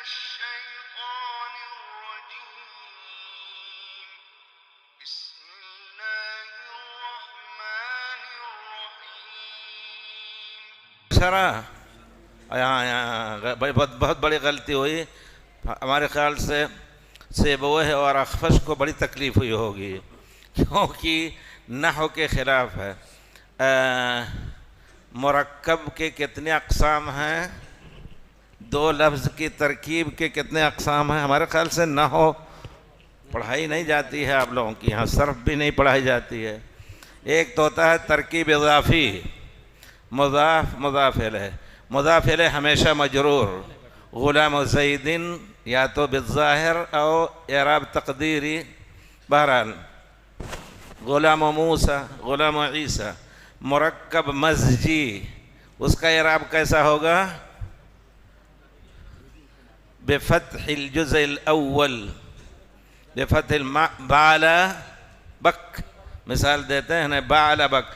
الشيطان الرجيم بسم الله الرحمن الرحيم شرح یہاں بہت بڑی غلطی ہوئی ہمارے خیال سے بوہ اور اخفش کو بڑی تکلیف ہوئی ہوگی، کیونکہ نحو کے خلاف ہے۔ مرکب کے کتنے اقسام ہیں، دو لفظ کی ترکیب کے کتنے اقسام ہیں؟ ہمارے خیال سے نحو پڑھائی نہیں جاتی ہے آپ لوگوں کی یہاں، صرف بھی نہیں پڑھائی جاتی ہے۔ ایک تو ہوتا ہے ترکیب اضافی، مضاف مضاف الیہ، مضاف الیہ ہمیشہ مجرور، غلام زیدن یا تو بالظاہر او اعراب تقدیری، بہرحال غلام موسیٰ، غلام عیسیٰ۔ مرکب مزجی، اس کا اعراب کیسا ہوگا؟ بفتح الجزء الاول، بفتح بعل بک، مثال دیتے ہیں نا، بعل بک،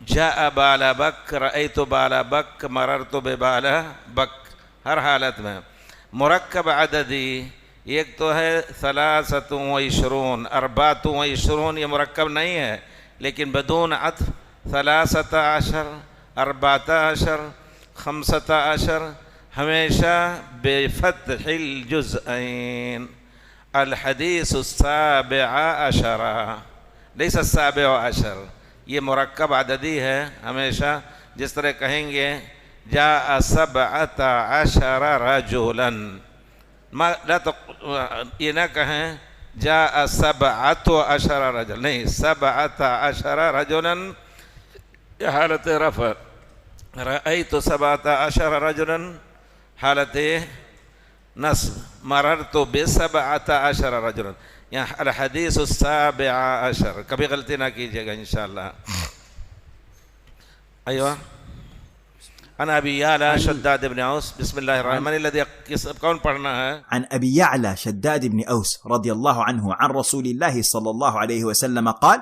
جاء بعل بک، رأیت بعل بک، مررت ببعل بک، ہر حالت میں۔ مرکب عددی ایک تو ہے 23 24، یہ مرکب نہیں ہے لیکن بدون عطف 13 14 15 ہمیشہ بفتح الجزئین۔ الحدیث ال17 لیس ال17، یہ مرکب عددی ہے ہمیشہ، جس طرح کہیں گے جاء 17 رجلا، یہ نہ کہیں جاء 17 رجلا، نہیں، 17 رجلا یہ حالت رفع، رأیت 17 رجلا حالت نصب، مررت ب17 رجلا، یہاں الحدیث ال17، کبھی غلطی نہ کیجیے گا انشاءاللہ۔ ایوہ عن ابی یعلا شداد بن اوس، بسم اللہ الرحمن الذی، کون پڑھنا ہے؟ عن أبي يعلى شداد بن أوس رضي الله عنه عن رسول الله صلى الله عليه وسلم قال: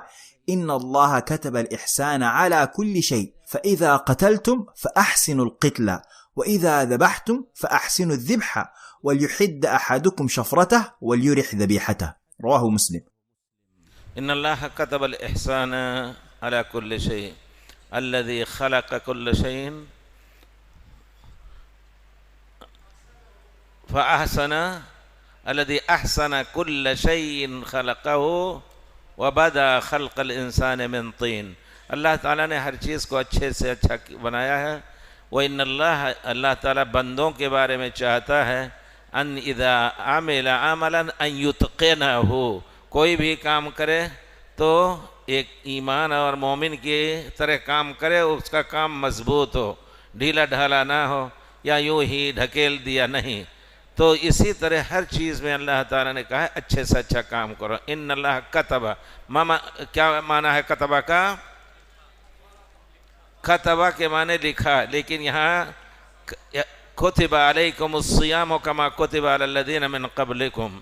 إن الله كتب الإحسان على كل شيء، فإذا قتلتم فأحسنوا القتل، وإذا ذبحتم فأحسنوا الذبح، وليحد أحدكم شفرته وليرح ذبيحته. رواه مسلم. إن الله كتب الإحسان على كل شيء، الذي خلق كل شيء فأحسن، الذي أحسن كل شيء خلقه وبدأ خلق الإنسان من طين۔ اللہ تعالیٰ نے ہر چیز کو اچھے سے اچھا بنایا ہے۔ وَإِنَّ اللَّهَ، اللہ تعالیٰ بندوں کے بارے میں چاہتا ہے، أَنْ إِذَا عَمِلَ عَمَلًا أَنْ يُتْقِنَهُ، کوئی بھی کام کرے تو ایک ایمان اور مومن کی طرح کام کرے، اس کا کام مضبوط ہو، ڈھیلا ڈھالا نہ ہو یا یوں ہی ڈھکیل دیا نہیں۔ تو اسی طرح ہر چیز میں اللہ تعالیٰ نے کہا ہے اچھے سے اچھا کام کرو۔ ان اللہ کتبہ، کیا معنی ہے کتبہ کا؟ کتبہ کے معنی لکھا، لیکن یہاں کتب علیکم الصیام کما کتب علی الذین من قبلکم،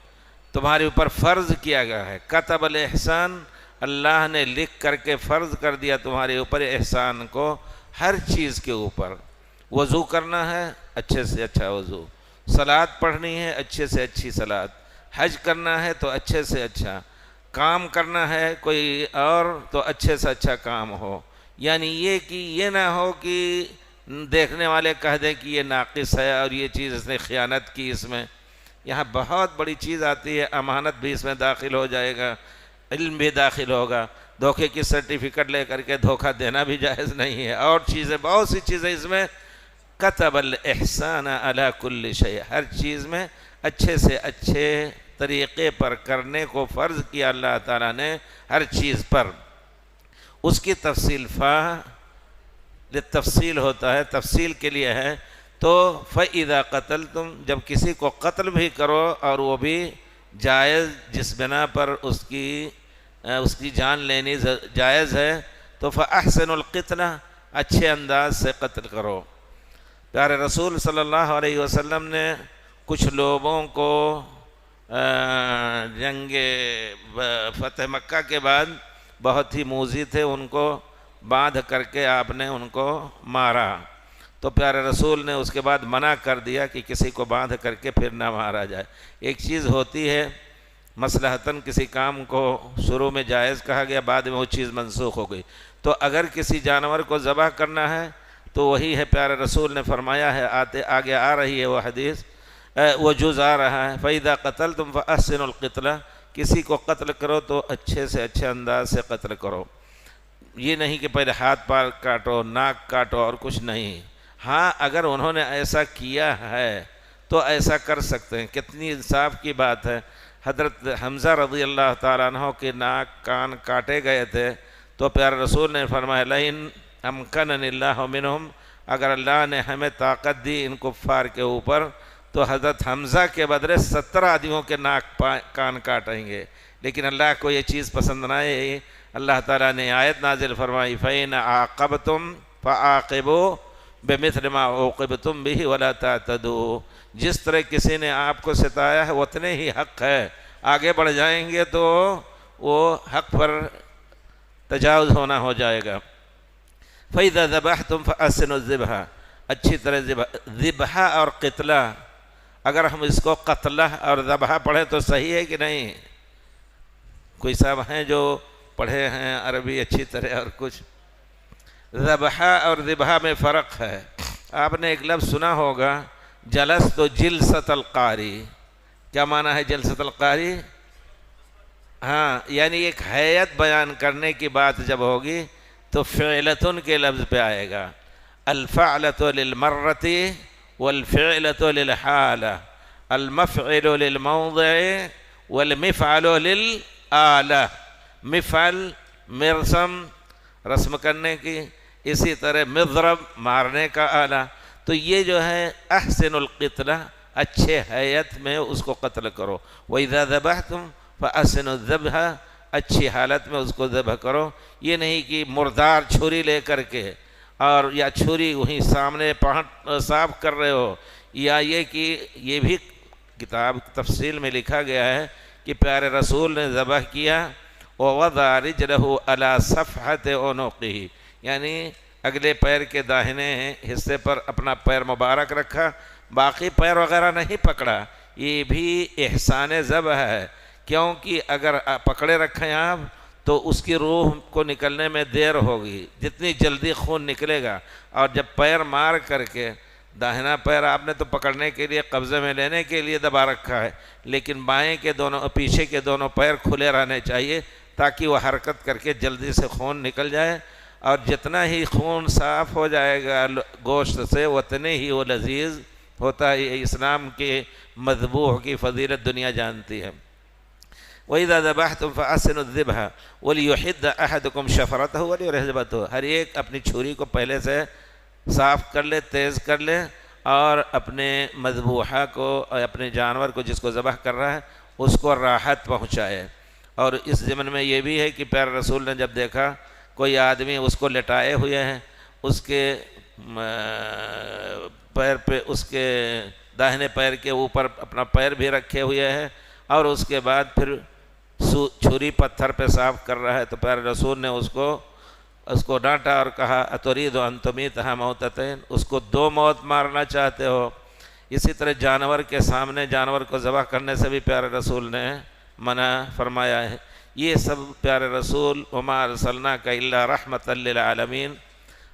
تمہارے اوپر فرض کیا گیا ہے۔ کتب الاحسان، اللہ نے لکھ کر کے فرض کر دیا تمہارے اوپر احسان کو، ہر چیز کے اوپر۔ وضو کرنا ہے، اچھے سے اچھا وضو، صلاۃ پڑھنی ہے، اچھے سے اچھی صلاۃ، حج کرنا ہے تو اچھے سے اچھا کام کرنا ہے کوئی اور تو اچھے سے اچھا کام ہو، یعنی یہ نہ ہو کہ دیکھنے والے کہہ دیں کہ یہ ناقص ہے اور یہ چیز اس نے خیانت کی، اس میں یہاں بہت بڑی چیز آتی ہے، امانت بھی اس میں داخل ہو جائے گا، علم بھی داخل ہوگا، دھوکے کی سرٹیفکیٹ لے کر کے دھوکہ دینا بھی جائز نہیں ہے، اور چیزیں بہت سی چیزیں اس میں۔ کتب الاحسان علی کل شیء، ہر چیز میں اچھے سے اچھے طریقے پر کرنے کو فرض کیا اللہ تعالیٰ نے ہر چیز پر۔ اس کی تفصیل للتفصیل ہوتا ہے، تفصیل کے لیے ہے۔ تو فَإِذَا قَتَلْتُمْ، جب کسی کو قتل بھی کرو اور وہ بھی جائز، جس بنا پر اس کی جان لینی جائز ہے، تو فَأَحْسِنُوا الْقِتْلَ، اچھے انداز سے قتل کرو۔ پیارے رسول صلی اللہ علیہ وسلم نے کچھ لوگوں کو جنگ فتح مکہ کے بعد بہت ہی موذی تھے، ان کو باندھ کر کے آپ نے ان کو مارا، تو پیارے رسول نے اس کے بعد منع کر دیا کہ کسی کو باندھ کر کے پھر نہ مارا جائے۔ ایک چیز ہوتی ہے مصلحتاً کسی کام کو شروع میں جائز کہا گیا، بعد میں وہ چیز منسوخ ہو گئی، تو اگر کسی جانور کو ذبح کرنا ہے تو وہی ہے پیارے رسول نے فرمایا ہے، آگے آ رہی ہے وہ حدیث، وہ جز آ رہا ہے، فَإِذَا قَتَلْتُمْ فَأَحْسِنُوا الْقِتْلَةَ، کسی کو قتل کرو تو اچھے سے اچھے انداز سے قتل کرو، یہ نہیں کہ پہلے ہاتھ پار کاٹو، ناک کاٹو اور کچھ نہیں۔ ہاں اگر انہوں نے ایسا کیا ہے تو ایسا کر سکتے ہیں، کتنی انصاف کی بات ہے۔ حضرت حمزہ رضی اللہ تعالیٰ عنہ کے ناک کان کاٹے گئے تھے تو پیارے رسول نے فرمایا لَإِنْ أَمْكَنَنِ اللَّهُ مِنْهُمْ، اگر اللہ نے ہمیں طاقت دی ان کفار کے اوپر تو حضرت حمزہ کے بدلے 70 آدمیوں کے ناک کان کاٹیں گے، لیکن اللہ کو یہ چیز پسند نہ آئی۔ اللہ تعالیٰ نے آیت نازل فرمائی فَإِنْ عَاقَبْتُمْ فَعَاقِبُوا بِمِثْلِ مَا عُوقِبْتُمْ بِهِ وَلَا تَعْتَدُوا، جس طرح کسی نے آپ کو ستایا ہے اتنے ہی حق ہے، آگے بڑھ جائیں گے تو وہ حق پر تجاوز ہونا ہو جائے گا۔ فَإِذَا ذَبَحْتُمْ فَأَحْسِنُوا الذِّبْحَ، اچھی طرح ذبح اور قتلہ، اگر ہم اس کو قتلہ اور ذبح پڑھیں تو صحیح ہے کہ نہیں؟ کوئی صاحب ہیں جو پڑھے ہیں عربی اچھی طرح اور کچھ؟ ذبح اور ذبح میں فرق ہے۔ آپ نے ایک لفظ سنا ہوگا جلست جلست القاری، کیا معنی ہے جلست القاری؟ ہاں یعنی ایک حیت بیان کرنے کی بات جب ہوگی تو فعلتن کے لفظ پہ آئے گا، الفعلۃ للمرۃ والفعلۃ للحالہ، المفعل للموضع والمفعل للآلہ، مفعل مرسم رسم کرنے کی، اسی طرح مضرب مارنے کا آلہ، تو یہ جو ہے احسن القتلہ، اچھے حیت میں اس کو قتل کرو، وَإِذَا ذَبَحْتُمْ فَأَحْسِنُوا الذَّبْحَ، اچھی حالت میں اس کو ذبح کرو، یہ نہیں کہ مردار چھری لے کر کے اور یا چھری وہیں سامنے صاف کر رہے ہو، یا یہ کہ یہ بھی کتاب تفصیل میں لکھا گیا ہے کہ پیارے رسول نے ذبح کیا وَوَضَعَ رِجْلَهُ عَلَى صَفْحَةِ عُنُقِهِ، یعنی اگلے پیر کے داہنے حصے پر اپنا پیر مبارک رکھا، باقی پیر وغیرہ نہیں پکڑا، یہ بھی احسان ذبح ہے، کیونکہ اگر پکڑے رکھیں آپ تو اس کی روح کو نکلنے میں دیر ہوگی، جتنی جلدی خون نکلے گا، اور جب پیر مار کر کے داہنا پیر آپ نے تو پکڑنے کے لیے قبضے میں لینے کے لیے دبا رکھا ہے، لیکن بائیں کے دونوں پیچھے کے دونوں پیر کھلے رہنے چاہیے تاکہ وہ حرکت کر کے جلدی سے خون نکل جائے، اور جتنا ہی خون صاف ہو جائے گا گوشت سے اتنے ہی وہ لذیذ ہوتا ہے۔ اسلام کے مذبوح کی فضیلت دنیا جانتی ہے۔ وَإِذَا ذَبَحْتُمْ فَأَحْسِنُوا الذِّبْحَ وَلْيُحِدَّ أَحَدُكُمْ شَفْرَتَهُ وَلْيُرْحِبْهُ، ہر ایک اپنی چھری کو پہلے سے صاف کر لے، تیز کر لے، اور اپنے مذبوحہ کو، اپنے جانور کو جس کو ذبح کر رہا ہے اس کو راحت پہنچائے۔ اور اس ضمن میں یہ بھی ہے کہ پیارے رسول نے جب دیکھا کوئی آدمی اس کو لٹائے ہوئے ہیں، اس کے پیر پہ، اس کے داہنے پیر کے اوپر اپنا پیر بھی رکھے ہوئے ہیں، اور اس کے بعد پھر چھری پتھر پہ صاف کر رہا ہے، تو پیارے رسول نے اس کو ڈانٹا اور کہا اتريد ان تميتها موتتين، اس کو 2 موت مارنا چاہتے ہو۔ اسی طرح جانور کے سامنے جانور کو ذبح کرنے سے بھی پیارے رسول نے منع فرمایا ہے۔ یہ سب پیارے رسول وما ارسلناک الا رحمۃ للعالمین۔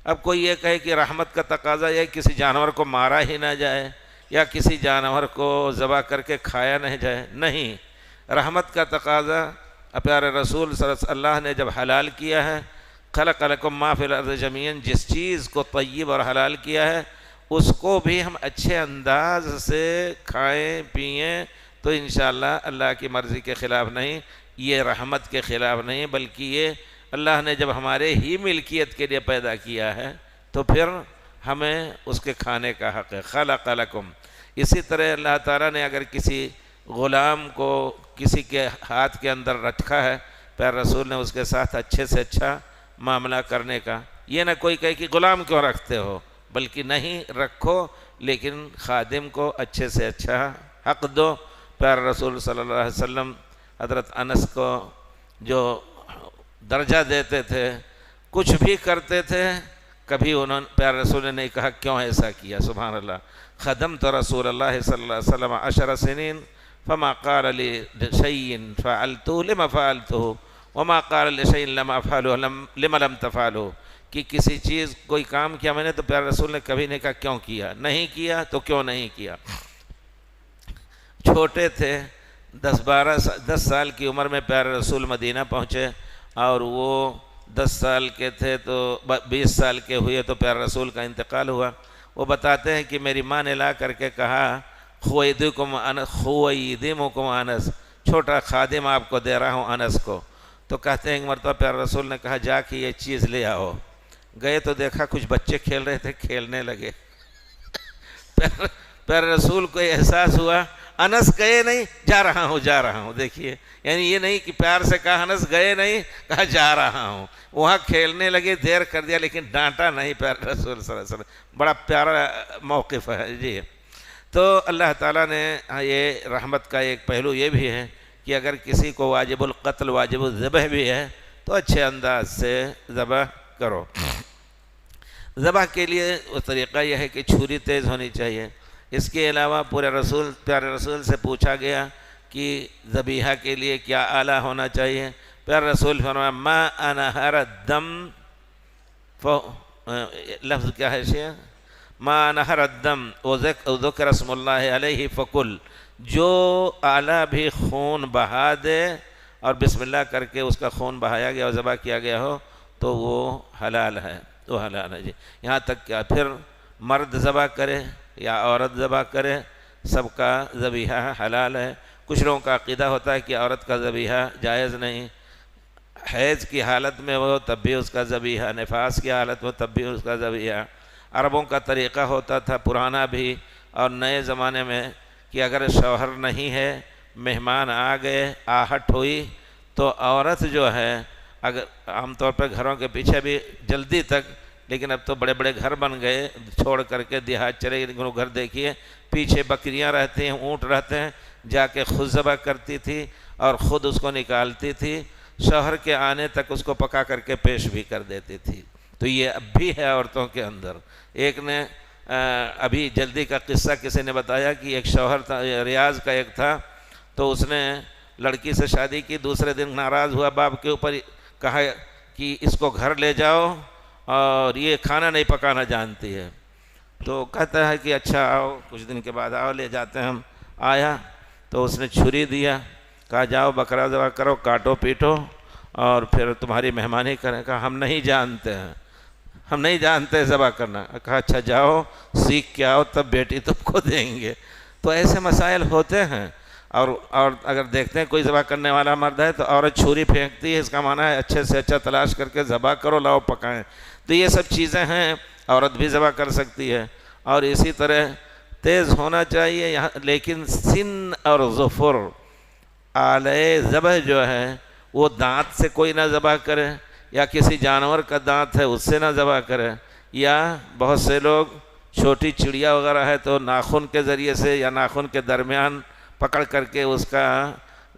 اب کوئی یہ کہے کہ رحمت کا تقاضا یہ کسی جانور کو مارا ہی نہ جائے یا کسی جانور کو ذبح کر کے کھایا نہیں جائے، نہیں، رحمت کا تقاضا پیارے رسول صلی اللہ نے جب حلال کیا ہے، خلق لکم ما فی الارض جمیعا، جس چیز کو طیب اور حلال کیا ہے اس کو بھی ہم اچھے انداز سے کھائیں پئیں تو انشاءاللہ اللہ کی مرضی کے خلاف نہیں، یہ رحمت کے خلاف نہیں، بلکہ یہ اللہ نے جب ہمارے ہی ملکیت کے لیے پیدا کیا ہے تو پھر ہمیں اس کے کھانے کا حق ہے۔ خلق لکم، اسی طرح اللہ تعالیٰ نے اگر کسی غلام کو کسی کے ہاتھ کے اندر رکھا ہے، پیارے رسول نے اس کے ساتھ اچھے سے اچھا معاملہ کرنے کا، یہ نہ کوئی کہے کہ غلام کیوں رکھتے ہو، بلکہ نہیں رکھو لیکن خادم کو اچھے سے اچھا حق دو۔ پیارے رسول صلی اللہ علیہ وسلم حضرت انس کو جو درجہ دیتے تھے، کچھ بھی کرتے تھے کبھی انہوں نے پیارے رسول نے نہیں کہا کیوں ایسا کیا. سبحان اللہ. خدمت رسول اللہ صلی اللہ علیہ وسلم 10 سنین فما قال لشيء فعلته لما فعلته وما قال لشيء لما افعله لما لم تفعله. کہ کسی چیز کوئی کام کیا میں نے تو پیارے رسول نے کبھی نہیں کہا کیوں کیا, نہیں کیا تو کیوں نہیں کیا. چھوٹے تھے 10 سال کی عمر میں پیارے رسول مدینہ پہنچے, اور وہ 10 سال کے تھے تو 20 سال کے ہوئے تو پیارے رسول کا انتقال ہوا. وہ بتاتے ہیں کہ میری ماں نے لا کر کے کہا خویدمکم انس, چھوٹا خادم آپ کو دے رہا ہوں انس کو. تو کہتے ہیں ایک مرتبہ پیارے رسول نے کہا جا کے یہ چیز لے آؤ. گئے تو دیکھا کچھ بچے کھیل رہے تھے, کھیلنے لگے. پیارے رسول کو احساس ہوا, انس گئے نہیں, جا رہا ہوں. دیکھیے, یعنی یہ نہیں کہ پیار سے کہا انس گئے نہیں, کہا جا رہا ہوں. وہاں کھیلنے لگے, دیر کر دیا لیکن ڈانٹا نہیں پیارے رسول صلی اللہ علیہ وسلم. بڑا پیارا موقف ہے جی. تو اللہ تعالیٰ نے یہ رحمت کا ایک پہلو یہ بھی ہے کہ اگر کسی کو واجب القتل واجب الذبح بھی ہے تو اچھے انداز سے ذبح کرو. ذبح کے لیے وہ طریقہ یہ ہے کہ چھری تیز ہونی چاہیے. اس کے علاوہ پیارے رسول سے پوچھا گیا کہ ذبیحہ کے لیے کیا آلہ ہونا چاہیے. پیارے رسول فرمایا ما انہر الدم, لفظ کیا ہے شیعہ, ما انہر الدم وذکر اسم اللہ علیہ فکل, جو آلہ بھی خون بہا دے اور بسم اللہ کر کے اس کا خون بہایا گیا اور ذبح کیا گیا ہو تو وہ حلال ہے. جی. یہاں تک کہ پھر مرد ذبح کرے یا عورت ذبح کرے, سب کا ذبیحہ حلال ہے. کچھ لوگوں کا عقیدہ ہوتا ہے کہ عورت کا ذبیحہ جائز نہیں, حیض کی حالت میں وہ تب بھی اس کا ذبیحہ, نفاس کی حالت میں تب بھی اس کا ذبیحہ. عربوں کا طریقہ ہوتا تھا پرانا بھی اور نئے زمانے میں کہ اگر شوہر نہیں ہے, مہمان آ گئے, آہٹ ہوئی, تو عورت جو ہے, اگر عام طور پہ گھروں کے پیچھے بھی جلدی تک, لیکن اب تو بڑے بڑے گھر بن گئے چھوڑ کر کے دیہات چلے گئے, لیکن وہ گھر دیکھیے پیچھے بکریاں رہتی ہیں, اونٹ رہتے ہیں, جا کے خود ذبح کرتی تھی اور خود اس کو نکالتی تھی, شوہر کے آنے تک اس کو پکا کر کے پیش بھی کر دیتی تھی. تو یہ اب بھی ہے عورتوں کے اندر. ایک نے ابھی جلدی کا قصہ کسی نے بتایا کہ ایک شوہر تھا, ریاض کا ایک تھا, تو اس نے لڑکی سے شادی کی, دوسرے دن ناراض ہوا باپ کے اوپر, کہا کہ اس کو گھر لے جاؤ اور یہ کھانا نہیں پکانا جانتی ہے. تو کہتا ہے کہ اچھا آؤ, کچھ دن کے بعد آؤ لے جاتے ہیں ہم. آیا تو اس نے چھری دیا, کہا جاؤ بکرا ذبح کرو, کاٹو پیٹو اور پھر تمہاری مہمانی کریں. کہا ہم نہیں جانتے ذبح کرنا. کہا اچھا جاؤ سیکھ کے آؤ, تب بیٹی تم کو دیں گے. تو ایسے مسائل ہوتے ہیں. اور اگر دیکھتے ہیں کوئی ذبح کرنے والا مرد ہے تو عورت چھری پھینکتی ہے, اس کا معنی ہے اچھے سے اچھا تلاش کر کے ذبح کرو, لاؤ پکائیں. تو یہ سب چیزیں ہیں, عورت بھی ذبح کر سکتی ہے. اور اسی طرح تیز ہونا چاہیے یہاں, لیکن سن اور ظفر آلے ذبح جو ہے وہ دانت سے کوئی نہ ذبح کرے, یا کسی جانور کا دانت ہے اس سے نہ ذبح کرے, یا بہت سے لوگ چھوٹی چڑیا وغیرہ ہے تو ناخن کے ذریعے سے یا ناخن کے درمیان پکڑ کر کے اس کا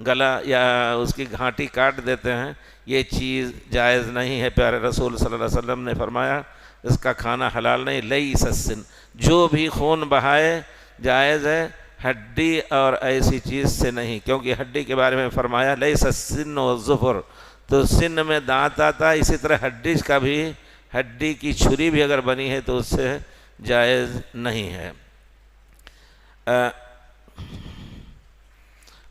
گلا یا اس کی گھانٹی کاٹ دیتے ہیں. یہ چیز جائز نہیں ہے. پیارے رسول صلی اللہ علیہ وسلم نے فرمایا اس کا کھانا حلال نہیں. لیس السن, جو بھی خون بہائے جائز ہے, ہڈی اور ایسی چیز سے نہیں, کیونکہ ہڈی کے بارے میں فرمایا لیس السن والظفر, تو سن میں دانت آتا ہے. اسی طرح ہڈی کی چھری بھی اگر بنی ہے تو اس سے جائز نہیں ہے.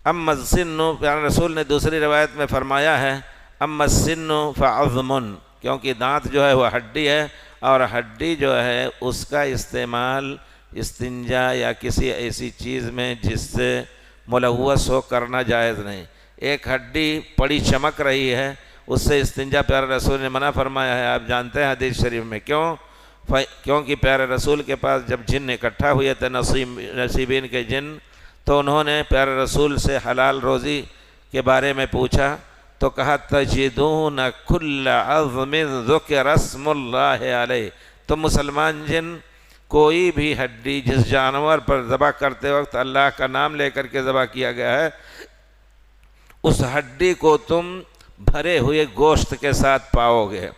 اما السن, پیارے رسول نے دوسری روایت میں فرمایا ہے اما السن فعظم, کیونکہ دانت جو ہے وہ ہڈی ہے, اور ہڈی جو ہے اس کا استعمال استنجا یا کسی ایسی چیز میں جس سے ملوث ہو کرنا جائز نہیں. ایک ہڈی پڑی چمک رہی ہے, اس سے استنجا پیارے رسول نے منع فرمایا ہے. آپ جانتے ہیں حدیث شریف میں کیوں, کیونکہ پیارے رسول کے پاس جب جن اکٹھا ہوئے تھے, نصیبین کے جن, تو انہوں نے پیارے رسول سے حلال روزی کے بارے میں پوچھا تو کہا تجدون کل عظم ذکر اسم اللہ علیہ, تو مسلمان جن کوئی بھی ہڈی جس جانور پر ذبح کرتے وقت اللہ کا نام لے کر کے ذبح کیا گیا ہے, اس ہڈی کو تم بھرے ہوئے گوشت کے ساتھ پاؤ گے.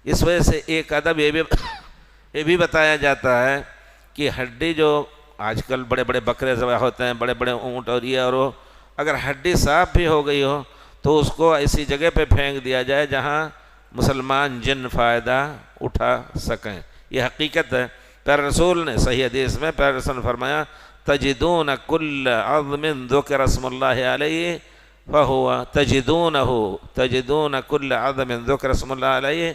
اس وجہ سے ایک ادب یہ بھی یہ بھی بتایا جاتا ہے کہ ہڈی جو آج کل بڑے بڑے بکرے ذبح ہوتے ہیں، بڑے بڑے اونٹ اور یہ اور وہ، اگر ہڈی صاف بھی ہو گئی ہو تو اس کو ایسی جگہ پہ پھینک دیا جائے جہاں مسلمان جن فائدہ اٹھا سکیں۔ یہ حقیقت ہے۔ پیارے رسول نے صحیح حدیث میں پیارے رسول نے فرمایا تجدون کل عظم ذکر اسم اللہ علیہ فہو تجدون کل عظم ذکر اسم اللہ علیہ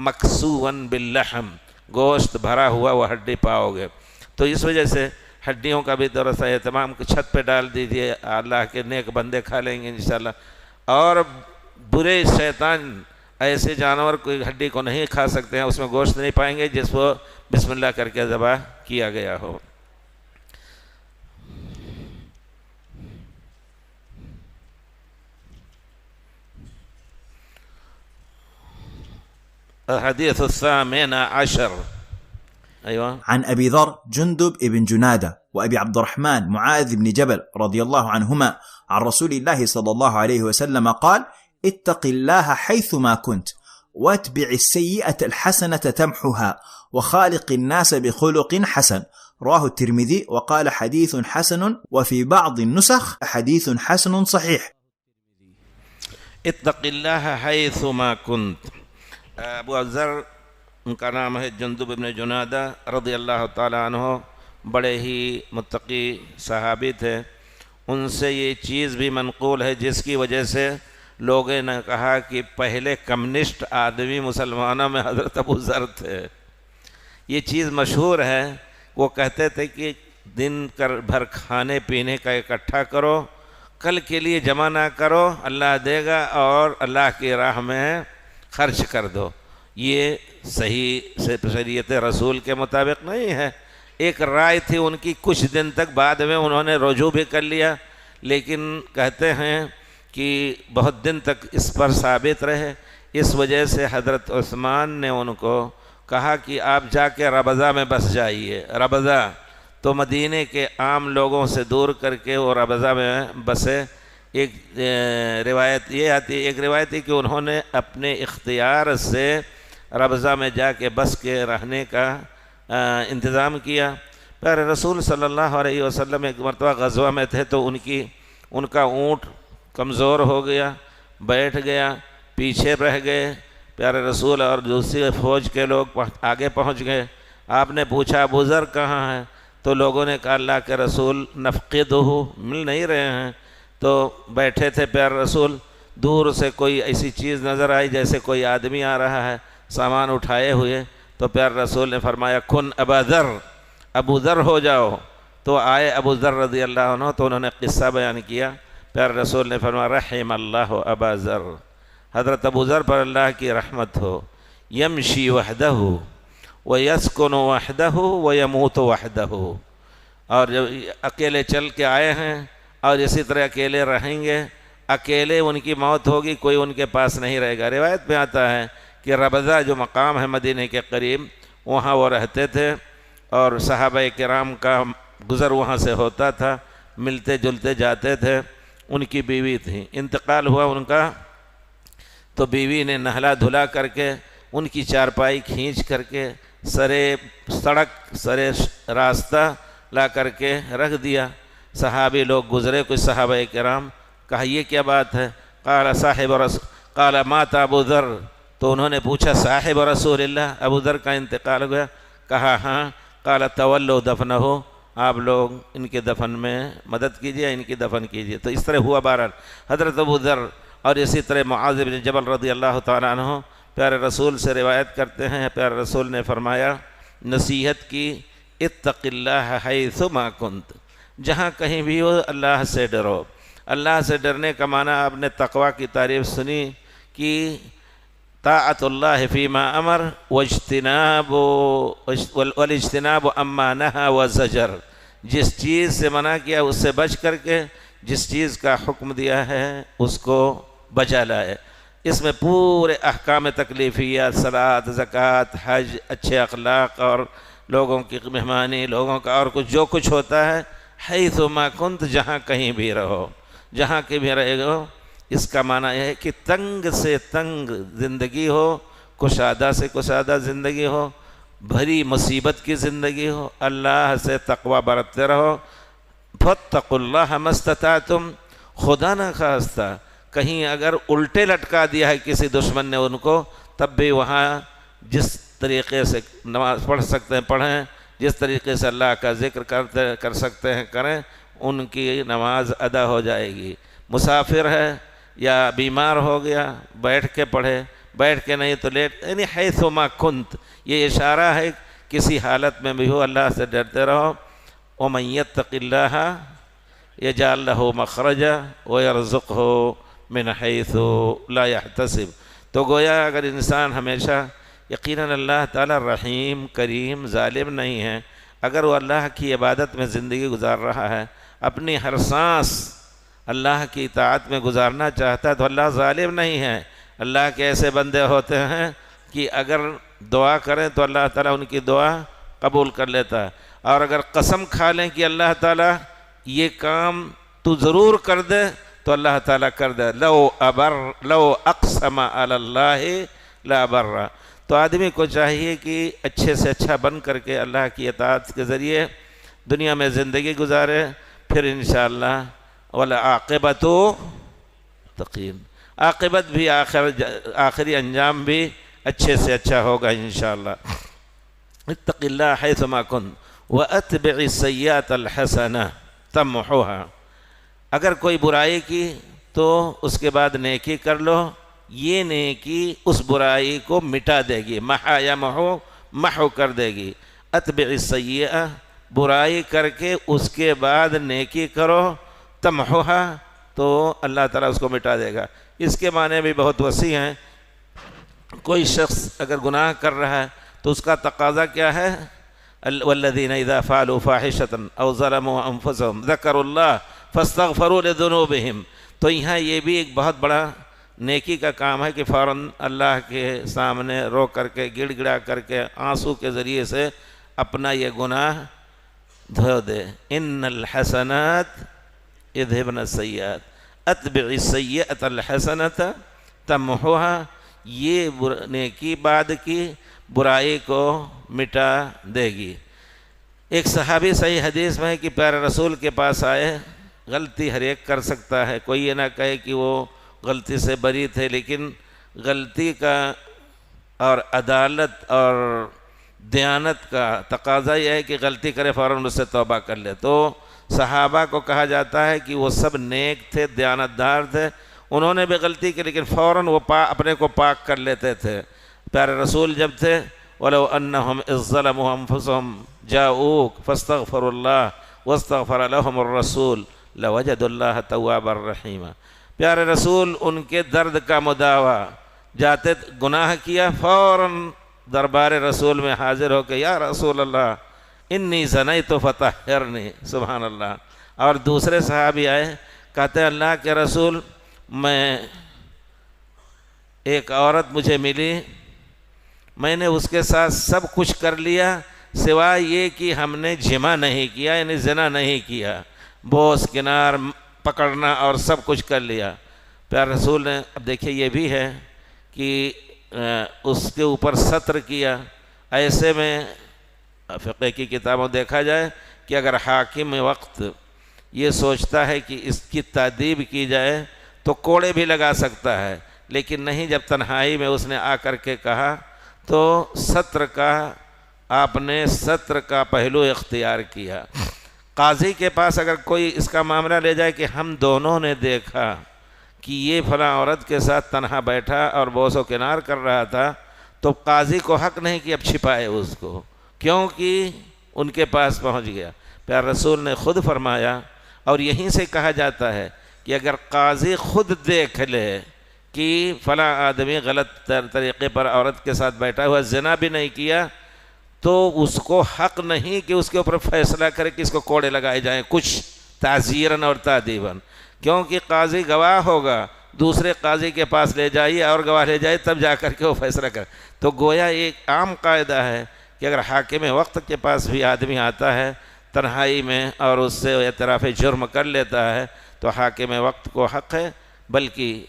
مکسوا باللحم، گوشت بھرا ہوا وہ ہڈی پاؤ گے۔ تو اس وجہ سے ہڈیوں کا بھی تھوڑا سا اہتمام چھت پہ ڈال دیجیے، اللہ کے نیک بندے کھا لیں گے انشاءاللہ۔ اور برے شیطان ایسے جانور کوئی ہڈی کو نہیں کھا سکتے ہیں، اس میں گوشت نہیں پائیں گے جس کو بسم اللہ کر کے ذبح کیا گیا ہو۔ الحديث الثامن عشر. أيوة. عن أبي ذر جندب بن جنادة وأبي عبد الرحمن معاذ بن جبل رضي الله عنهما عن رسول الله صلى الله عليه وسلم قال اتق الله حيثما كنت واتبع السيئة الحسنة تمحها وخالق الناس بخلق حسن، رواه الترمذي وقال حديث حسن، وفي بعض النسخ حديث حسن صحيح. اتق الله حيثما كنت. ابو ذر ان کا نام ہے جندب بن جنادہ رضی اللہ تعالیٰ عنہ، بڑے ہی متقی صحابی تھے۔ ان سے یہ چیز بھی منقول ہے جس کی وجہ سے لوگوں نے کہا کہ پہلے کمیونسٹ آدمی مسلمانوں میں حضرت ابو ذر تھے۔ یہ چیز مشہور ہے، وہ کہتے تھے کہ دن بھر کھانے پینے کا اکٹھا کرو، کل کے لیے جمع نہ کرو، اللہ دے گا، اور اللہ کی راہ میں خرچ کر دو۔ یہ صحیح شریعت رسول کے مطابق نہیں ہے۔ ایک رائے تھی ان کی، کچھ دن تک بعد میں انہوں نے رجوع بھی کر لیا، لیکن کہتے ہیں کہ بہت دن تک اس پر ثابت رہے۔ اس وجہ سے حضرت عثمان نے ان کو کہا کہ آپ جا کے ربضہ میں بس جائیے۔ ربضہ تو مدینے کے عام لوگوں سے دور کر کے وہ ربضہ میں بسے۔ ایک روایت یہ آتی ہے، ایک روایت ہے کہ انہوں نے اپنے اختیار سے ربضہ میں جا کے بس کے رہنے کا انتظام کیا۔ پیارے رسول صلی اللہ علیہ وسلم ایک مرتبہ غزوہ میں تھے تو ان کا اونٹ کمزور ہو گیا، بیٹھ گیا، پیچھے رہ گئے۔ پیارے رسول اور دوسری فوج کے لوگ آگے پہنچ گئے۔ آپ نے پوچھا ابو ذر کہاں ہے؟ تو لوگوں نے کہا اللہ کے رسول نفقدہ، مل نہیں رہے ہیں۔ تو بیٹھے تھے پیارے رسول، دور سے کوئی ایسی چیز نظر آئی جیسے کوئی آدمی آ رہا ہے سامان اٹھائے ہوئے، تو پیارے رسول نے فرمایا کن ابا ذر، ابو ذر ہو جاؤ۔ تو آئے ابو ذر رضی اللہ عنہ، تو انہوں نے قصہ بیان کیا۔ پیارے رسول نے فرمایا رحم اللہ ابا ذر، حضرت ابو ذر پر اللہ کی رحمت ہو، یمشی وحدہ ویسکن وحدہ ویموت وحدہ، اور جب اکیلے چل کے آئے ہیں اور اسی طرح اکیلے رہیں گے، اکیلے ان کی موت ہوگی، کوئی ان کے پاس نہیں رہے گا۔ روایت میں آتا ہے کہ ربضہ جو مقام ہے مدینہ کے قریب، وہاں وہ رہتے تھے اور صحابہ کرام کا گزر وہاں سے ہوتا تھا، ملتے جلتے جاتے تھے۔ ان کی بیوی تھی، انتقال ہوا ان کا، تو بیوی نے نہلا دھلا کر کے ان کی چارپائی کھینچ کر کے سرے راستہ لا کر کے رکھ دیا۔ صحابی لوگ گزرے، کچھ صحابہ کرام، کہا یہ کیا بات ہے؟ قال مات ابو ذر، تو انہوں نے پوچھا صاحب رسول اللہ، ابو ذر کا انتقال ہو گیا؟ کہا ہاں۔ قال تولوا دفنہ، آپ لوگ ان کے دفن میں مدد کیجئے، ان کی دفن کیجئے۔ تو اس طرح ہوا بہرحال حضرت ابو ذر، اور اسی طرح معاذ بن جبل رضی اللہ تعالیٰ عنہ پیارے رسول سے روایت کرتے ہیں، پیارے رسول نے فرمایا، نصیحت کی، اتق اللہ حیث ما کنت، جہاں کہیں بھی ہو اللہ سے ڈرو۔ اللہ سے ڈرنے کا معنی آپ نے تقوی کی تعریف سنی کہ طاعت اللہ فیما امر والاجتناب اما نہا وزجر، جس چیز سے منع کیا اس سے بچ کر کے جس چیز کا حکم دیا ہے اس کو بجا لائے۔ اس میں پورے احکام تکلیفیات، صلاۃ، زکوٰۃ، حج، اچھے اخلاق اور لوگوں کی مہمانی، لوگوں کا اور جو کچھ ہوتا ہے، حیث ما کنت، جہاں کہیں بھی رہو، جہاں کہیں بھی رہے گو۔ اس کا معنی یہ ہے کہ تنگ سے تنگ زندگی ہو، کشادہ سے کشادہ زندگی ہو، بھری مصیبت کی زندگی ہو، اللہ سے تقوی برتتے رہو. فاتقوا اللہ ما استطعتم، خدا نہ خواستہ کہیں اگر الٹے لٹکا دیا ہے کسی دشمن نے ان کو، تب بھی وہاں جس طریقے سے نماز پڑھ سکتے ہیں پڑھیں، جس طریقے سے اللہ کا ذکر کر سکتے ہیں کریں، ان کی نماز ادا ہو جائے گی. مسافر ہے یا بیمار ہو گیا بیٹھ کے پڑھے، بیٹھ کے نہیں تو لیٹ، یعنی حیث ما کنت، یہ اشارہ ہے کسی حالت میں بھی ہو اللہ سے ڈرتے رہو. ومن یتق اللہ یجعل لہ مخرجا ویرزقہ من حیث لا یحتسب. تو گویا اگر انسان ہمیشہ، یقیناً اللہ تعالیٰ رحیم کریم ظالم نہیں ہے، اگر وہ اللہ کی عبادت میں زندگی گزار رہا ہے، اپنی ہر سانس اللہ کی اطاعت میں گزارنا چاہتا ہے، تو اللہ ظالم نہیں ہے. اللہ کے ایسے بندے ہوتے ہیں کہ اگر دعا کریں تو اللہ تعالیٰ ان کی دعا قبول کر لیتا ہے، اور اگر قسم کھا لیں کہ اللہ تعالیٰ یہ کام تو ضرور کر دے تو اللہ تعالیٰ کر دے. لو اقسم علی اللہ لا بر. تو آدمی کو چاہیے کہ اچھے سے اچھا بن کر کے اللہ کی اطاعت کے ذریعے دنیا میں زندگی گزارے، پھر انشاءاللہ والعاقبۃ تقین، عاقبت بھی آخری انجام بھی اچھے سے اچھا ہوگا انشاءاللہ. اتق اللہ حیث ما کنت واتبع السیئۃ الحسنہ تمحوها. اگر کوئی برائی کی تو اس کے بعد نیکی کر لو، یہ نیکی اس برائی کو مٹا دے گی. محا یا محو کر دے گی. اتبع السیئہ، برائی کر کے اس کے بعد نیکی کرو، تمحوها، تو اللہ تعالیٰ اس کو مٹا دے گا. اس کے معنی بھی بہت وسیع ہیں. کوئی شخص اگر گناہ کر رہا ہے تو اس کا تقاضا کیا ہے؟ والذین اذا فعلوا فاحشۃ او ظلموا انفسهم ذکروا اللہ فاستغفروا لذنوبهم. تو یہاں یہ بھی ایک بہت بڑا نیکی کا کام ہے کہ فوراً اللہ کے سامنے رو کر کے گڑ گڑا کر کے آنسو کے ذریعے سے اپنا یہ گناہ دھو دے. ان الحسنات یذھبن السیئات اتبع السیئۃ الحسنۃ تمحوها. یہ نیکی بعد کی برائی کو مٹا دے گی. ایک صحابی صحیح حدیث میں ہے کہ پیارے رسول کے پاس آئے. غلطی ہر ایک کر سکتا ہے، کوئی یہ نہ کہے کہ وہ غلطی سے بری تھے، لیکن غلطی کا اور عدالت اور دیانت کا تقاضا یہ ہے کہ غلطی کرے فوراً اس سے توبہ کر لے. تو صحابہ کو کہا جاتا ہے کہ وہ سب نیک تھے، دیانتدار تھے، انہوں نے بھی غلطی کی لیکن فوراً وہ اپنے کو پاک کر لیتے تھے. پیارے رسول جب تھے وَلَوْ أَنَّهُمْ إِذ ظَّلَمُوا أَنفُسَهُمْ جَاءُوكَ فَاسْتَغْفَرُوا اللَّهَ وَاسْتَغْفَرَ لَهُمُ الرَّسُولُ لَوَجَدُوا اللَّهَ تَوَّابًا رَحِيمًا. پیارے رسول ان کے درد کا مداوا، جاتے گناہ کیا فوراً دربار رسول میں حاضر ہو کے یا رسول اللہ انی زنیت فطہرنی. سبحان اللہ. اور دوسرے صحابی آئے، کہتے ہیں اللہ کے رسول میں ایک عورت مجھے ملی، میں نے اس کے ساتھ سب کچھ کر لیا سوائے یہ کہ ہم نے جمع نہیں کیا، یعنی زنا نہیں کیا. بوس کنار پکڑنا اور سب کچھ کر لیا. پیارے رسول نے، اب دیکھیے یہ بھی ہے کہ اس کے اوپر ستر کیا. ایسے میں فقہ کی کتابوں دیکھا جائے کہ اگر حاکم وقت یہ سوچتا ہے کہ اس کی تادیب کی جائے تو کوڑے بھی لگا سکتا ہے، لیکن نہیں، جب تنہائی میں اس نے آ کر کے کہا تو آپ نے ستر کا پہلو اختیار کیا. قاضی کے پاس اگر کوئی اس کا معاملہ لے جائے کہ ہم دونوں نے دیکھا کہ یہ فلاں عورت کے ساتھ تنہا بیٹھا اور بوس و کنار کر رہا تھا، تو قاضی کو حق نہیں کہ اب چھپائے اس کو، کیونکہ ان کے پاس پہنچ گیا. پیارے رسول نے خود فرمایا، اور یہیں سے کہا جاتا ہے کہ اگر قاضی خود دیکھ لے کہ فلاں آدمی غلط طریقے پر عورت کے ساتھ بیٹھا ہوا، زنا بھی نہیں کیا، تو اس کو حق نہیں کہ اس کے اوپر فیصلہ کرے کہ اس کو کوڑے لگائے جائیں، کچھ تعزیراً اور تادیباً، کیونکہ قاضی گواہ ہوگا، دوسرے قاضی کے پاس لے جائیے اور گواہ لے جائے تب جا کر کے وہ فیصلہ کرے. تو گویا ایک عام قاعدہ ہے کہ اگر حاکم وقت کے پاس بھی آدمی آتا ہے تنہائی میں اور اس سے اعتراف جرم کر لیتا ہے تو حاکم وقت کو حق ہے بلکہ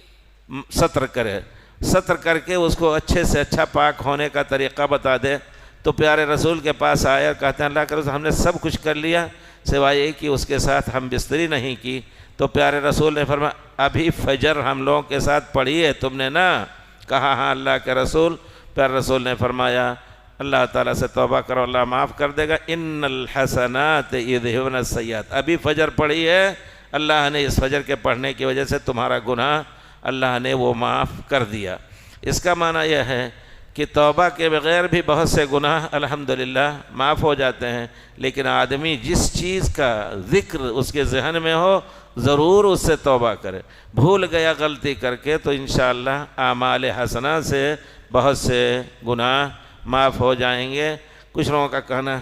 ستر کرے، ستر کر کے اس کو اچھے سے اچھا پاک ہونے کا طریقہ بتا دے. تو پیارے رسول کے پاس آیا، کہتے ہیں اللہ کے رسول ہم نے سب کچھ کر لیا سوائے یہ کہ اس کے ساتھ ہم بستری نہیں کی۔ تو پیارے رسول نے فرمایا ابھی فجر ہم لوگوں کے ساتھ پڑھی ہے تم نے نا؟ کہا ہاں اللہ کے رسول۔ پیارے رسول نے فرمایا اللہ تعالیٰ سے توبہ کرو، اللہ معاف کر دے گا، ان الحسنات یذہبن السیئات۔ ابھی فجر پڑھی ہے، اللہ نے اس فجر کے پڑھنے کی وجہ سے تمہارا گناہ اللہ نے وہ معاف کر دیا۔ اس کا معنی یہ ہے کہ توبہ کے بغیر بھی بہت سے گناہ الحمدللہ معاف ہو جاتے ہیں، لیکن آدمی جس چیز کا ذکر اس کے ذہن میں ہو ضرور اس سے توبہ کرے۔ بھول گیا غلطی کر کے تو انشاءاللہ اعمال حسنہ سے بہت سے گناہ معاف ہو جائیں گے۔ کچھ لوگوں کا کہنا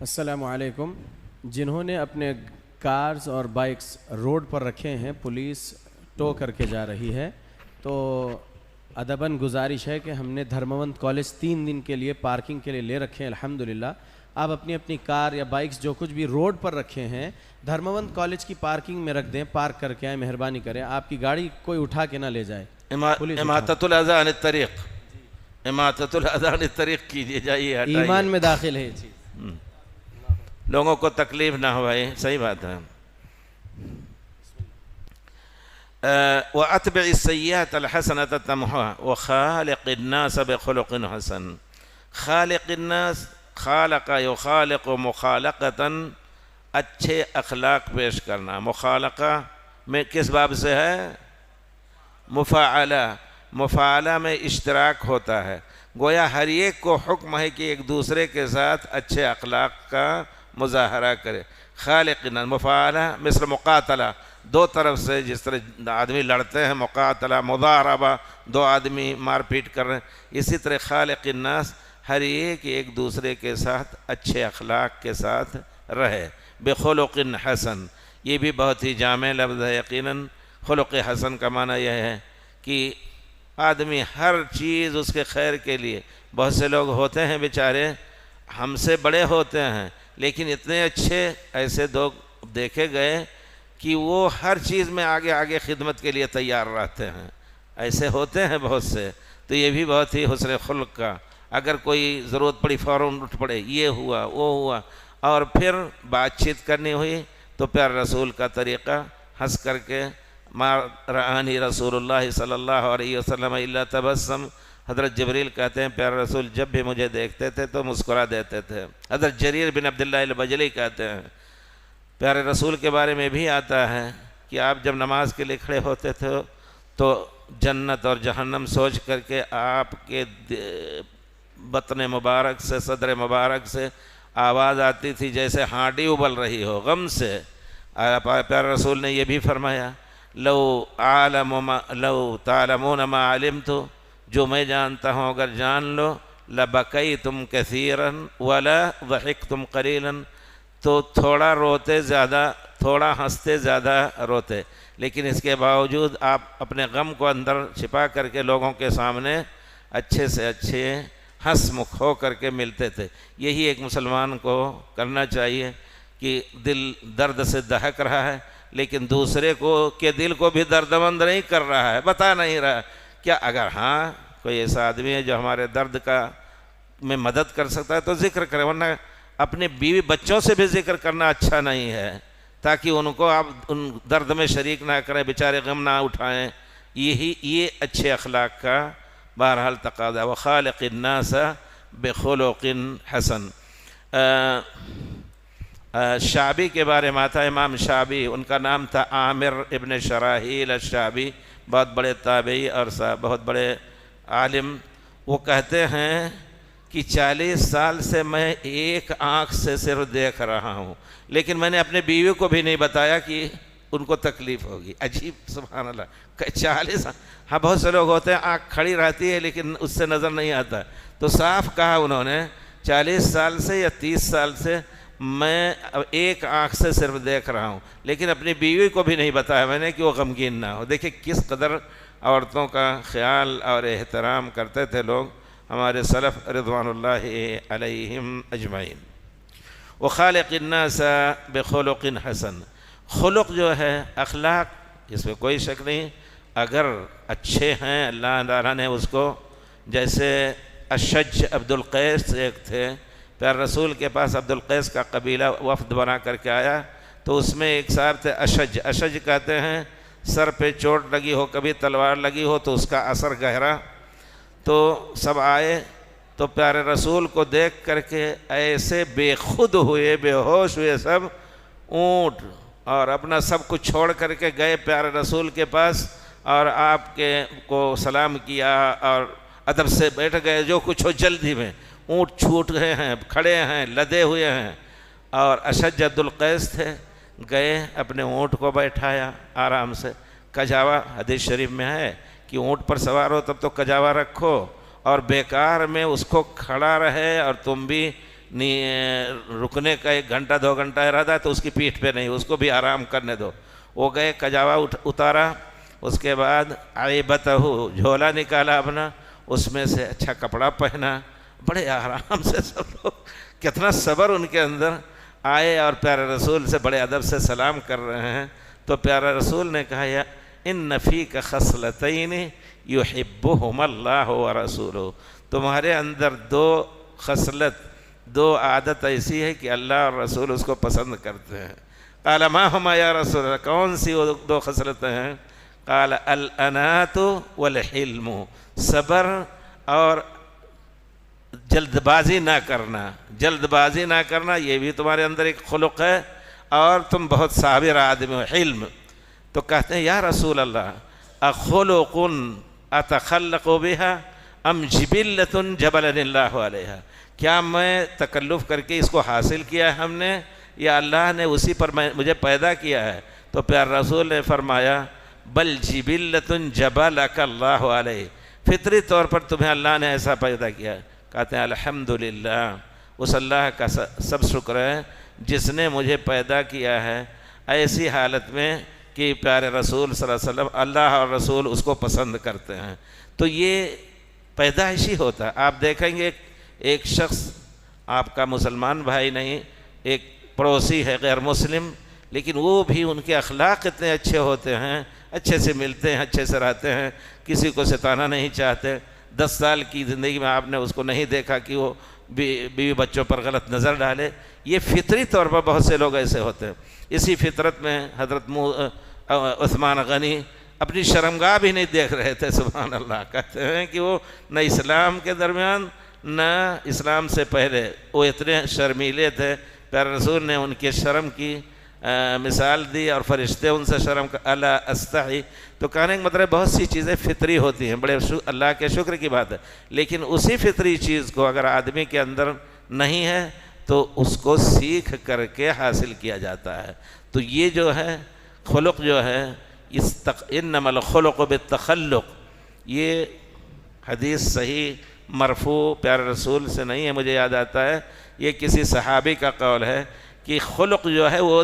السلام علیکم، جنہوں نے اپنے کارز اور بائکس روڈ پر رکھے ہیں پولیس ٹو کر کے جا رہی ہے، تو ادباً گزارش ہے کہ ہم نے دھرمونت کالج 3 دن کے لیے پارکنگ کے لیے لے رکھے ہیں الحمدللہ۔ آپ اپنی اپنی کار یا بائکس جو کچھ بھی روڈ پر رکھے ہیں دھرمونت کالج کی پارکنگ میں رکھ دیں، پارک کر کے آئیں، مہربانی کریں، آپ کی گاڑی کوئی اٹھا کے نہ لے جائے۔ اماطۃ الاذی عن الطریق، اماطۃ الاذی عن الطریق کیجیے، جائیے ہٹائیے، ایمان میں داخل ہے یہ چیز، لوگوں کو تکلیف نہ ہوئے، صحیح بات ہے۔ وَأَتْبِعِ السَّيِّئَةَ الْحَسَنَةَ تَمْحُهَا وَخَالِقِ النَّاسَ بِخُلُقٍ حَسَنٍ۔ خالق الناس، خالق یخالق مخالقتاً، اچھے اخلاق پیش کرنا۔ مخالقہ میں کس باب سے ہے؟ مفاعلہ، مفاعلہ میں اشتراک ہوتا ہے، گویا ہر ایک کو حکم ہے کہ ایک دوسرے کے ساتھ اچھے اخلاق کا مظاہرہ کرے۔ خالق الناس، مفاعلہ مثل مقاتلہ، دو طرف سے جس طرح آدمی لڑتے ہیں، مقاتلہ مضاربہ، دو آدمی مار پیٹ کر رہے ہیں، اسی طرح خالق الناس ہر ایک دوسرے کے ساتھ اچھے اخلاق کے ساتھ رہے۔ بخلق حسن، یہ بھی بہت ہی جامع لفظ ہے یقیناً۔ خلق حسن کا معنی یہ ہے کہ آدمی ہر چیز اس کے خیر کے لیے، بہت سے لوگ ہوتے ہیں بیچارے ہم سے بڑے ہوتے ہیں لیکن اتنے اچھے، ایسے لوگ دیکھے گئے کہ وہ ہر چیز میں آگے آگے خدمت کے لیے تیار رہتے ہیں، ایسے ہوتے ہیں بہت سے۔ تو یہ بھی بہت ہی حسن خلق کا، اگر کوئی ضرورت پڑی فوراً اٹھ پڑے، یہ ہوا وہ ہوا، اور پھر بات چیت کرنی ہوئی تو پیار رسول کا طریقہ ہنس کر کے، ما رآنی رسول اللہ صلی اللہ علیہ وسلم الا تبسم، حضرت جبریل کہتے ہیں پیارے رسول جب بھی مجھے دیکھتے تھے تو مسکرا دیتے تھے۔ حضرت جریر بن عبداللہ البجلی کہتے ہیں پیارے رسول کے بارے میں بھی آتا ہے کہ آپ جب نماز کے لیے کھڑے ہوتے تھے تو جنت اور جہنم سوچ کر کے آپ کے بطن مبارک سے، صدر مبارک سے آواز آتی تھی جیسے ہانڈی ابل رہی ہو غم سے۔ پیارے رسول نے یہ بھی فرمایا لو تعلمون ما علمت، جو میں جانتا ہوں اگر جان لو، لبکیتم کثیرا ولا ضحکتم قلیلا، تو تھوڑا روتے زیادہ، تھوڑا ہنستے زیادہ روتے، لیکن اس کے باوجود آپ اپنے غم کو اندر چھپا کر کے لوگوں کے سامنے اچھے سے اچھے ہنس مکھ ہو کر کے ملتے تھے۔ یہی ایک مسلمان کو کرنا چاہیے کہ دل درد سے دہک رہا ہے لیکن دوسرے کو کے دل کو بھی دردمند نہیں کر رہا ہے، بتا نہیں رہا کیا، اگر ہاں کوئی ایسا آدمی ہے جو ہمارے درد کا میں مدد کر سکتا ہے تو ذکر کرے، ورنہ اپنے بیوی بچوں سے بھی ذکر کرنا اچھا نہیں ہے تاکہ ان کو آپ ان درد میں شریک نہ کریں، بیچارے غم نہ اٹھائیں۔ یہ اچھے اخلاق کا بہرحال تقاضا۔ وخالق الناس بخلق حسن۔ شعبی کے بارے میں آتا ہے، امام شعبی، ان کا نام تھا عامر ابن شراحیل الشعبی، بہت بڑے تابعی اور بہت بڑے عالم۔ وہ کہتے ہیں کہ 40 سال سے میں ایک آنکھ سے صرف دیکھ رہا ہوں، لیکن میں نے اپنے بیوی کو بھی نہیں بتایا کہ ان کو تکلیف ہوگی۔ عجیب، سبحان اللہ، 40، ہاں بہت سے لوگ ہوتے ہیں آنکھ کھڑی رہتی ہے لیکن اس سے نظر نہیں آتا، تو صاف کہا انہوں نے 40 سال سے یا 30 سال سے میں ایک آنکھ سے صرف دیکھ رہا ہوں، لیکن اپنی بیوی کو بھی نہیں بتایا میں نے کہ وہ غمگین نہ ہو۔ دیکھیں کس قدر عورتوں کا خیال اور احترام کرتے تھے لوگ، ہمارے سلف رضوان اللہ علیہم اجمعین۔ وخالق الناس بخلق حسن، خلق جو ہے اخلاق، اس میں کوئی شک نہیں، اگر اچھے ہیں اللہ تعالیٰ نے اس کو، جیسے اشج عبد القیس ایک تھے، پیارے رسول کے پاس عبد القیس کا قبیلہ وفد بنا کر کے آیا، تو اس میں ایک صاحب تھے اشج، اشج کہتے ہیں سر پہ چوٹ لگی ہو، کبھی تلوار لگی ہو تو اس کا اثر گہرا. تو سب آئے تو پیارے رسول کو دیکھ کر کے ایسے بے خود ہوئے، بے ہوش ہوئے، سب اونٹ اور اپنا سب کچھ چھوڑ کر کے گئے پیارے رسول کے پاس، اور آپ کے کو سلام کیا اور ادب سے بیٹھ گئے. جو کچھ ہو جلدی میں، اونٹ چھوٹ گئے ہیں، کھڑے ہیں، لدے ہوئے ہیں. اور اشج عبد القیس تھے، گئے اپنے اونٹ کو بیٹھایا آرام سے. کجاوا حدیث شریف میں ہے کہ اونٹ پر سوار ہو تب تو کجاوا رکھو، اور بیکار میں اس کو کھڑا رہے اور تم بھی رکنے کا 1 گھنٹہ 2 گھنٹہ ارادہ ہے تو اس کی پیٹھ پہ نہیں، اس کو بھی آرام کرنے دو. وہ گئے، کجاوا اتارا، اس کے بعد عیبتہ جھولا نکالا اپنا، اس میں سے اچھا کپڑا پہنا، بڑے آرام سے سب لوگ، کتنا صبر ان کے اندر. آئے اور پیارے رسول سے بڑے ادب سے سلام کر رہے ہیں. تو پیارے رسول نے کہا یا ان فیک خصلتین یحبہم اللہ ورسولہ، تمہارے اندر 2 خصلت، 2 عادت ایسی ہے کہ اللہ اور رسول اس کو پسند کرتے ہیں. قال ما ہما یا رسول اللہ، کون سی وہ 2 خصلتیں ہیں؟ قال الانات والحلم، صبر اور جلد بازی نہ کرنا. جلد بازی نہ کرنا یہ بھی تمہارے اندر ایک خلق ہے، اور تم بہت صابر آدمی ہو. حلم. تو کہتے ہیں یا رسول اللہ اخلق اتخلق بها ام جبلۃ جبلنی اللہ علیہا، کیا میں تکلف کر کے اس کو حاصل کیا ہے ہم نے، یا اللہ نے اسی پر مجھے پیدا کیا ہے؟ تو پیارے رسول نے فرمایا بل جبلۃ جبلک اللہ علیہ، فطری طور پر تمہیں اللہ نے ایسا پیدا کیا ہے. کہتے ہیں الحمدللہ، اس اللہ کا سب شکر ہے جس نے مجھے پیدا کیا ہے ایسی حالت میں کہ پیارے رسول صلی اللہ علیہ وسلم، اللہ اور رسول اس کو پسند کرتے ہیں. تو یہ پیدائشی ہوتا ہے. آپ دیکھیں گے ایک شخص آپ کا مسلمان بھائی نہیں، ایک پڑوسی ہے غیر مسلم، لیکن وہ بھی ان کے اخلاق اتنے اچھے ہوتے ہیں، اچھے سے ملتے ہیں، اچھے سے رہتے ہیں، کسی کو ستانا نہیں چاہتے. 10 سال کی زندگی میں آپ نے اس کو نہیں دیکھا کہ وہ بیوی بچوں پر غلط نظر ڈالے. یہ فطری طور پر بہت سے لوگ ایسے ہوتے ہیں. اسی فطرت میں حضرت عثمان غنی اپنی شرمگاہ بھی نہیں دیکھ رہے تھے. سبحان اللہ. کہتے ہیں کہ وہ نہ اسلام کے درمیان نہ اسلام سے پہلے وہ اتنے شرمیلے تھے، پیارے رسول نے ان کے شرم کی مثال دی، اور فرشتے ان سے شرم کا الا استحی. تو کہنے کا مطلب بہت سی چیزیں فطری ہوتی ہیں، بڑے اللہ کے شکر کی بات ہے. لیکن اسی فطری چیز کو اگر آدمی کے اندر نہیں ہے تو اس کو سیکھ کر کے حاصل کیا جاتا ہے. تو یہ جو ہے خلق جو ہے انما الخلق بالتخلق، یہ حدیث صحیح مرفوع پیارے رسول سے نہیں ہے، مجھے یاد آتا ہے یہ کسی صحابی کا قول ہے کہ خلق جو ہے وہ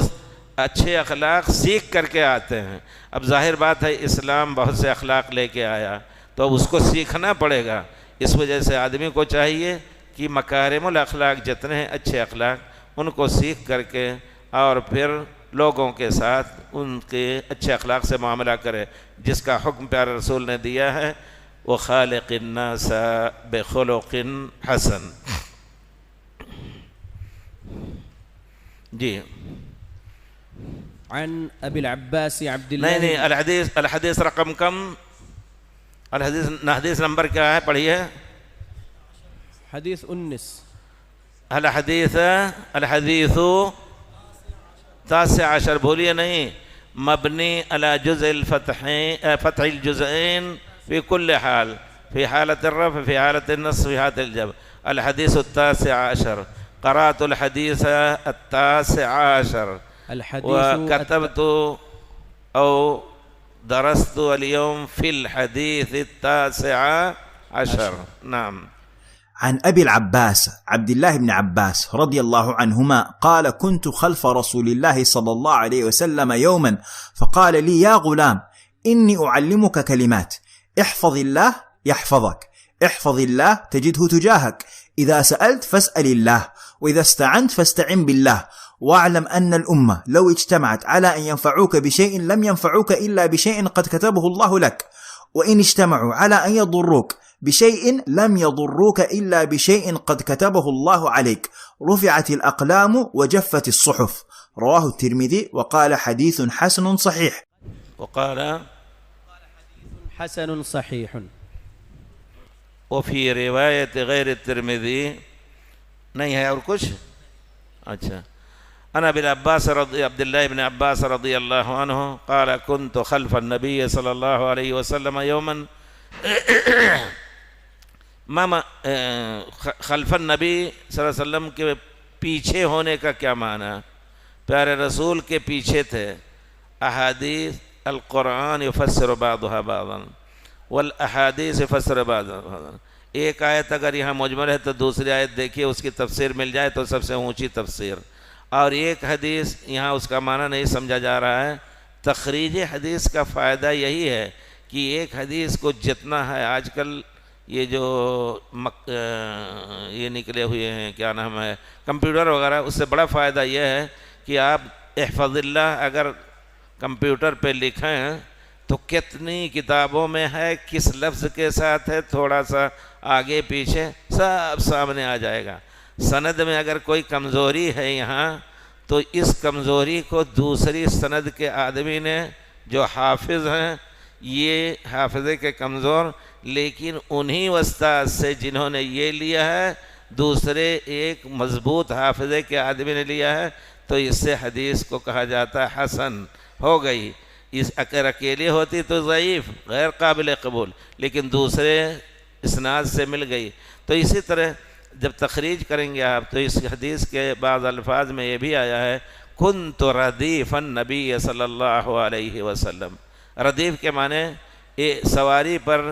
اچھے اخلاق سیکھ کر کے آتے ہیں. اب ظاہر بات ہے اسلام بہت سے اخلاق لے کے آیا تو اب اس کو سیکھنا پڑے گا. اس وجہ سے آدمی کو چاہیے کہ مکارم الاخلاق جتنے ہیں اچھے اخلاق ان کو سیکھ کر کے اور پھر لوگوں کے ساتھ ان کے اچھے اخلاق سے معاملہ کرے، جس کا حکم پیارے رسول نے دیا ہے وَخَالِقِ النَّاسَ بِخُلُقٍ حَسَنٍ. جی عن ابی العباس عبد اللہ، نہیں الحدیث رقم کم، حدیث نمبر کیا ہے پڑھیے؟ حدیث 19. الحدیث 19 بھولیے نہیں، مبنی علی جزء فتح الجزئین فی کل حال، فی حالت الرفع، فی حالت النصب، فی حالت الجر. الحدیث 19 قرأت الحدیث 19 وكتبت أو درست اليوم في الحديث 19. نعم. عن أبي العباس عبد الله بن عباس رضي الله عنهما قال كنت خلف رسول الله صلى الله عليه وسلم يوما فقال لي يا غلام إني أعلمك كلمات احفظ الله يحفظك احفظ الله تجده تجاهك إذا سألت فاسأل الله وإذا استعنت فاستعن بالله واعلم أن الأمة لو اجتمعت على أن ينفعوك بشيء لم ينفعوك إلا بشيء قد كتبه الله لك وإن اجتمعوا على أن يضروك بشيء لم يضروك إلا بشيء قد كتبه الله عليك رفعت الأقلام وجفت الصحف. رواه الترمذي وقال حديث حسن صحيح. وقال حسن صحيح. وفي رواية غير الترمذي نہیں ہے اور کچھ. اچھا انا عبد الله بن عباس رضي الله عنه قال كنت خلف النبي صلى الله عليه وسلم يوما خلف النبی صلی اللہ علیہ وسلم کے پیچھے ہونے کا کیا معنی؟ پیارے رسول کے پیچھے تھے. احادیث القرآن یفسر بعضها بعضا والاحادیث یفسر بعضها بعضا. ایک آیت اگر یہاں مجمل ہے تو دوسری آیت دیکھیے اس کی تفسیر مل جائے تو سب سے اونچی تفسیر. اور ایک حدیث یہاں اس کا معنی نہیں سمجھا جا رہا ہے. تخریج حدیث کا فائدہ یہی ہے کہ ایک حدیث کو جتنا ہے آج کل یہ جو یہ نکلے ہوئے ہیں کیا نام ہے کمپیوٹر وغیرہ، اس سے بڑا فائدہ یہ ہے کہ آپ احفظ اللہ اگر کمپیوٹر پہ لکھیں تو کتنی کتابوں میں ہے، کس لفظ کے ساتھ ہے، تھوڑا سا آگے پیچھے سب سامنے آ جائے گا. سند میں اگر کوئی کمزوری ہے یہاں تو اس کمزوری کو دوسری سند کے آدمی نے جو حافظ ہیں، یہ حافظے کے کمزور، لیکن انہی استاد سے جنہوں نے یہ لیا ہے دوسرے ایک مضبوط حافظے کے آدمی نے لیا ہے، تو اس سے حدیث کو کہا جاتا ہے حسن ہو گئی. اس اگر اکیلی ہوتی تو ضعیف غیر قابل قبول، لیکن دوسرے اسناد سے مل گئی. تو اسی طرح جب تخریج کریں گے آپ تو اس حدیث کے بعض الفاظ میں یہ بھی آیا ہے کنت ردیف النبی صلی اللہ علیہ وسلم. ردیف کے معنی سواری پر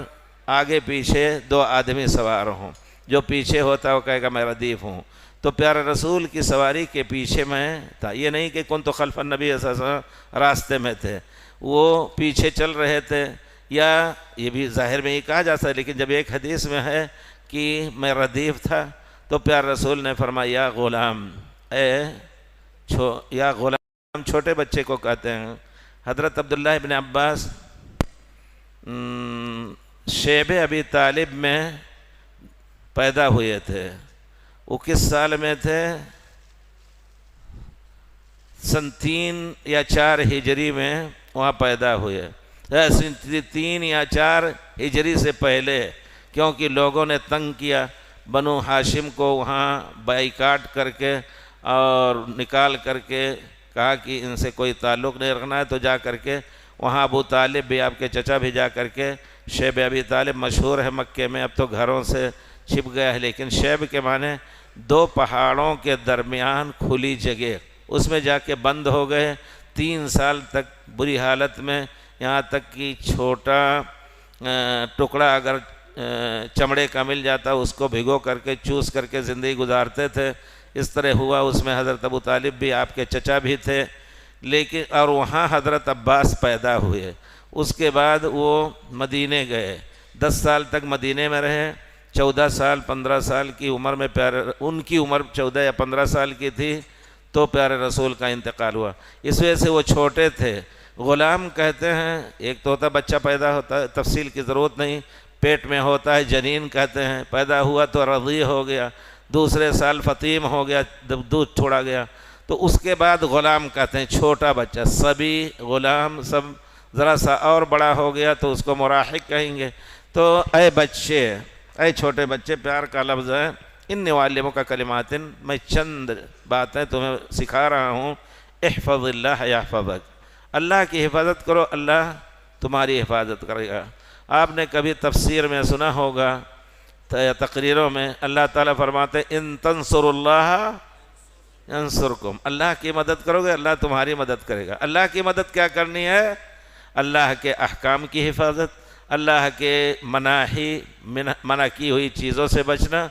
آگے پیچھے دو آدمی سوار ہوں، جو پیچھے ہوتا ہے وہ کہے گا میں ردیف ہوں. تو پیارے رسول کی سواری کے پیچھے میں تھا. یہ نہیں کہ کنت خلف النبی صلی اللہ علیہ وسلم راستے میں تھے، وہ پیچھے چل رہے تھے. یا یہ بھی ظاہر میں یہ کہا جا سکتا ہے، لیکن جب ایک حدیث میں ہے کہ میں ردیف تھا تو پیارے رسول نے فرمایا یا غلام، یا غلام چھوٹے بچے کو کہتے ہیں. حضرت عبداللہ ابن عباس شیب ابی طالب میں پیدا ہوئے تھے. وہ کس سال میں تھے؟ سن 3 یا 4 ہجری میں وہاں پیدا ہوئے. 3 یا 4 ہجری سے پہلے، کیونکہ لوگوں نے تنگ کیا بنو ہاشم کو، وہاں بائیکاٹ کر کے اور نکال کر کے کہا کہ ان سے کوئی تعلق نہیں رکھنا ہے. تو جا کر کے وہاں ابو طالب بھی آپ کے چچا بھی جا کر کے، شیب ابی طالب مشہور ہے مکے میں، اب تو گھروں سے چھپ گیا ہے، لیکن شیب کے معنی 2 پہاڑوں کے درمیان کھلی جگہ، اس میں جا کے بند ہو گئے 3 سال تک بری حالت میں. یہاں تک کہ چھوٹا ٹکڑا اگر چمڑے کا مل جاتا اس کو بھگو کر کے چوس کر کے زندگی گزارتے تھے. اس طرح ہوا. اس میں حضرت ابو طالب بھی آپ کے چچا بھی تھے، لیکن اور وہاں حضرت عباس پیدا ہوئے. اس کے بعد وہ مدینے گئے، 10 سال تک مدینے میں رہے. 14 سال 15 سال کی عمر میں ان کی عمر 14 یا 15 سال کی تھی تو پیارے رسول کا انتقال ہوا. اس وجہ سے وہ چھوٹے تھے. غلام کہتے ہیں، ایک تو ہوتا بچہ پیدا ہوتا ہے، تفصیل کی ضرورت نہیں، پیٹ میں ہوتا ہے جنین کہتے ہیں، پیدا ہوا تو رضیع ہو گیا، دوسرے سال فطیم ہو گیا، دودھ چھوڑا گیا، تو اس کے بعد غلام کہتے ہیں چھوٹا بچہ. سبھی غلام سب ذرا سا اور بڑا ہو گیا تو اس کو مراحق کہیں گے. تو اے بچے، اے چھوٹے بچے، پیار کا لفظ ہے. ان نوالموں کا کلمات، میں چند باتیں تمہیں سکھا رہا ہوں. احفظ اللہ یحفظک، اللہ کی حفاظت کرو، اللہ تمہاری حفاظت کرے گا. آپ نے کبھی تفسیر میں سنا ہوگا یا تقریروں میں اللہ تعالیٰ فرماتے ان تنصروا اللہ ینصرکم، اللہ کی مدد کرو گے اللہ تمہاری مدد کرے گا. اللہ کی مدد کیا کرنی ہے؟ اللہ کے احکام کی حفاظت، اللہ کے منع کی ہوئی چیزوں سے بچنا.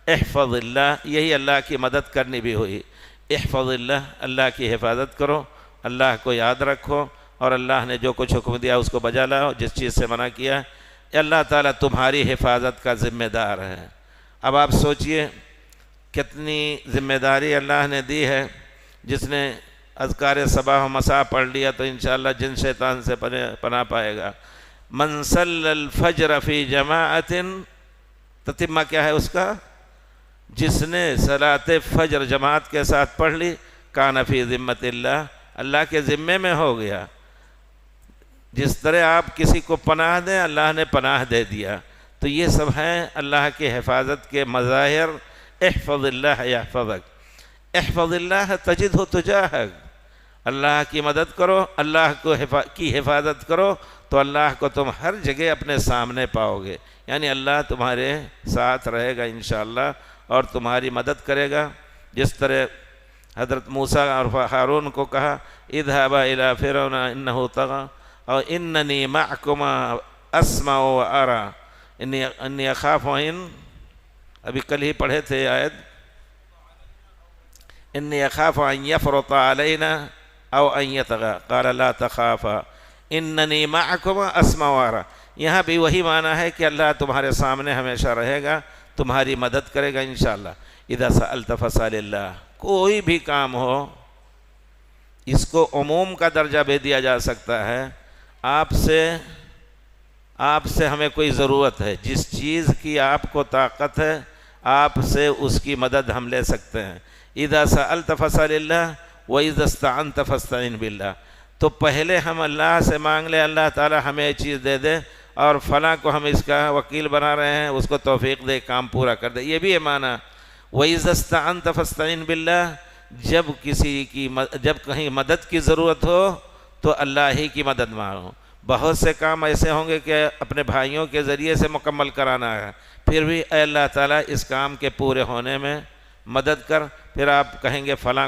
احفظ اللہ، یہی اللہ کی مدد کرنی بھی ہوئی. احفظ اللہ، اللہ کی حفاظت کرو، اللہ کو یاد رکھو، اور اللہ نے جو کچھ حکم دیا اس کو بجا لاؤ، جس چیز سے منع کیا اللہ تعالیٰ تمہاری حفاظت کا ذمہ دار ہے. اب آپ سوچئے کتنی ذمہ داری اللہ نے دی ہے. جس نے اذکار صباح و مساء پڑھ لیا تو انشاءاللہ جن شیطان سے پناہ پائے گا. من صلی الفجر فی جماعت تتمہ کیا ہے اس کا؟ جس نے صلاۃ فجر جماعت کے ساتھ پڑھ لی کان فی ذمۃ اللہ، اللہ کے ذمے میں ہو گیا۔ جس طرح آپ کسی کو پناہ دیں اللہ نے پناہ دے دیا۔ تو یہ سب ہیں اللہ کی حفاظت کے مظاہر۔ احفظ اللہ یحفظک، احفظ اللہ تجدہ تجاہک، اللہ کی مدد کرو، اللہ کی حفاظت کرو تو اللہ کو تم ہر جگہ اپنے سامنے پاؤ گے، یعنی اللہ تمہارے ساتھ رہے گا انشاءاللہ اور تمہاری مدد کرے گا۔ جس طرح حضرت موسیٰ اور ہارون کو کہا اذهبا الى فرعون انه طغى اور اننی معکما اسمع و ارى انی اخاف ان، ابھی کل ہی پڑھے تھے آیت، انی اخاف ان یفرط علینا او ان یطغى قال لا تخافا اننی معکما اسمع و ارى۔ یہاں بھی وہی معنی ہے کہ اللہ تمہارے سامنے ہمیشہ رہے گا، تمہاری مدد کرے گا انشاءاللہ۔ اذا سألت فاسأل اللہ، کوئی بھی کام ہو، اس کو عموم کا درجہ بھی دیا جا سکتا ہے۔ آپ سے ہمیں کوئی ضرورت ہے، جس چیز کی آپ کو طاقت ہے آپ سے اس کی مدد ہم لے سکتے ہیں۔ اذا سألت فاسأل اللہ واذا استعنت فاستعن باللہ، تو پہلے ہم اللہ سے مانگ لیں اللہ تعالی ہمیں یہ چیز دے دے، اور فلاں کو ہم اس کا وکیل بنا رہے ہیں اس کو توفیق دے کام پورا کر دے، یہ بھی ہے معنی۔ وَإِذَا اسْتَعَنْتَ فَاسْتَعِنْ بِاللَّهِ، جب کہیں مدد کی ضرورت ہو تو اللہ ہی کی مدد مانگو۔ بہت سے کام ایسے ہوں گے کہ اپنے بھائیوں کے ذریعے سے مکمل کرانا ہے، پھر بھی اے اللہ تعالیٰ اس کام کے پورے ہونے میں مدد کر، پھر آپ کہیں گے فلاں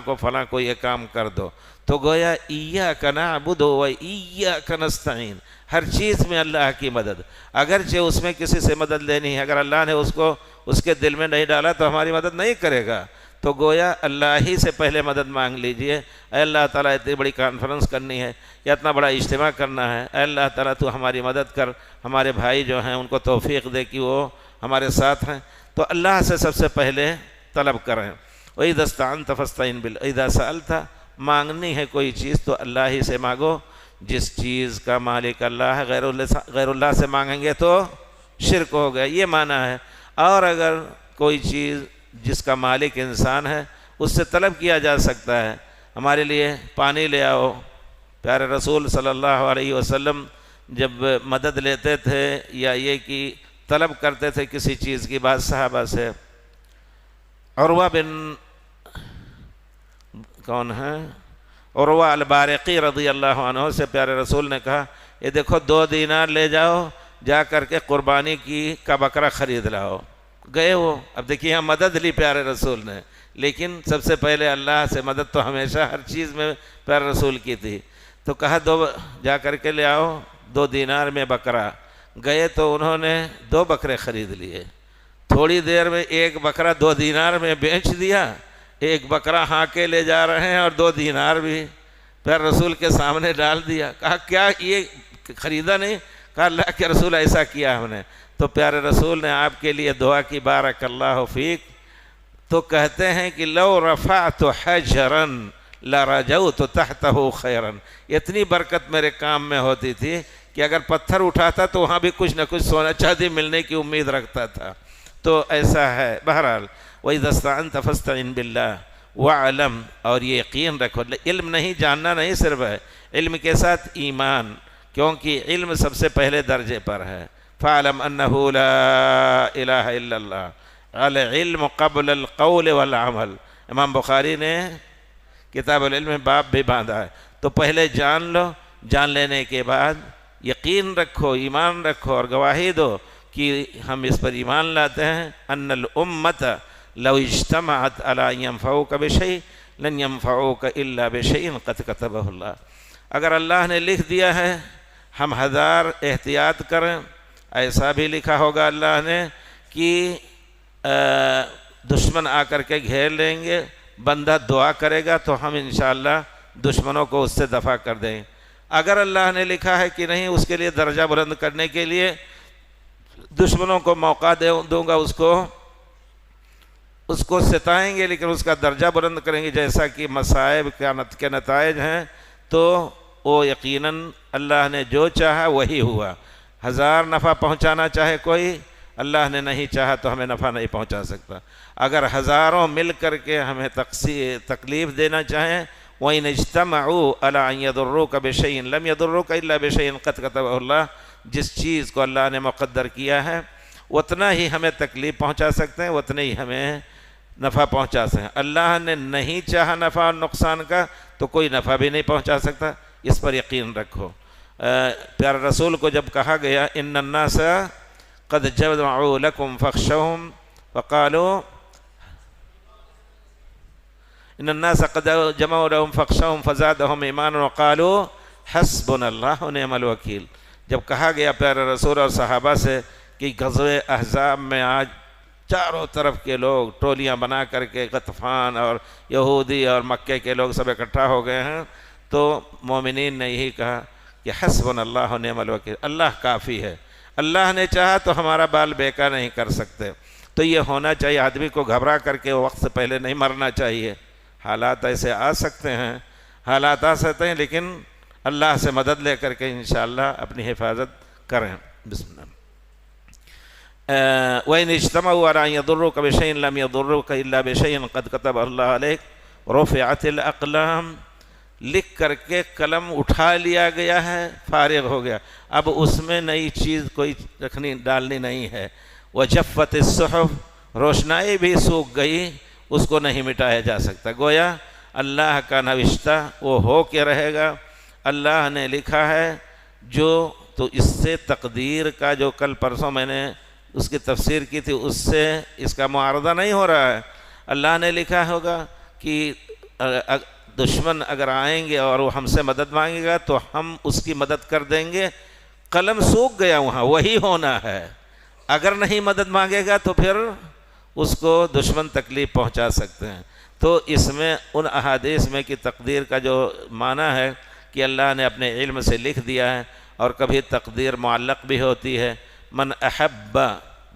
کو یہ کام کر دو۔ تو گویا ایاک نعبد و ایاک نستعین، ہر چیز میں اللہ کی مدد، اگرچہ اس میں کسی سے مدد لینی ہے، اگر اللہ نے اس کے دل میں نہیں ڈالا تو ہماری مدد نہیں کرے گا۔ تو گویا اللہ ہی سے پہلے مدد مانگ لیجئے، اے اللہ تعالیٰ اتنی بڑی کانفرنس کرنی ہے یا اتنا بڑا اجتماع کرنا ہے، اے اللہ تعالیٰ تو ہماری مدد کر، ہمارے بھائی جو ہیں ان کو توفیق دے کہ وہ ہمارے ساتھ ہیں۔ تو اللہ سے سب سے پہلے طلب کریں۔ وَإِذَا اسْتَعَنْتَ فَاسْتَعِنْ بِاللَّهِ، اِذَا سَأَلْتَ، مانگنی ہے کوئی چیز تو اللہ ہی سے مانگو، جس چیز کا مالک اللہ ہے، غیر اللہ سے مانگیں گے تو شرک ہو گیا، یہ معنی ہے۔ اور اگر کوئی چیز جس کا مالک انسان ہے اس سے طلب کیا جا سکتا ہے، ہمارے لیے پانی لے آؤ، پیارے رسول صلی اللہ علیہ وسلم جب مدد لیتے تھے یا یہ کہ طلب کرتے تھے کسی چیز کی بات صحابہ سے، عروہ بن کون ہے، عروہ البارقی رضی اللہ عنہ سے پیارے رسول نے کہا یہ دیکھو 2 دینار لے جاؤ، جا کر کے قربانی کا بکرا خرید لاؤ۔ گئے وہ، اب دیکھیے یہاں مدد لی پیارے رسول نے، لیکن سب سے پہلے اللہ سے مدد تو ہمیشہ ہر چیز میں پیارے رسول کی تھی۔ تو کہا جا کر کے لے آؤ 2 دینار میں بکرا۔ گئے تو انہوں نے 2 بکرے خرید لیے، تھوڑی دیر میں 1 بکرا 2 دینار میں بیچ دیا، 1 بکرا ہانکے لے جا رہے ہیں اور 2 دینار بھی پیارے رسول کے سامنے ڈال دیا۔ کہا کیا یہ خریدا نہیں؟ کہا اللہ کے رسول ایسا کیا ہم نے۔ تو پیارے رسول نے آپ کے لیے دعا کی بارک اللہ فیک۔ تو کہتے ہیں کہ لو رفعت حجرا لرجوت تحته خیرا، اتنی برکت میرے کام میں ہوتی تھی کہ اگر پتھر اٹھاتا تو وہاں بھی کچھ نہ کچھ سونا چاندی ملنے کی امید رکھتا تھا۔ تو ایسا ہے۔ بہرحال وَإِذَا اسْتَعَنْتَ فَاسْتَعِنْ بِاللَّهِ وَاعْلَمْ، اور یہ یقین رکھو، علم نہیں جاننا نہیں صرف ہے، علم کے ساتھ ایمان، کیونکہ علم سب سے پہلے درجے پر ہے۔ فَاعْلَمْ أَنَّهُ لَا إِلَهَ إِلَّا اللَّهُ الْعِلْمُ قَبْلَ الْقَوْلِ وَالْعَمَلِ، امام بخاری نے کتاب العلم میں باب بھی باندھا ہے۔ تو پہلے جان لو، جان لینے کے بعد یقین رکھو، ایمان رکھو اور گواہی دو کہ ہم اس پر ایمان لاتے ہیں۔ ان الامت لو اجتمعت على ان ينفعوك بشيء لن ينفعوك الا بشيء قد كتبه اللہ، اگر اللہ نے لکھ دیا ہے ہم 1000 احتیاط کریں، ایسا بھی لکھا ہوگا اللہ نے کہ دشمن آ کر کے گھیر لیں گے، بندہ دعا کرے گا تو ہم انشاءاللہ دشمنوں کو اس سے دفع کر دیں گے۔ اگر اللہ نے لکھا ہے کہ نہیں اس کے لیے درجہ بلند کرنے کے لیے دشمنوں کو موقع دوں گا، اس کو ستائیں گے لیکن اس کا درجہ بلند کریں گے، جیسا کہ مصائب کے نتائج ہیں، تو وہ یقیناً اللہ نے جو چاہا وہی ہوا۔ 1000 نفع پہنچانا چاہے کوئی، اللہ نے نہیں چاہا تو ہمیں نفع نہیں پہنچا سکتا. اگر ہزاروں مل کر کے ہمیں تکلیف دینا چاہیں، وَإِنِ اجْتَمَعُوا عَلَىٰ أَن يَضُرُّوكَ بِشَيْءٍ لَمْ يَضُرُّوكَ إِلَّا بِشَيْءٍ قَدْ كَتَبَهُ اللَّهُ. جس چیز کو اللہ نے مقدر کیا ہے اتنا ہی ہمیں تکلیف پہنچا سکتے ہیں، اتنا ہی ہمیں نفع پہنچا سکتے ہیں. اللہ نے نہیں چاہا نفع اور نقصان کا تو کوئی نفع بھی نہیں پہنچا سکتا، اس پر یقین رکھو. پیارے رسول کو جب کہا گیا ان الناس قد جمعوا لكم فاخشوهم وقالوا ان الناس قد جمعوا لهم فاخشوهم فزادهم ایمانا وقالوا حسبنا اللہ ونعم الوکیل. جب کہا گیا پیارے رسول اور صحابہ سے کہ غزوہ احزاب میں آج چاروں طرف کے لوگ ٹولیاں بنا کر کے غطفان اور یہودی اور مکے کے لوگ سب اکٹھا ہو گئے ہیں، تو مومنین نے یہی کہا کہ حسبنا اللہ ونعم الوکیل، اللہ کافی ہے، اللہ نے چاہا تو ہمارا بال بیکار نہیں کر سکتے. تو یہ ہونا چاہیے، آدمی کو گھبرا کر کے وقت سے پہلے نہیں مرنا چاہیے. حالات ایسے آ سکتے ہیں، لیکن اللہ سے مدد لے کر کے انشاءاللہ اپنی حفاظت کریں. بسم اللہ. وَإِنِ اجْتَمَعُوا عَلَىٰ أَن يَضُرُّوكَ بِشَيْءٍ لَمْ يَضُرُّوكَ إِلَّا بِشَيْءٍ قَدْ كَتَبَهُ اللَّهُ عَلَيْكَ رُفِعَتِ الْأَقْلَامُ. لکھ کر کے قلم اٹھا لیا گیا ہے، فارغ ہو گیا، اب اس میں نئی چیز کوئی ڈالنی نہیں ہے. وَجَفَّتِ الصُّحُفُ، روشنائی بھی سوکھ گئی، اس کو نہیں مٹایا جا سکتا. گویا اللہ کا نوشتہ وہ ہو کے رہے گا، اللہ نے لکھا ہے جو. تو اس سے تقدیر کا جو کل پرسوں میں نے اس کی تفسیر کی تھی، اس سے اس کا معارضہ نہیں ہو رہا ہے. اللہ نے لکھا ہوگا کہ دشمن اگر آئیں گے اور وہ ہم سے مدد مانگے گا تو ہم اس کی مدد کر دیں گے. قلم سوکھ گیا وہاں، وہی ہونا ہے. اگر نہیں مدد مانگے گا تو پھر اس کو دشمن تکلیف پہنچا سکتے ہیں. تو اس میں ان احادیث میں کہ تقدیر کا جو معنی ہے کہ اللہ نے اپنے علم سے لکھ دیا ہے، اور کبھی تقدیر معلق بھی ہوتی ہے. من احب،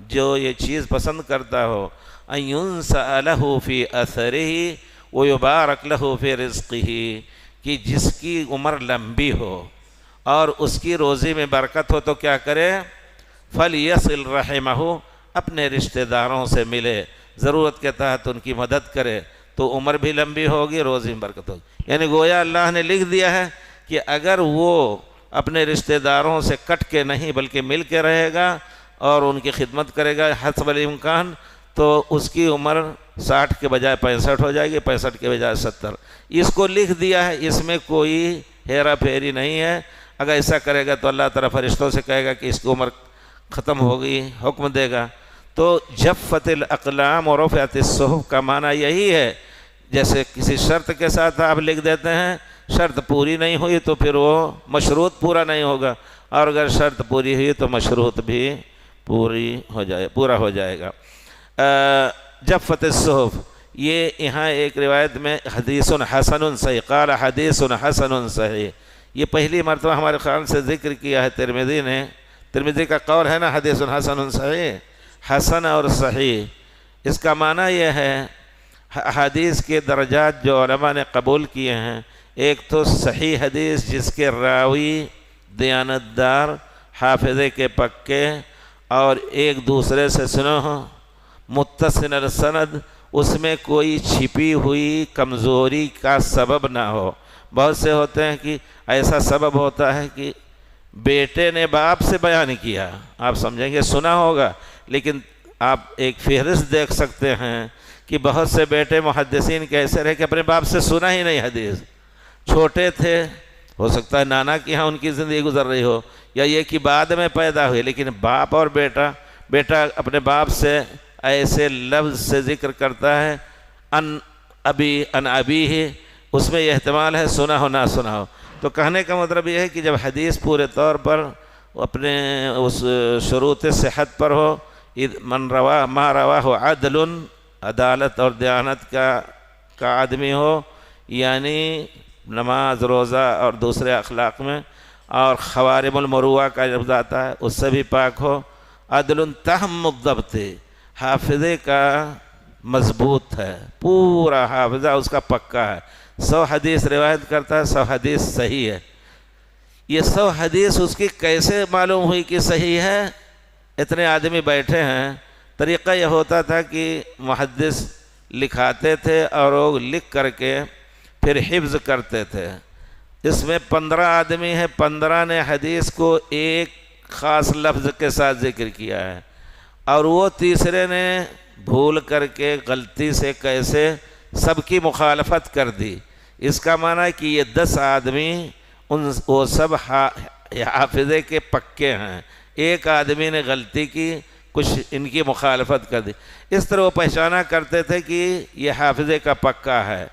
جو یہ چیز پسند کرتا ہو، ان ينسأ له فی اثرہ ویبارک له فی رزقہ، کہ جس کی عمر لمبی ہو اور اس کی روزی میں برکت ہو تو کیا کرے؟ فلیصل رحمہ، اپنے رشتہ داروں سے ملے، ضرورت کے تحت ان کی مدد کرے تو عمر بھی لمبی ہوگی، روزی میں برکت ہوگی. یعنی گویا اللہ نے لکھ دیا ہے کہ اگر وہ اپنے رشتہ داروں سے کٹ کے نہیں بلکہ مل کے رہے گا اور ان کی خدمت کرے گا حسب الامکان، تو اس کی عمر 60 کے بجائے 65 ہو جائے گی، 65 کے بجائے 70. اس کو لکھ دیا ہے، اس میں کوئی ہیرا پھیری نہیں ہے. اگر ایسا کرے گا تو اللہ تعالیٰ فرشتوں سے کہے گا کہ اس کی عمر ختم ہو گئی، حکم دے گا. تو جفت الاقلام اور رفعت الصحف کا معنی یہی ہے. جیسے کسی شرط کے ساتھ آپ لکھ دیتے ہیں، شرط پوری نہیں ہوئی تو پھر وہ مشروط پورا نہیں ہوگا، اور اگر شرط پوری ہوئی تو مشروط بھی پورا ہو جائے گا. جفت الصحف، یہ یہاں ایک روایت میں حدیث حسن صحیح، قال حدیث حسن صحیح، یہ پہلی مرتبہ ہمارے خیال سے ذکر کیا ہے ترمذی نے. ترمذی کا قول ہے نا حدیث حسن صحیح، حسن اور صحیح. اس کا معنی یہ ہے حدیث کے درجات جو علماء نے قبول کیے ہیں. ایک تو صحیح حدیث جس کے راوی دیانتدار، حافظے کے پکے اور ایک دوسرے سے سنو ہو، متصل السند، اس میں کوئی چھپی ہوئی کمزوری کا سبب نہ ہو. بہت سے ہوتے ہیں کہ ایسا سبب ہوتا ہے کہ بیٹے نے باپ سے بیان کیا، آپ سمجھیں گے سنا ہوگا، لیکن آپ ایک فہرست دیکھ سکتے ہیں کہ بہت سے بیٹے محدثین کے ایسے رہے کہ اپنے باپ سے سنا ہی نہیں حدیث. چھوٹے تھے، ہو سکتا ہے نانا کی ہاں ان کی زندگی گزر رہی ہو، یا یہ کہ بعد میں پیدا ہوئی، لیکن باپ اور بیٹا اپنے باپ سے ایسے لفظ سے ذکر کرتا ہے ان ابی ہی، اس میں یہ احتمال ہے سنا ہو نہ سنا ہو. تو کہنے کا مطلب یہ ہے کہ جب حدیث پورے طور پر اپنے اس شروط صحت پر ہو، من روا ما رواہ عدل، عدالت اور دیانت کا آدمی ہو، یعنی نماز روزہ اور دوسرے اخلاق میں، اور خوارم المروءہ کا لفظ آتا ہے اس سے بھی پاک ہو. عدل تام الضبط، حافظے کا مضبوط ہے، پورا حافظہ اس کا پکا ہے. 100 حدیث روایت کرتا ہے، 100 حدیث صحیح ہے. یہ 100 حدیث اس کی کیسے معلوم ہوئی کہ صحیح ہے؟ اتنے آدمی بیٹھے ہیں، طریقہ یہ ہوتا تھا کہ محدث لکھاتے تھے اور وہ لکھ کر کے پھر حفظ کرتے تھے۔ اس میں 15 آدمی ہیں، 15 نے حدیث کو ایک خاص لفظ کے ساتھ ذکر کیا ہے، اور وہ تیسرے نے بھول کر کے غلطی سے کیسے سب کی مخالفت کر دی۔ اس کا معنی ہے کہ یہ 10 آدمی وہ سب حافظے کے پکے ہیں، ایک آدمی نے غلطی کی، کچھ ان کی مخالفت کر دی۔ اس طرح وہ پہچانا کرتے تھے کہ یہ حافظے کا پکا ہے،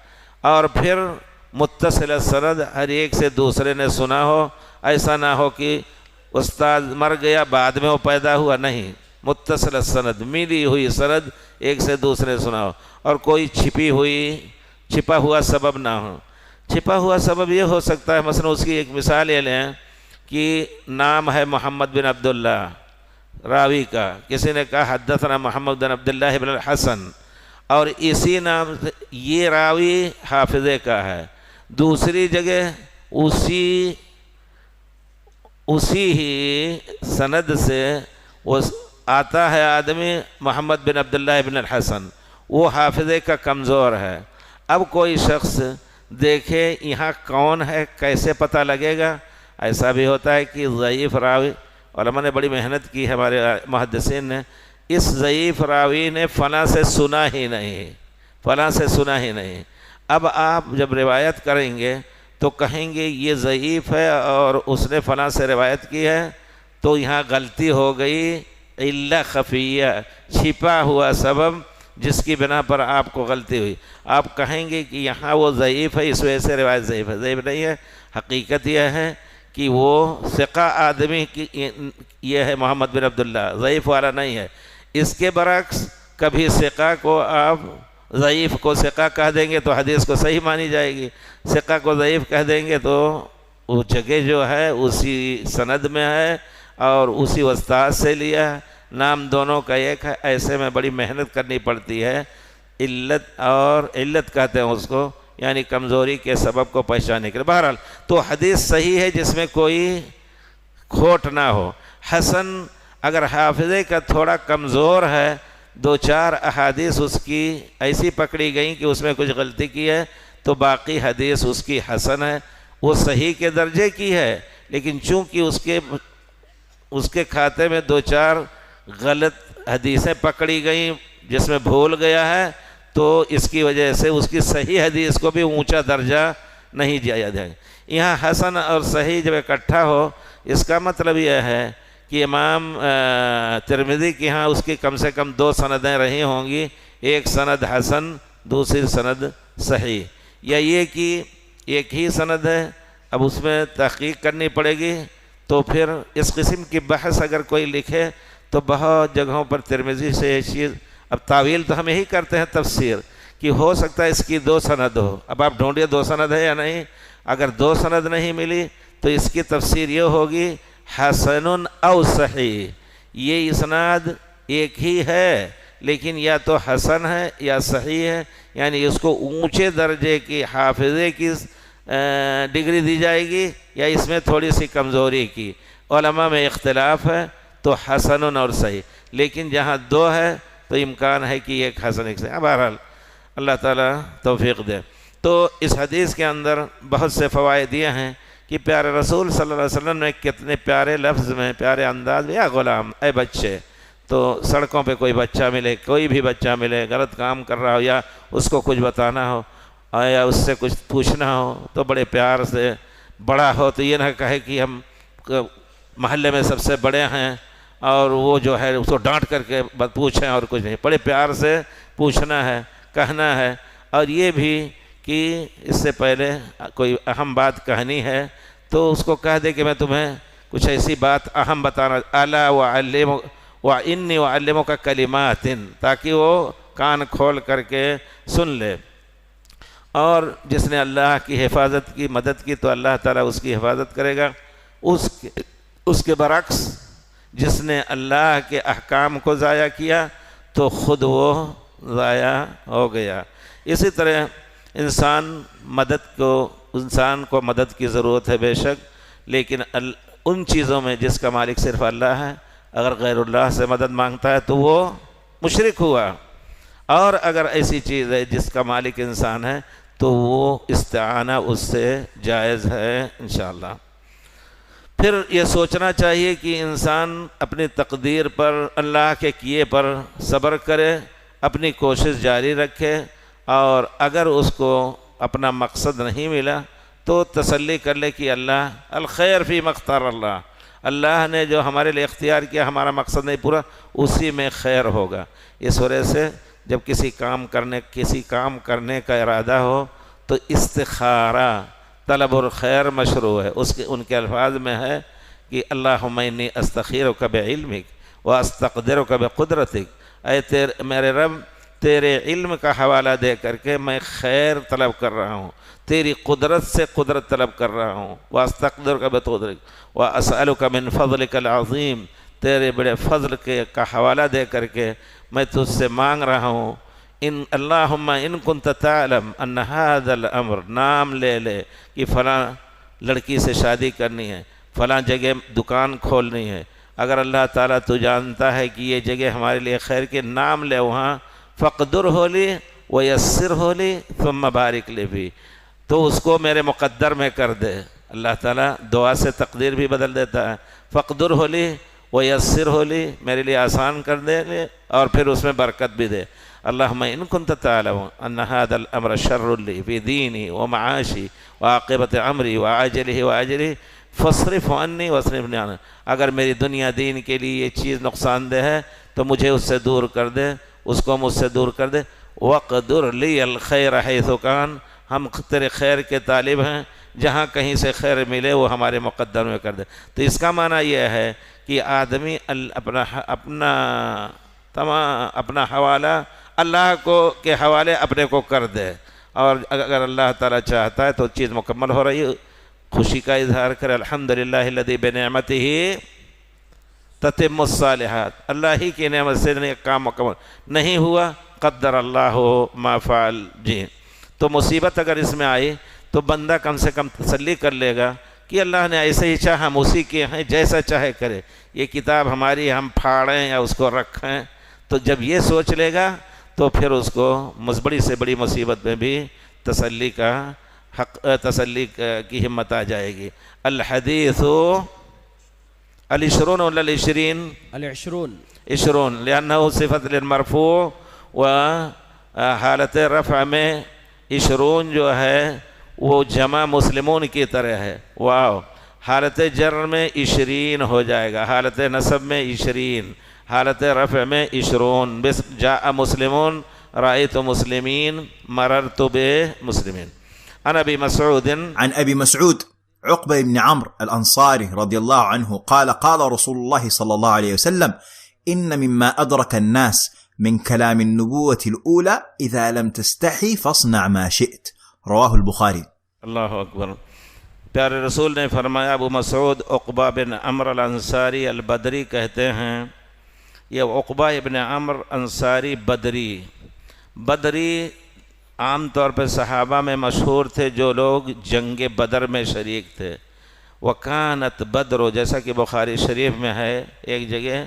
اور پھر متصل سند ہر ایک سے دوسرے نے سنا ہو، ایسا نہ ہو کہ استاد مر گیا بعد میں وہ پیدا ہوا، نہیں، متصل سند ملی ہوئی سند ایک سے دوسرے سنا ہو، اور کوئی چھپا ہوا سبب نہ ہو۔ چھپا ہوا سبب یہ ہو سکتا ہے، مثلا اس کی ایک مثال یہ لیں کہ نام ہے محمد بن عبداللہ راوی کا، کسی نے کہا حدثنا محمد بن عبداللہ بن الحسن، اور اسی نام سے یہ راوی حافظے کا ہے، دوسری جگہ اسی ہی سند سے وہ آتا ہے آدمی محمد بن عبداللہ بن الحسن، وہ حافظے کا کمزور ہے۔ اب کوئی شخص دیکھے یہاں کون ہے، کیسے پتہ لگے گا؟ ایسا بھی ہوتا ہے کہ ضعیف راوی، علماء نے بڑی محنت کی ہے ہمارے محدثین نے، اس ضعیف راوی نے فلاں سے سنا ہی نہیں۔ اب آپ جب روایت کریں گے تو کہیں گے یہ ضعیف ہے اور اس نے فلاں سے روایت کی ہے، تو یہاں غلطی ہو گئی، علہ خفیہ، چھپا ہوا سبب جس کی بنا پر آپ کو غلطی ہوئی۔ آپ کہیں گے کہ یہاں وہ ضعیف ہے، اس وجہ سے روایت ضعیف ہے، ضعیف نہیں ہے۔ حقیقت یہ ہے کہ وہ ثقہ آدمی کی یہ ہے محمد بن عبداللہ، ضعیف والا نہیں ہے۔ اس کے برعکس کبھی ثقہ کو آپ ضعیف کو ثقہ کہہ دیں گے تو حدیث کو صحیح مانی جائے گی، ثقہ کو ضعیف کہہ دیں گے تو وہ جگہ جو ہے اسی سند میں ہے اور اسی استاد سے لیا ہے، نام دونوں کا ایک ہے۔ ایسے میں بڑی محنت کرنی پڑتی ہے، علت کہتے ہیں اس کو، یعنی کمزوری کے سبب کو پہچانے کے لیے۔ بہرحال تو حدیث صحیح ہے جس میں کوئی کھوٹ نہ ہو۔ حسن اگر حافظے کا تھوڑا کمزور ہے، 2-4 احادیث اس کی ایسی پکڑی گئیں کہ اس میں کچھ غلطی کی ہے، تو باقی حدیث اس کی حسن ہے، وہ صحیح کے درجے کی ہے، لیکن چونکہ اس کے کھاتے میں 2-4 غلط حدیثیں پکڑی گئیں جس میں بھول گیا ہے، تو اس کی وجہ سے اس کی صحیح حدیث کو بھی اونچا درجہ نہیں دیا جائے گا۔ یہاں حسن اور صحیح جب اکٹھا ہو، اس کا مطلب یہ ہے کہ امام ترمذی کے ہاں اس کی کم سے کم 2 سندیں رہی ہوں گی، ایک سند حسن، دوسری سند صحیح، یا یہ کہ ایک ہی سند ہے، اب اس میں تحقیق کرنی پڑے گی۔ تو پھر اس قسم کی بحث اگر کوئی لکھے تو بہت جگہوں پر ترمذی سے یہ چیز، اب تعویل تو ہم یہی کرتے ہیں تفسیر، کہ ہو سکتا ہے اس کی 2 سند ہو، اب آپ ڈھونڈیے 2 سند ہے یا نہیں۔ اگر 2 سند نہیں ملی تو اس کی تفسیر یہ ہوگی حسن او صحیح، یہ اسناد ایک ہی ہے لیکن یا تو حسن ہے یا صحیح ہے، یعنی اس کو اونچے درجے کی حافظے کی ڈگری دی جائے گی یا اس میں تھوڑی سی کمزوری کی۔ علماء میں اختلاف ہے تو حسن اور صحیح، لیکن جہاں 2 ہے تو امکان ہے کہ ایک حسن ایک صحیح۔ بہرحال اللہ تعالیٰ توفیق دے۔ تو اس حدیث کے اندر بہت سے فوائد یہ ہیں کہ پیارے رسول صلی اللہ علیہ وسلم نے کتنے پیارے لفظ میں، پیارے انداز میں، یا غلام، اے بچے، تو سڑکوں پہ کوئی بچہ ملے، کوئی بھی بچہ ملے، غلط کام کر رہا ہو یا اس کو کچھ بتانا ہو یا اس سے کچھ پوچھنا ہو تو بڑے پیار سے، بڑا ہو تو یہ نہ کہے کہ ہم محلے میں سب سے بڑے ہیں اور وہ جو ہے اس کو ڈانٹ کر کے پوچھیں اور کچھ نہیں، بڑے پیار سے پوچھنا ہے، کہنا ہے۔ اور یہ بھی کہ اس سے پہلے کوئی اہم بات کہنی ہے تو اس کو کہہ دے کہ میں تمہیں کچھ ایسی بات اہم بتانا، الا وانی اعلمک کلمات، تاکہ وہ کان کھول کر کے سن لے۔ اور جس نے اللہ کی حفاظت کی، مدد کی، تو اللہ تعالیٰ اس کی حفاظت کرے گا۔ اس کے برعکس جس نے اللہ کے احکام کو ضائع کیا تو خود وہ ضائع ہو گیا۔ اسی طرح انسان کو مدد کی ضرورت ہے بے شک، لیکن ان چیزوں میں جس کا مالک صرف اللہ ہے، اگر غیر اللہ سے مدد مانگتا ہے تو وہ مشرک ہوا، اور اگر ایسی چیز ہے جس کا مالک انسان ہے تو وہ استعانہ اس سے جائز ہے انشاءاللہ۔ پھر یہ سوچنا چاہیے کہ انسان اپنی تقدیر پر، اللہ کے کیے پر صبر کرے، اپنی کوشش جاری رکھے، اور اگر اس کو اپنا مقصد نہیں ملا تو تسلی کر لے کہ اللہ الخیر فی مختار اللہ، اللہ نے جو ہمارے لیے اختیار کیا ہمارا مقصد نہیں پورا، اسی میں خیر ہوگا۔ اس وجہ سے جب کسی کام کرنے کا ارادہ ہو تو استخارہ طلب الخیر مشروع ہے۔ ان کے الفاظ میں ہے کہ اللہم انی استخیرک بعلمک واستقدرک بقدرتک، اے میرے رب تیرے علم کا حوالہ دے کر کے میں خیر طلب کر رہا ہوں، تیری قدرت سے قدرت طلب کر رہا ہوں، واستقدرک بقدرتک واسألک من فضلک العظیم، تیرے بڑے فضل کا حوالہ دے کر کے میں تجھ سے مانگ رہا ہوں۔ اللہم ان کنت تعلم ان هذا الامر، نام لے کہ فلاں لڑکی سے شادی کرنی ہے، فلاں جگہ دکان کھولنی ہے، اگر اللہ تعالیٰ تو جانتا ہے کہ یہ جگہ ہمارے لیے خیر کے، نام لے وہاں، فقدرہ لی ویسرہ لی ثم بارک لی بھی، تو اس کو میرے مقدر میں کر دے۔ اللہ تعالیٰ دعا سے تقدیر بھی بدل دیتا ہے۔ فقدرہ لی ویسرہ لی، میرے لیے آسان کر دے اور پھر اس میں برکت بھی دے۔ اللہم ان کنت تعلم ان هذا الامر شر لی فی دینی ومعاشی وعاقبت عمری وعاجلہ وعاجلہ فاصرف عنی واصرفنی عنہ، اگر میری دنیا دین کے لیے یہ چیز نقصان دہ ہے تو مجھے اس سے دور کر دے، اس کو مجھ سے دور کر دے۔ وقدر لی الخیر حیث کان، ہم تیرے خیر کے طالب ہیں، جہاں کہیں سے خیر ملے وہ ہمارے مقدر میں کر دے۔ تو اس کا معنی یہ ہے کہ آدمی اپنا حوالہ اللہ کے حوالے اپنے کو کر دے، اور اگر اللہ تعالیٰ چاہتا ہے تو چیز مکمل ہو رہی ہے، خوشی کا اظہار کرے، الحمدللہ الذی بنعمتہ تتم الصالحات، اللہ ہی کی نعمت سے کام مکمل نہیں ہوا، قدر اللہ ما فعل۔ جی، تو مصیبت اگر اس میں آئی تو بندہ کم سے کم تسلی کر لے گا کہ اللہ نے ایسے ہی چاہا، ہم اسی کے ہیں، جیسا چاہے کرے، یہ کتاب ہماری، ہم پھاڑیں یا اس کو رکھیں۔ تو جب یہ سوچ لے گا تو پھر اس کو بڑی سے بڑی مصیبت میں بھی تسلی کی ہمت آ جائے گی۔ الحدیث العشرون ولا العشرین؟ عشرون، لأنه صفت للمرفوع، و حالت رفع میں عشرون جو ہے وہ جمع مسلمون کی طرح ہے، واو، حالت جر میں عشرین ہو جائے گا، حالت نصب میں عشرین، حالت رفع میں عشرون۔ بس جاء مسلمون، رأيت مسلمين، مررت بمسلمين۔ عن أبي مسعود، عن أبي مسعود عقبة بن عمرو الأنصاري رضي الله عنه قال قال رسول الله صلى الله عليه وسلم إن مما أدرك الناس من كلام النبوة الأولى إذا لم تستحي فاصنع ما شئت، رواه البخاري۔ اللہ اکبر۔ پیارے رسول نے فرمایا، ابو مسعود عقبہ بن عمرو الانصاری البدری کہتے ہیں، یہ عقبہ ابن عمرو انصاری بدری عام طور پہ صحابہ میں مشہور تھے جو لوگ جنگ بدر میں شریک تھے۔ وکانت بدر، جیسا کہ بخاری شریف میں ہے ایک جگہ،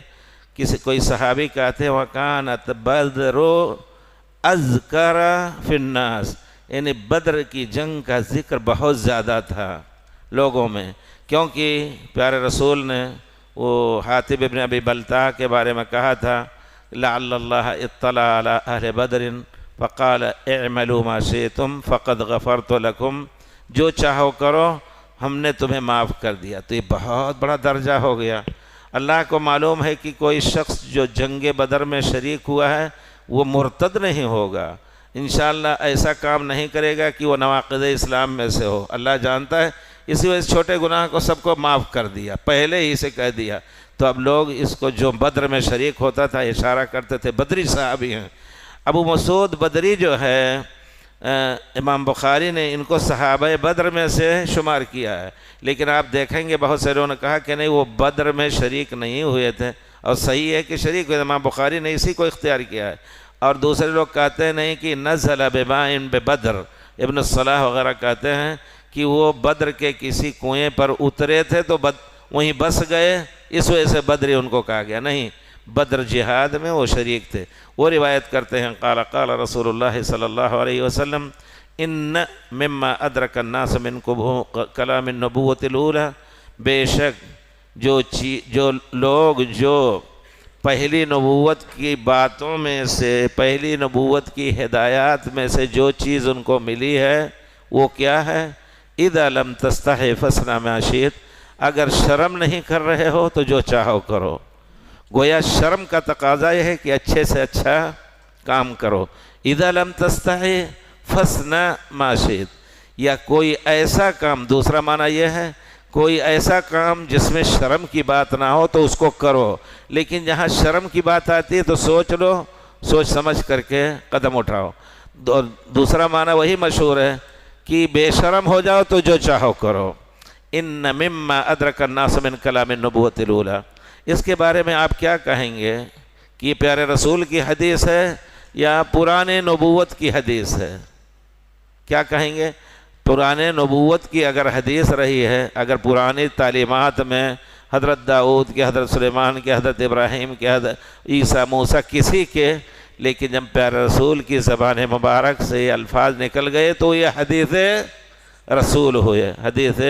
کوئی صحابی کہتے ہیں وکانت بدر اذکر فی الناس، یعنی بدر کی جنگ کا ذکر بہت زیادہ تھا لوگوں میں، کیونکہ پیارے رسول نے وہ حاتب ابن ابی بلتع کے بارے میں کہا تھا، لعل اللہ اطلع علی اہل بدر فقال اعملوا ما شئتم فقد غفرت لکم، جو چاہو کرو ہم نے تمہیں معاف کر دیا۔ تو یہ بہت بڑا درجہ ہو گیا۔ اللہ کو معلوم ہے کہ کوئی شخص جو جنگ بدر میں شریک ہوا ہے وہ مرتد نہیں ہوگا، انشاءاللہ ایسا کام نہیں کرے گا کہ وہ نواقض اسلام میں سے ہو، اللہ جانتا ہے، اسی وجہ سے چھوٹے گناہ کو سب کو معاف کر دیا، پہلے ہی سے کہہ دیا۔ تو اب لوگ اس کو جو بدر میں شریک ہوتا تھا اشارہ کرتے تھے، بدری صحابی ہیں۔ ابو مسعود بدری جو ہے، امام بخاری نے ان کو صحابہ بدر میں سے شمار کیا ہے، لیکن آپ دیکھیں گے بہت سے لوگوں نے کہا کہ نہیں وہ بدر میں شریک نہیں ہوئے تھے، اور صحیح ہے کہ شریک ہوئے، امام بخاری نے اسی کو اختیار کیا ہے۔ اور دوسرے لوگ کہتے ہیں نہیں کہ نزل بماء ببدر، ابن الصلاح وغیرہ کہتے ہیں کہ وہ بدر کے کسی کنویں پر اترے تھے تو وہیں بس گئے اس وجہ سے بدری ان کو کہا گیا، نہیں، بدر جہاد میں وہ شریک تھے۔ وہ روایت کرتے ہیں قال قال رسول اللہ صلی اللہ علیہ وسلم ان مما ادرک الناس من کلام النبوۃ الاولی، بے شک جو لوگ جو پہلی نبوت کی باتوں میں سے، پہلی نبوت کی ہدایات میں سے جو چیز ان کو ملی ہے وہ کیا ہے؟ اذا لم تستحی فاصنع ما شئت، اگر شرم نہیں کر رہے ہو تو جو چاہو کرو۔ گویا شرم کا تقاضا یہ ہے کہ اچھے سے اچھا کام کرو۔ اذا لم تستحی فاصنع ما شئت، یا کوئی ایسا کام، دوسرا معنی یہ ہے کوئی ایسا کام جس میں شرم کی بات نہ ہو تو اس کو کرو، لیکن جہاں شرم کی بات آتی ہے تو سوچ لو، سوچ سمجھ کر کے قدم اٹھاؤ۔ دوسرا معنی وہی مشہور ہے کہ بے شرم ہو جاؤ تو جو چاہو کرو۔ ان مما ادرک الناس من کلام النبوۃ الاولی، اس کے بارے میں آپ کیا کہیں گے کہ یہ پیارے رسول کی حدیث ہے یا پرانے نبوت کی حدیث ہے؟ کیا کہیں گے؟ پرانے نبوت کی اگر حدیث رہی ہے، اگر پرانی تعلیمات میں حضرت داؤد کے، حضرت سلیمان کے، حضرت ابراہیم کے، حضرت عیسیٰ موسیٰ کسی کے، لیکن جب پیارے رسول کی زبان مبارک سے یہ الفاظ نکل گئے تو یہ حدیث رسول ہوئے، حدیث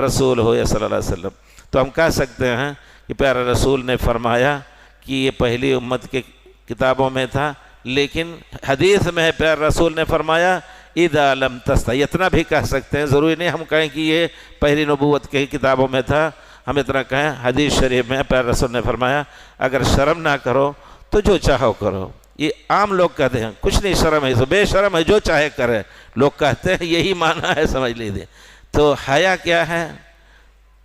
رسول ہوئے صلی اللہ علیہ وسلم۔ تو ہم کہہ سکتے ہیں کہ پیارے رسول نے فرمایا کہ یہ پہلی امت کے کتابوں میں تھا، لیکن حدیث میں پیارے رسول نے فرمایا اذا لم تستحی، اتنا بھی کہہ سکتے ہیں، ضروری نہیں ہم کہیں کہ یہ پہلی نبوت کی کتابوں میں تھا، ہم اتنا کہیں حدیث شریف میں پیارے رسول نے فرمایا اگر شرم نہ کرو تو جو چاہو کرو۔ یہ عام لوگ کہتے ہیں کچھ نہیں شرم ہے، بے شرم ہے، جو چاہے کرے، لوگ کہتے ہیں یہی معنی ہے، سمجھ لیجیے۔ تو حیا کیا ہے؟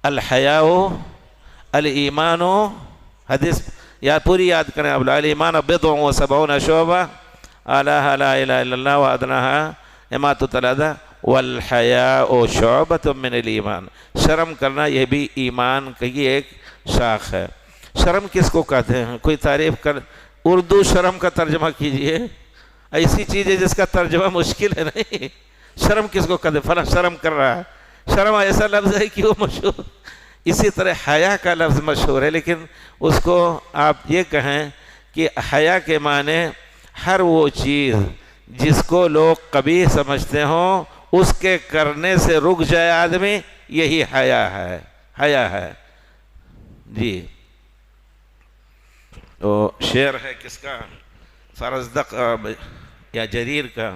الحیاء الایمان، حدیث یا پوری یاد کریں، اب الایمان بضع و سبعون شعبہ، اعلیٰ لا الہ الا اللہ و ادناہا اماطۃ الاذی والحیاء شعبۃ من الایمان، شرم کرنا یہ بھی ایمان کی ایک شاخ ہے۔ شرم کس کو کہتے ہیں؟ کوئی تعریف کر، اردو شرم کا ترجمہ کیجئے، ایسی چیز ہے جس کا ترجمہ مشکل ہے، نہیں، شرم کس کو کہتے ہیں؟ فلاں شرم کر رہا ہے، شرم ایسا لفظ ہے کہ وہ مشہور، اسی طرح حیا کا لفظ مشہور ہے، لیکن اس کو آپ یہ کہیں کہ حیا کے معنی ہر وہ چیز جس کو لوگ قبیح سمجھتے ہوں اس کے کرنے سے رک جائے آدمی، یہی حیا ہے، حیا ہے جی۔ تو شعر ہے کس کا؟ فرزدق یا جریر کا،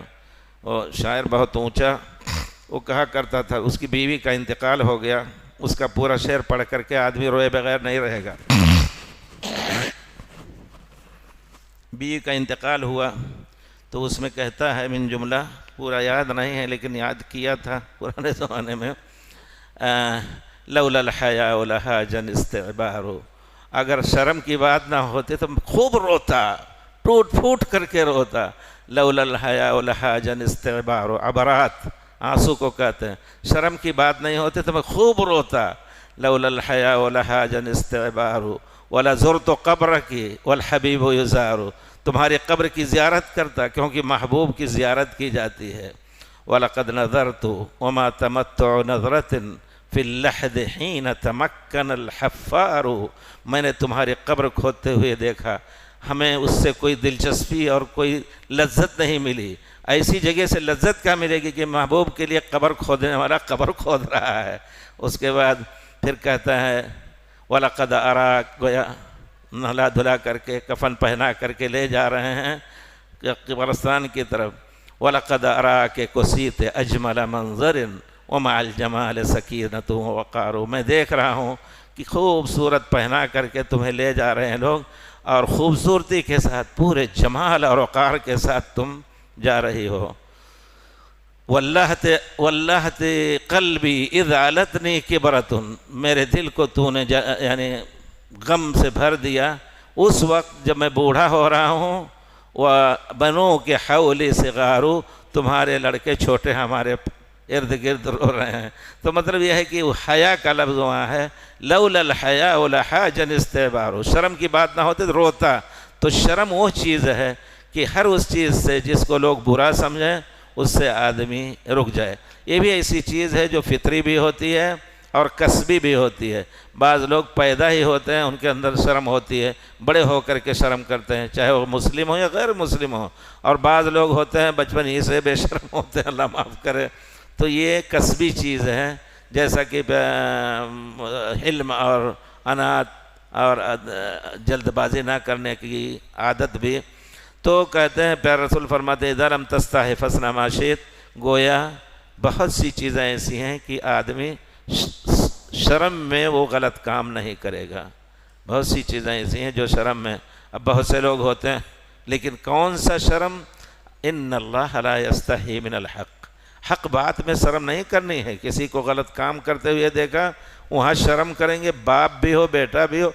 وہ شاعر بہت اونچا، وہ کہا کرتا تھا اس کی بیوی کا انتقال ہو گیا، اس کا پورا شعر پڑھ کر کے آدمی روئے بغیر نہیں رہے گا۔ بیوی کا انتقال ہوا تو اس میں کہتا ہے من جملہ، پورا یاد نہیں ہے لیکن یاد کیا تھا پرانے زمانے میں، لولا الحیاء لہاجن استعبار، اگر شرم کی بات نہ ہوتی تو خوب روتا، ٹوٹ پھوٹ کر کے روتا، لولا الحیاء لہاجن استعبار، عبرات آنسو کو کہتے ہیں، شرم کی بات نہیں ہوتی تو میں خوب روتا، لولا الحیاء لہاجن استعبار ولزرت قبرک والحبیب یزار، تمہاری قبر کی زیارت کرتا کیونکہ محبوب کی زیارت کی جاتی ہے، وَلَقَدْ نَظَرْتُ وَمَا تَمَتُّعُ نَظْرَةٍ فِي اللَّحْدِ حِينَ تَمَكَّنَ الْحَفَّارُ، میں نے تمہاری قبر کھودتے ہوئے دیکھا، ہمیں اس سے کوئی دلچسپی اور کوئی لذت نہیں ملی، ایسی جگہ سے لذت کیا ملے گی کہ محبوب کے لیے قبر کھودنے والا قبر کھود رہا ہے۔ اس کے بعد پھر کہتا ہے وَلَقَدْ أَرَاكَ، گویا نہلا دھلا کر کے کفن پہنا کر کے لے جا رہے ہیں قبرستان کی طرف، وَلَقَدْ أَرَاكَ كُسِيتَ أَجْمَلَ مَنظَرٍ وَمَعَ الْجَمَالِ سَكِينَةٌ وَوَقَارٌ، میں دیکھ رہا ہوں کہ خوبصورت پہنا کر کے تمہیں لے جا رہے ہیں لوگ، اور خوبصورتی کے ساتھ پورے جمال اور وقار کے ساتھ تم جا رہی ہو۔ وَاللَّهْتِ قَلْبِي إِذْ عَلَتْنِي كِبْرَةٌ، میرے دل کو تو نے یعنی غم سے بھر دیا اس وقت جب میں بوڑھا ہو رہا ہوں، وَبَنُوكِ حَوْلِي صِغَارُ، تمہارے لڑکے چھوٹے ہمارے ارد گرد رو رہے ہیں۔ تو مطلب یہ ہے کہ وہ حیا کا لفظ وہاں ہے، لولا الحیاء لحاجن استعبار، شرم کی بات نہ ہوتی تو روتا۔ تو شرم وہ چیز ہے کہ ہر اس چیز سے جس کو لوگ برا سمجھیں اس سے آدمی رک جائے، یہ بھی ایسی چیز ہے جو فطری بھی ہوتی ہے اور کسبی بھی ہوتی ہے۔ بعض لوگ پیدا ہی ہوتے ہیں ان کے اندر شرم ہوتی ہے، بڑے ہو کر کے شرم کرتے ہیں، چاہے وہ مسلم ہو یا غیر مسلم ہو، اور بعض لوگ ہوتے ہیں بچپن ہی سے بے شرم ہوتے ہیں، اللہ معاف کرے۔ تو یہ کسبی چیز ہے، جیسا کہ حلم اور انات اور جلد بازی نہ کرنے کی عادت بھی۔ تو کہتے ہیں پیارے رسول فرماتے ہیں اذا لم تستحی فاصنع ما شئت، گویا بہت سی چیزیں ایسی ہیں کہ آدمی شرم میں وہ غلط کام نہیں کرے گا، بہت سی چیزیں ایسی ہیں جو شرم میں، اب بہت سے لوگ ہوتے ہیں، لیکن کون سا شرم؟ ان اللہ لا یستحی من الحق، حق بات میں شرم نہیں کرنی ہے۔ کسی کو غلط کام کرتے ہوئے دیکھا، وہاں شرم کریں گے، باپ بھی ہو بیٹا بھی ہو،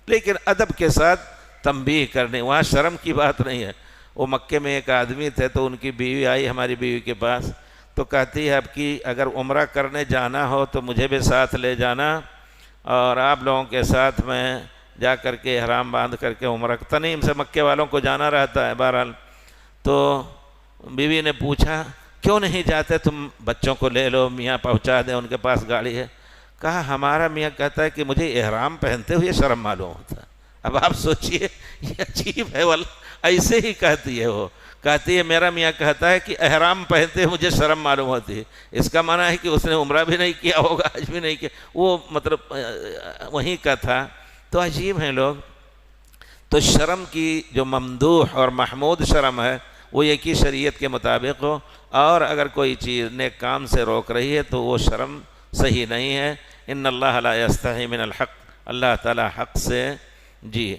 لیکن ادب کے ساتھ تنبیہ کرنی، وہاں شرم کی بات نہیں ہے۔ وہ مکے میں ایک آدمی تھے تو ان کی بیوی آئی ہماری بیوی کے پاس، تو کہتی ہے اب کی اگر عمرہ کرنے جانا ہو تو مجھے بھی ساتھ لے جانا، اور آپ لوگوں کے ساتھ میں جا کر کے احرام باندھ کر کے عمرہ، تنعیم سے مکے والوں کو جانا رہتا ہے بہرحال۔ تو بیوی نے پوچھا کیوں نہیں جاتے، تم بچوں کو لے لو، میاں پہنچا دیں، ان کے پاس گاڑی ہے۔ کہا ہمارا میاں کہتا ہے کہ مجھے احرام پہنتے ہوئے شرم معلوم ہوتا ہے۔ اب آپ سوچئے یہ عجیب ہے، واللہ ایسے ہی کہتی ہے، وہ کہتی ہے میرا میاں کہتا ہے کہ احرام پہنتے ہوئے مجھے شرم معلوم ہوتی ہے، اس کا معنی ہے کہ اس نے عمرہ بھی نہیں کیا ہوگا، حج بھی نہیں کیا، وہ مطلب وہیں کا تھا۔ تو عجیب ہیں لوگ۔ تو شرم کی جو ممدوح اور محمود شرم ہے وہ یہ کہ شریعت کے مطابق ہو، اور اگر کوئی چیز نیک کام سے روک رہی ہے تو وہ شرم صحیح نہیں ہے۔ ان اللہ لا یستحی من الحق، اللہ تعالی حق سے جی۔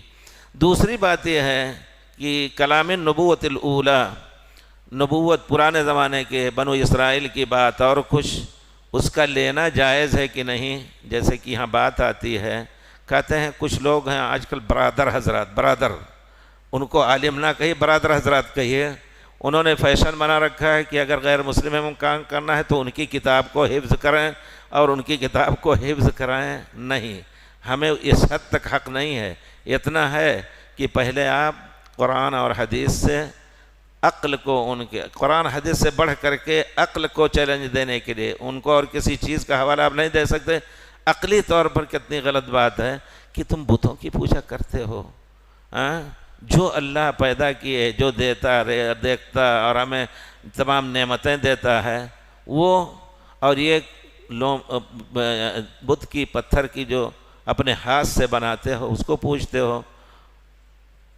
دوسری بات یہ ہے کہ کلام نبوت الاولی، نبوت پرانے زمانے کے بنو اسرائیل کی بات اور کچھ، اس کا لینا جائز ہے کہ نہیں؟ جیسے کہ یہاں بات آتی ہے، کہتے ہیں کچھ لوگ ہیں آج کل برادر حضرات، برادر، ان کو عالم نہ کہیے، برادر حضرات کہیے، انہوں نے فیشن بنا رکھا ہے کہ اگر غیر مسلم میں کام کرنا ہے تو ان کی کتاب کو حفظ کریں اور ان کی کتاب کو حفظ کرائیں۔ نہیں، ہمیں اس حد تک حق نہیں ہے، اتنا ہے کہ پہلے آپ قرآن اور حدیث سے عقل کو، ان کے قرآن حدیث سے بڑھ کر کے عقل کو چیلنج دینے کے لیے ان کو اور کسی چیز کا حوالہ آپ نہیں دے سکتے۔ عقلی طور پر کتنی غلط بات ہے کہ تم بتوں کی پوجا کرتے ہو، جو اللہ پیدا کیے، جو دیتا دیکھتا اور ہمیں تمام نعمتیں دیتا ہے وہ، اور یہ بت کی پتھر کی جو اپنے ہاتھ سے بناتے ہو اس کو پوجتے ہو۔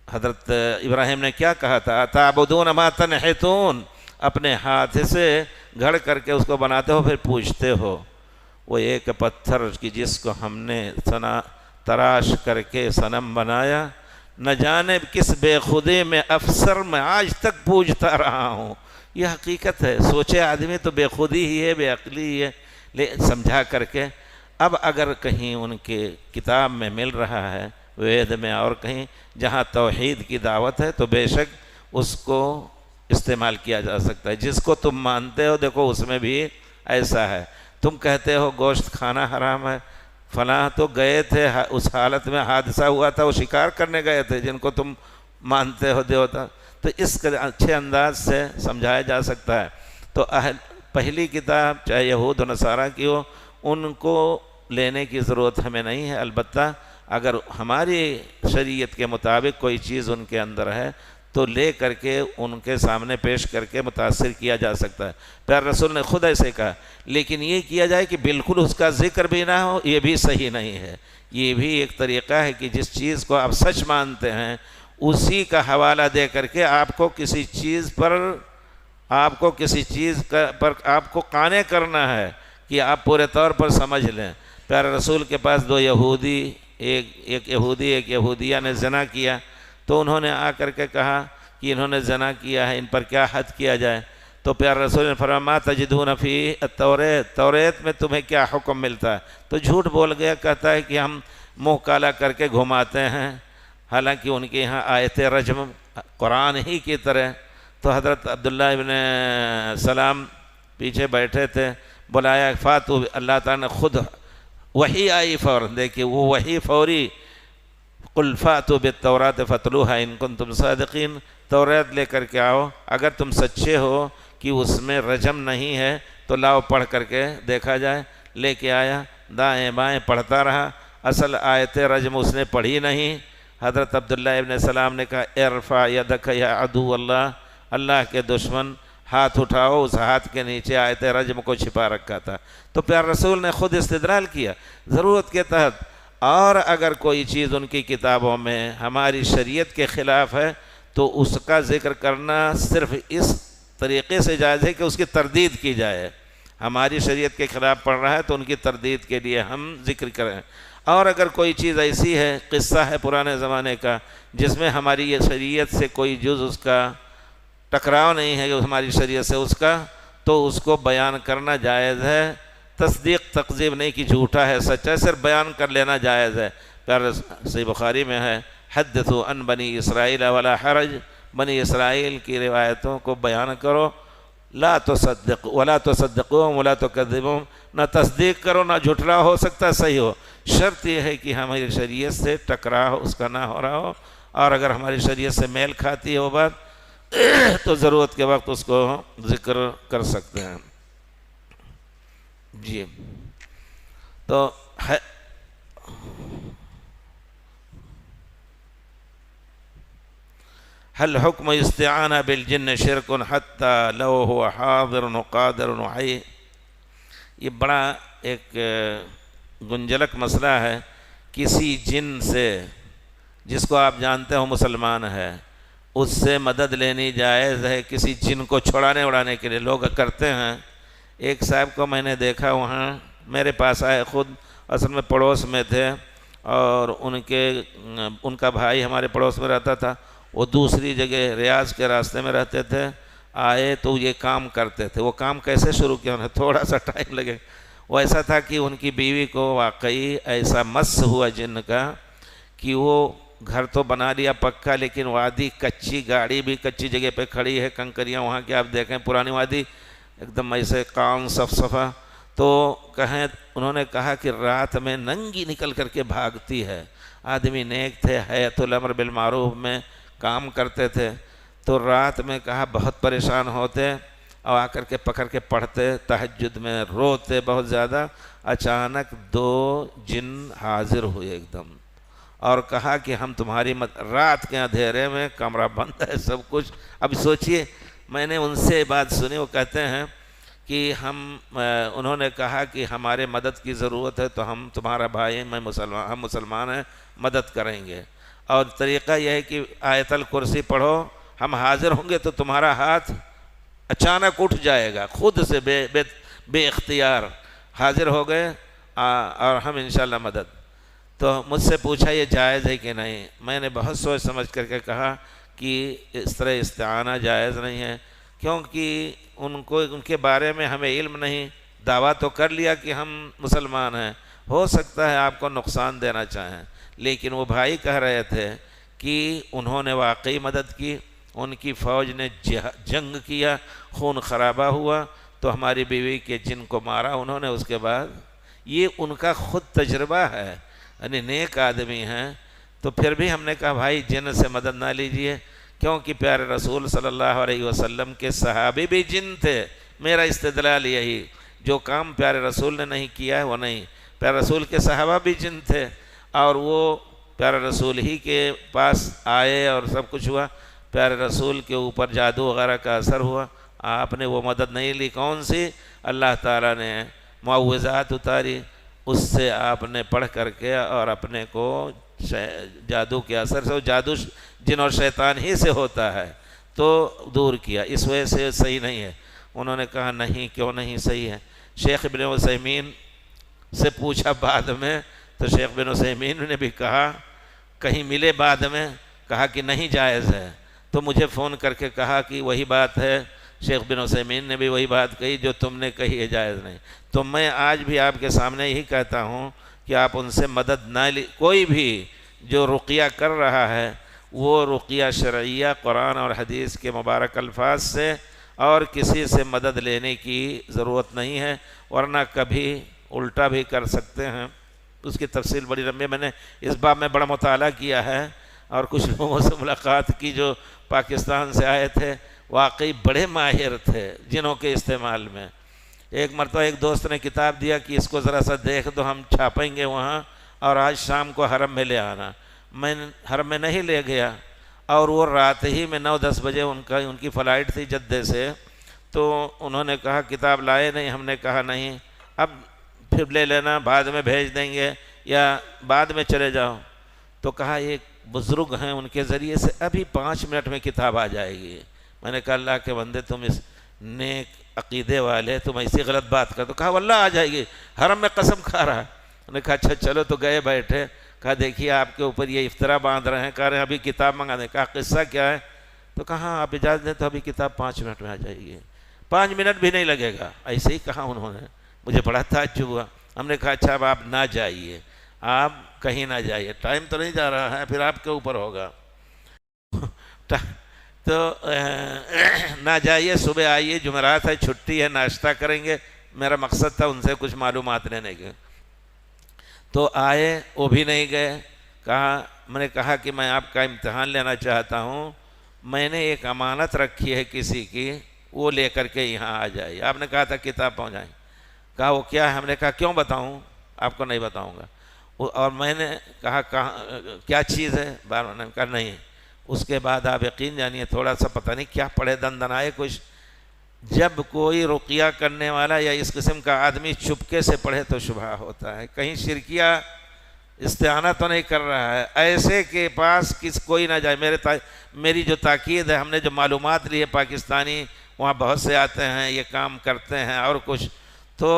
حضرت ابراہیم نے کیا کہا تھا؟ تعبدون ما تنحتون، اپنے ہاتھ سے گھڑ کر کے اس کو بناتے ہو پھر پوجتے ہو۔ وہ ایک پتھر کی جس کو ہم نے تراش کر کے صنم بنایا، نہ جانے کس بے خودی میں افسر میں آج تک پوجتا رہا ہوں۔ یہ حقیقت ہے، سوچے آدمی تو بے خودی ہی ہے، بے عقلی ہی ہے، سمجھا کر کے۔ اب اگر کہیں ان کے کتاب میں مل رہا ہے، وید میں اور کہیں جہاں توحید کی دعوت ہے، تو بے شک اس کو استعمال کیا جا سکتا ہے۔ جس کو تم مانتے ہو دیکھو اس میں بھی ایسا ہے، تم کہتے ہو گوشت کھانا حرام ہے، فلاں تو گئے تھے اس حالت میں حادثہ ہوا تھا، وہ شکار کرنے گئے تھے جن کو تم مانتے ہو دیوتا، تو اس کے اچھے انداز سے سمجھایا جا سکتا ہے۔ تو پہلی کتاب چاہے یہود و نصارہ کی ہو، ان کو لینے کی ضرورت ہمیں نہیں ہے، البتہ اگر ہماری شریعت کے مطابق کوئی چیز ان کے اندر ہے تو لے کر کے ان کے سامنے پیش کر کے متاثر کیا جا سکتا ہے۔ پیارے رسول نے خود ایسے کہا، لیکن یہ کیا جائے کہ بالکل اس کا ذکر بھی نہ ہو، یہ بھی صحیح نہیں ہے۔ یہ بھی ایک طریقہ ہے کہ جس چیز کو آپ سچ مانتے ہیں اسی کا حوالہ دے کر کے آپ کو کسی چیز پر آپ کو قانع کرنا ہے کہ آپ پورے طور پر سمجھ لیں۔ پیارے رسول کے پاس دو یہودی، ایک یہودی ایک یہودیہ نے زنا کیا، تو انہوں نے آ کر کے کہا کہ انہوں نے زنا کیا ہے، ان پر کیا حد کیا جائے؟ تو پیارے رسول نے فرمایا ما تجدون فی التوریت، توریت میں تمہیں کیا حکم ملتا ہے؟ تو جھوٹ بول گیا، کہتا ہے کہ ہم منہ کالا کر کے گھماتے ہیں، حالانکہ ان کے یہاں آیت رجم قرآن ہی کی طرح۔ تو حضرت عبداللہ ابن سلام پیچھے بیٹھے تھے، بلایا، فاتو، اللہ تعالیٰ نے خود وحی آئی فوراً، دیکھیے وہ وحی فوری، قل فاتوا بالتوراۃ فتلوها ان کنتم صادقین، توریت لے کر کے آؤ اگر تم سچے ہو کہ اس میں رجم نہیں ہے تو لاؤ پڑھ کر کے دیکھا جائے۔ لے کے آیا، دائیں بائیں پڑھتا رہا، اصل آیت رجم اس نے پڑھی نہیں۔ حضرت عبداللہ ابن سلام نے کہا ارفع یدک یا عدو اللہ، اللہ کے دشمن ہاتھ اٹھاؤ۔ اس ہاتھ کے نیچے آیت رجم کو چھپا رکھا تھا۔ تو پیارے رسول نے خود استدلال کیا ضرورت کے تحت، اور اگر کوئی چیز ان کی کتابوں میں ہماری شریعت کے خلاف ہے تو اس کا ذکر کرنا صرف اس طریقے سے جائز ہے کہ اس کی تردید کی جائے۔ ہماری شریعت کے خلاف پڑھ رہا ہے تو ان کی تردید کے لیے ہم ذکر کریں، اور اگر کوئی چیز ایسی ہے، قصہ ہے پرانے زمانے کا، جس میں ہماری یہ شریعت سے کوئی جز اس کا ٹکراؤ نہیں ہے ہماری شریعت سے اس کا، تو اس کو بیان کرنا جائز ہے۔ تصدیق تکذیب نہیں کہ جھوٹا ہے سچا ہے، صرف بیان کر لینا جائز ہے۔ پیارے صحیح بخاری میں ہے حدثوا عن بنی اسرائیل ولا حرج، بنی اسرائیل کی روایتوں کو بیان کرو، لا تصدق ولا تصدقوهم ولا تکذبوهم، نہ تصدیق کرو نہ جھٹلا، ہو سکتا ہے صحیح ہو، شرط یہ ہے کہ ہماری شریعت سے ٹکراؤ اس کا نہ ہو رہا ہو، اور اگر ہماری شریعت سے میل کھاتی ہے وہ بات تو ضرورت کے وقت اس کو ذکر کر سکتے ہیں۔ جی تو هل حکم استعانہ بالجن شرک حتی لو هو حاضر قادر حی، یہ بڑا ایک گنجلک مسئلہ ہے۔ کسی جن سے جس کو آپ جانتے ہو مسلمان ہے، اس سے مدد لینی جائز ہے؟ کسی جن کو چھڑانے اڑانے کے لیے لوگ کرتے ہیں۔ ایک صاحب کو میں نے دیکھا، وہاں میرے پاس آئے، خود اصل میں پڑوس میں تھے، اور ان کا بھائی ہمارے پڑوس میں رہتا تھا، وہ دوسری جگہ ریاض کے راستے میں رہتے تھے، آئے تو یہ کام کرتے تھے۔ وہ کام کیسے شروع کیا انہیں تھوڑا سا ٹائم لگے۔ وہ ایسا تھا کہ ان کی بیوی کو واقعی ایسا مس ہوا جن کا کہ وہ گھر تو بنا لیا پکا، لیکن وادی کچی، گاڑی بھی کچی جگہ پہ کھڑی ہے، کنکریاں وہاں کی آپ دیکھیں، پرانی وادی ایک دم ایسے کان صفصفا۔ تو انہوں نے کہا کہ رات میں ننگی نکل کر کے بھاگتی ہے۔ آدمی نیک تھے، حیات الامر بالمعروف میں کام کرتے تھے، تو رات میں کہا بہت پریشان ہوتے، اور آ کر کے پکڑ کے پڑھتے، تہجد میں روتے بہت زیادہ۔ اچانک 2 جن حاضر ہوئے ایک دم، اور کہا کہ ہم تمہاری رات کے اندھیرے میں، کمرہ بند ہے سب کچھ۔ اب سوچئے، میں نے ان سے بات سنی، وہ کہتے ہیں کہ انہوں نے کہا کہ ہمارے مدد کی ضرورت ہے تو ہم تمہارا بھائی، ہم مسلمان ہیں، مدد کریں گے، اور طریقہ یہ ہے کہ آیت الکرسی پڑھو، ہم حاضر ہوں گے تو تمہارا ہاتھ اچانک اٹھ جائے گا، خود سے بے اختیار حاضر ہو گئے، اور ہم انشاءاللہ مدد۔ تو مجھ سے پوچھا یہ جائز ہے کہ نہیں؟ میں نے بہت سوچ سمجھ کر کے کہا کہ اس طرح استعانہ جائز نہیں ہے، کیونکہ ان کے بارے میں ہمیں علم نہیں۔ دعویٰ تو کر لیا کہ ہم مسلمان ہیں، ہو سکتا ہے آپ کو نقصان دینا چاہیں، لیکن وہ بھائی کہہ رہے تھے کہ انہوں نے واقعی مدد کی، ان کی فوج نے جنگ کیا، خون خرابہ ہوا، تو ہماری بیوی کے جن کو مارا انہوں نے۔ اس کے بعد یہ ان کا خود تجربہ ہے، یعنی نیک آدمی ہیں۔ تو پھر بھی ہم نے کہا بھائی جن سے مدد نہ لیجئے، کیونکہ پیارے رسول صلی اللہ علیہ وسلم کے صحابی بھی جن تھے۔ میرا استدلال یہی، جو کام پیارے رسول نے نہیں کیا ہے وہ نہیں، پیارے رسول کے صحابہ بھی جن تھے، اور وہ پیارے رسول ہی کے پاس آئے اور سب کچھ ہوا، پیارے رسول کے اوپر جادو وغیرہ کا اثر ہوا، آپ نے وہ مدد نہیں لی۔ کون سی؟ اللہ تعالیٰ نے معوذات اتاری، اس سے آپ نے پڑھ کر کے اور اپنے کو جادو کے اثر سے، جادو جن اور شیطان ہی سے ہوتا ہے، تو دور کیا۔ اس وجہ سے صحیح نہیں ہے۔ انہوں نے کہا نہیں، کیوں نہیں صحیح ہے؟ شیخ ابن عثیمین سے پوچھا بعد میں، تو شیخ ابن عثیمین نے بھی کہا، کہیں ملے بعد میں، کہا کہ نہیں جائز ہے۔ تو مجھے فون کر کے کہا کہ وہی بات ہے، شیخ بن عثیمین نے بھی وہی بات کہی جو تم نے کہی ہے، جائز نہیں۔ تو میں آج بھی آپ کے سامنے یہی کہتا ہوں کہ آپ ان سے مدد نہ لی۔ کوئی بھی جو رقیہ کر رہا ہے وہ رقیہ شرعیہ قرآن اور حدیث کے مبارک الفاظ سے، اور کسی سے مدد لینے کی ضرورت نہیں ہے، ورنہ کبھی الٹا بھی کر سکتے ہیں۔ اس کی تفصیل بڑی لمبی، میں نے اس باب میں بڑا مطالعہ کیا ہے، اور کچھ لوگوں سے ملاقات کی جو پاکستان سے آئے تھے، واقعی بڑے ماہر تھے جنوں کے استعمال میں۔ ایک مرتبہ ایک دوست نے کتاب دیا کہ اس کو ذرا سا دیکھ دو، ہم چھاپیں گے وہاں اور آج شام کو حرم میں لے آنا۔ میں حرم میں نہیں لے گیا، اور وہ رات ہی میں 9-10 بجے ان کی فلائٹ تھی جدہ سے، تو انہوں نے کہا کتاب لائے نہیں؟ ہم نے کہا نہیں، اب پھر لے لینا، بعد میں بھیج دیں گے یا بعد میں چلے جاؤ۔ تو کہا ایک بزرگ ہیں، ان کے ذریعے سے ابھی 5 منٹ میں کتاب آ جائے گی۔ میں نے کہا اللہ کے بندے، تم اس نیک عقیدے والے، تم ایسی غلط بات کر۔ تو کہا واللہ آ جائے گی، حرم میں قسم کھا رہا۔ انہوں نے کہا اچھا چلو، تو گئے بیٹھے۔ کہا دیکھیے آپ کے اوپر یہ افطرا باندھ رہے ہیں، کہہ رہے ہیں ابھی کتاب منگا دیں۔ کہا قصہ کیا ہے؟ تو کہا آپ اجازت دیں تو ابھی کتاب 5 منٹ میں آ جائے گی، 5 منٹ بھی نہیں لگے گا، ایسے ہی کہا انہوں نے۔ مجھے بڑا تعجب ہوا۔ ہم نے کہا اچھا اب آپ نہ جائیے، آپ کہیں نہ جائیے، ٹائم تو نہیں جا رہا ہے، پھر آپ کے اوپر ہوگا، تو نہ جائیے، صبح آئیے، جمعرات ہے، چھٹی ہے، ناشتہ کریں گے۔ میرا مقصد تھا ان سے کچھ معلومات لینے کے۔ تو آئے، وہ بھی نہیں گئے۔ میں نے کہا کہ میں آپ کا امتحان لینا چاہتا ہوں، میں نے ایک امانت رکھی ہے کسی کی، وہ لے کر کے یہاں آ جائیے۔ آپ نے کہا تھا کتاب پہنچائیں۔ کہا وہ کیا ہے؟ ہم نے کہا کیوں بتاؤں، آپ کو نہیں بتاؤں گا۔ اور میں نے کہا کیا چیز ہے؟ بار بار نے کہا نہیں۔ اس کے بعد آپ یقین جانیے تھوڑا سا پتہ نہیں کیا پڑھے دندنائے کچھ۔ جب کوئی رقیہ کرنے والا یا اس قسم کا آدمی چپکے سے پڑھے تو شبہ ہوتا ہے، کہیں شرکیہ استعانہ تو نہیں کر رہا ہے۔ ایسے کے پاس کوئی نہ جائے۔ میری جو تاکید ہے، ہم نے جو معلومات لی ہے، پاکستانی وہاں بہت سے آتے ہیں، یہ کام کرتے ہیں اور کچھ، تو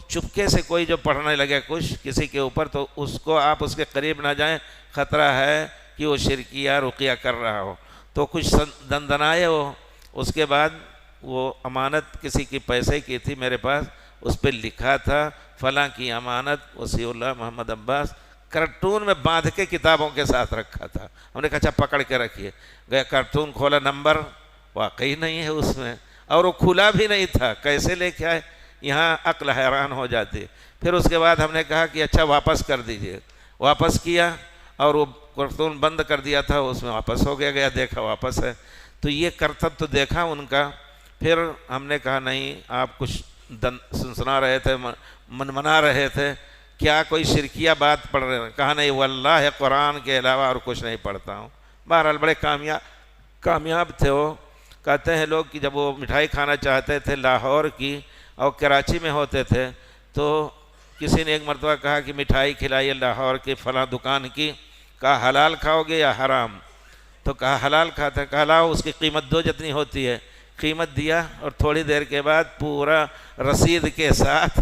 چپکے سے کوئی جو پڑھنے لگے کچھ کسی کے اوپر، تو اس کو آپ اس کے قریب نہ جائیں، خطرہ ہے کہ وہ شرکیہ رقیہ کر رہا ہو۔ تو کچھ دندنائے وہ۔ اس کے بعد وہ امانت کسی کی پیسے کی تھی میرے پاس، اس پہ لکھا تھا فلاں کی امانت وسیع اللہ محمد عباس، کارٹون میں باندھ کے کتابوں کے ساتھ رکھا تھا۔ ہم نے کہا اچھا پکڑ کے رکھیے۔ گیا کارٹون کھولا، نمبر واقعی نہیں ہے اس میں، اور وہ کھلا بھی نہیں تھا، کیسے لے کے آئے؟ یہاں عقل حیران ہو جاتی ہے۔ پھر اس کے بعد ہم نے کہا کہ اچھا واپس کر دیجئے۔ واپس کیا، اور وہ کارٹون بند کر دیا تھا، اس میں واپس ہو گیا، دیکھا واپس ہے۔ تو یہ کرتب تو دیکھا ان کا۔ پھر ہم نے کہا نہیں، آپ کچھ سنا رہے تھے، منمنا رہے تھے، کیا کوئی شرکیہ بات پڑھ رہے ہیں؟ کہا نہیں واللہ قرآن کے علاوہ اور کچھ نہیں پڑھتا ہوں۔ بہرحال بڑے کامیاب تھے وہ۔ کہتے ہیں لوگ کہ جب وہ مٹھائی کھانا چاہتے تھے لاہور کی اور کراچی میں ہوتے تھے، تو کسی نے ایک مرتبہ کہا کہ مٹھائی کھلائیے لاہور کی فلاں دکان کی۔ کہا حلال کھاؤ گے یا حرام؟ تو کہا حلال کھاتا ہے۔ کہا لاؤ، اس کی قیمت 2 جتنی ہوتی ہے۔ قیمت دیا، اور تھوڑی دیر کے بعد پورا رسید کے ساتھ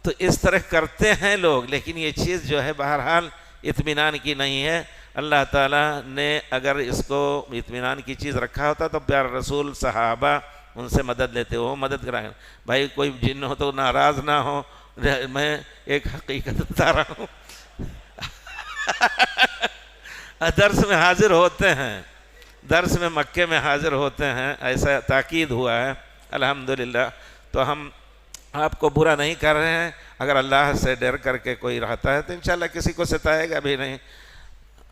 تو اس طرح کرتے ہیں لوگ، لیکن یہ چیز جو ہے بہرحال اطمینان کی نہیں ہے۔ اللہ تعالیٰ نے اگر اس کو اطمینان کی چیز رکھا ہوتا تو پیارے رسول صحابہ ان سے مدد لیتے ہو، مدد کرائیں۔ بھائی کوئی جن ہو تو ناراض نہ ہو، میں ایک حقیقت بتا رہا ہوں۔ درس میں حاضر ہوتے ہیں، درس میں مکے میں حاضر ہوتے ہیں، ایسا تاکید ہوا ہے الحمدللہ۔ تو ہم آپ کو برا نہیں کر رہے ہیں، اگر اللہ سے ڈر کر کے کوئی رہتا ہے تو انشاءاللہ کسی کو ستائے گا بھی نہیں۔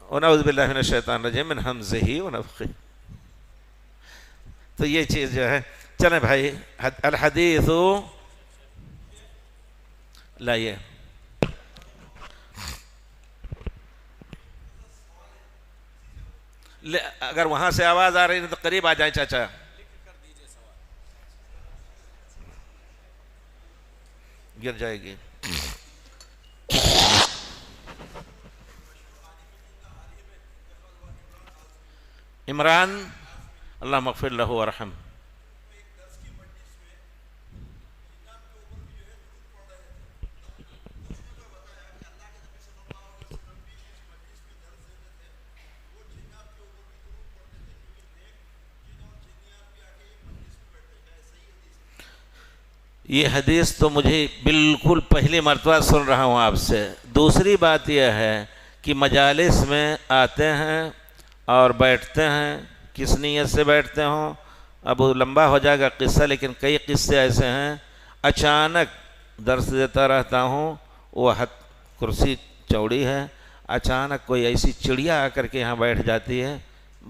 ونعوذ باللہ من الشیطان الرجیم من ہمزہ ونفخہ۔ تو یہ چیز جو ہے، چلیں بھائی، الحدیث لائیے۔ اگر وہاں سے آواز آ رہی ہے تو قریب آ جائیں چاچا۔ گر جائے گی۔ عمران اللہ مغفر لہ ورحم۔ یہ حدیث تو مجھے بالکل پہلی مرتبہ سن رہا ہوں آپ سے۔ دوسری بات یہ ہے کہ مجالس میں آتے ہیں اور بیٹھتے ہیں، کس نیت سے بیٹھتے ہوں، اب لمبا ہو جائے گا قصہ، لیکن کئی قصے ایسے ہیں۔ اچانک درس دیتا رہتا ہوں، وہ کرسی چوڑی ہے، اچانک کوئی ایسی چڑیا آ کر کے یہاں بیٹھ جاتی ہے،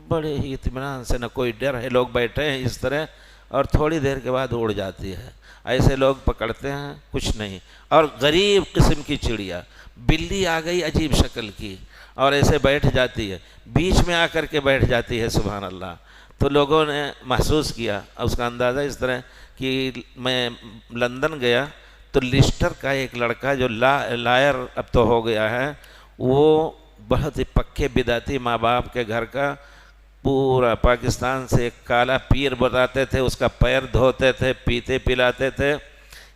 بڑے ہی اطمینان سے، نہ کوئی ڈر ہے، لوگ بیٹھے ہیں اس طرح، اور تھوڑی دیر کے بعد اڑ جاتی ہے. ایسے لوگ پکڑتے ہیں کچھ نہیں. اور غریب قسم کی چڑیا، بلی آ گئی عجیب شکل کی اور ایسے بیٹھ جاتی ہے، بیچ میں آ کر کے بیٹھ جاتی ہے، سبحان اللہ. تو لوگوں نے محسوس کیا، اس کا اندازہ اس طرح کہ میں لندن گیا تو لسٹر کا ایک لڑکا جو لائر اب تو ہو گیا ہے، وہ بہت ہی پکے بدعتی ماں باپ کے گھر کا، پورا پاکستان سے ایک کالا پیر بتاتے تھے، اس کا پیر دھوتے تھے، پیتے پلاتے تھے.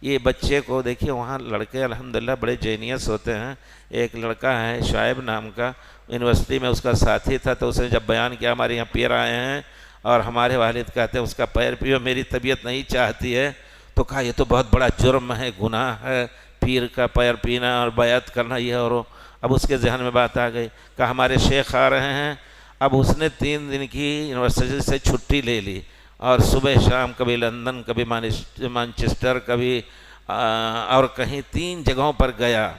یہ بچے کو دیکھیے، وہاں لڑکے الحمدللہ بڑے جینیس ہوتے ہیں. ایک لڑکا ہے شعیب نام کا، یونیورسٹی میں اس کا ساتھی تھا، تو اس نے جب بیان کیا ہمارے یہاں پیر آئے ہیں اور ہمارے والد کہتے ہیں اس کا پیر پیو، میری طبیعت نہیں چاہتی ہے، تو کہا یہ تو بہت بڑا جرم ہے، گناہ ہے پیر کا پیر پینا اور بیعت کرنا یہ اور وہ. اب اس کے ذہن میں بات آ گئی، کہا ہمارے شیخ آ رہے ہیں. اب اس نے 3 دن کی یونیورسٹی سے چھٹی لے لی اور صبح شام کبھی لندن، کبھی مانچسٹر، کبھی اور کہیں 3 جگہوں پر گیا.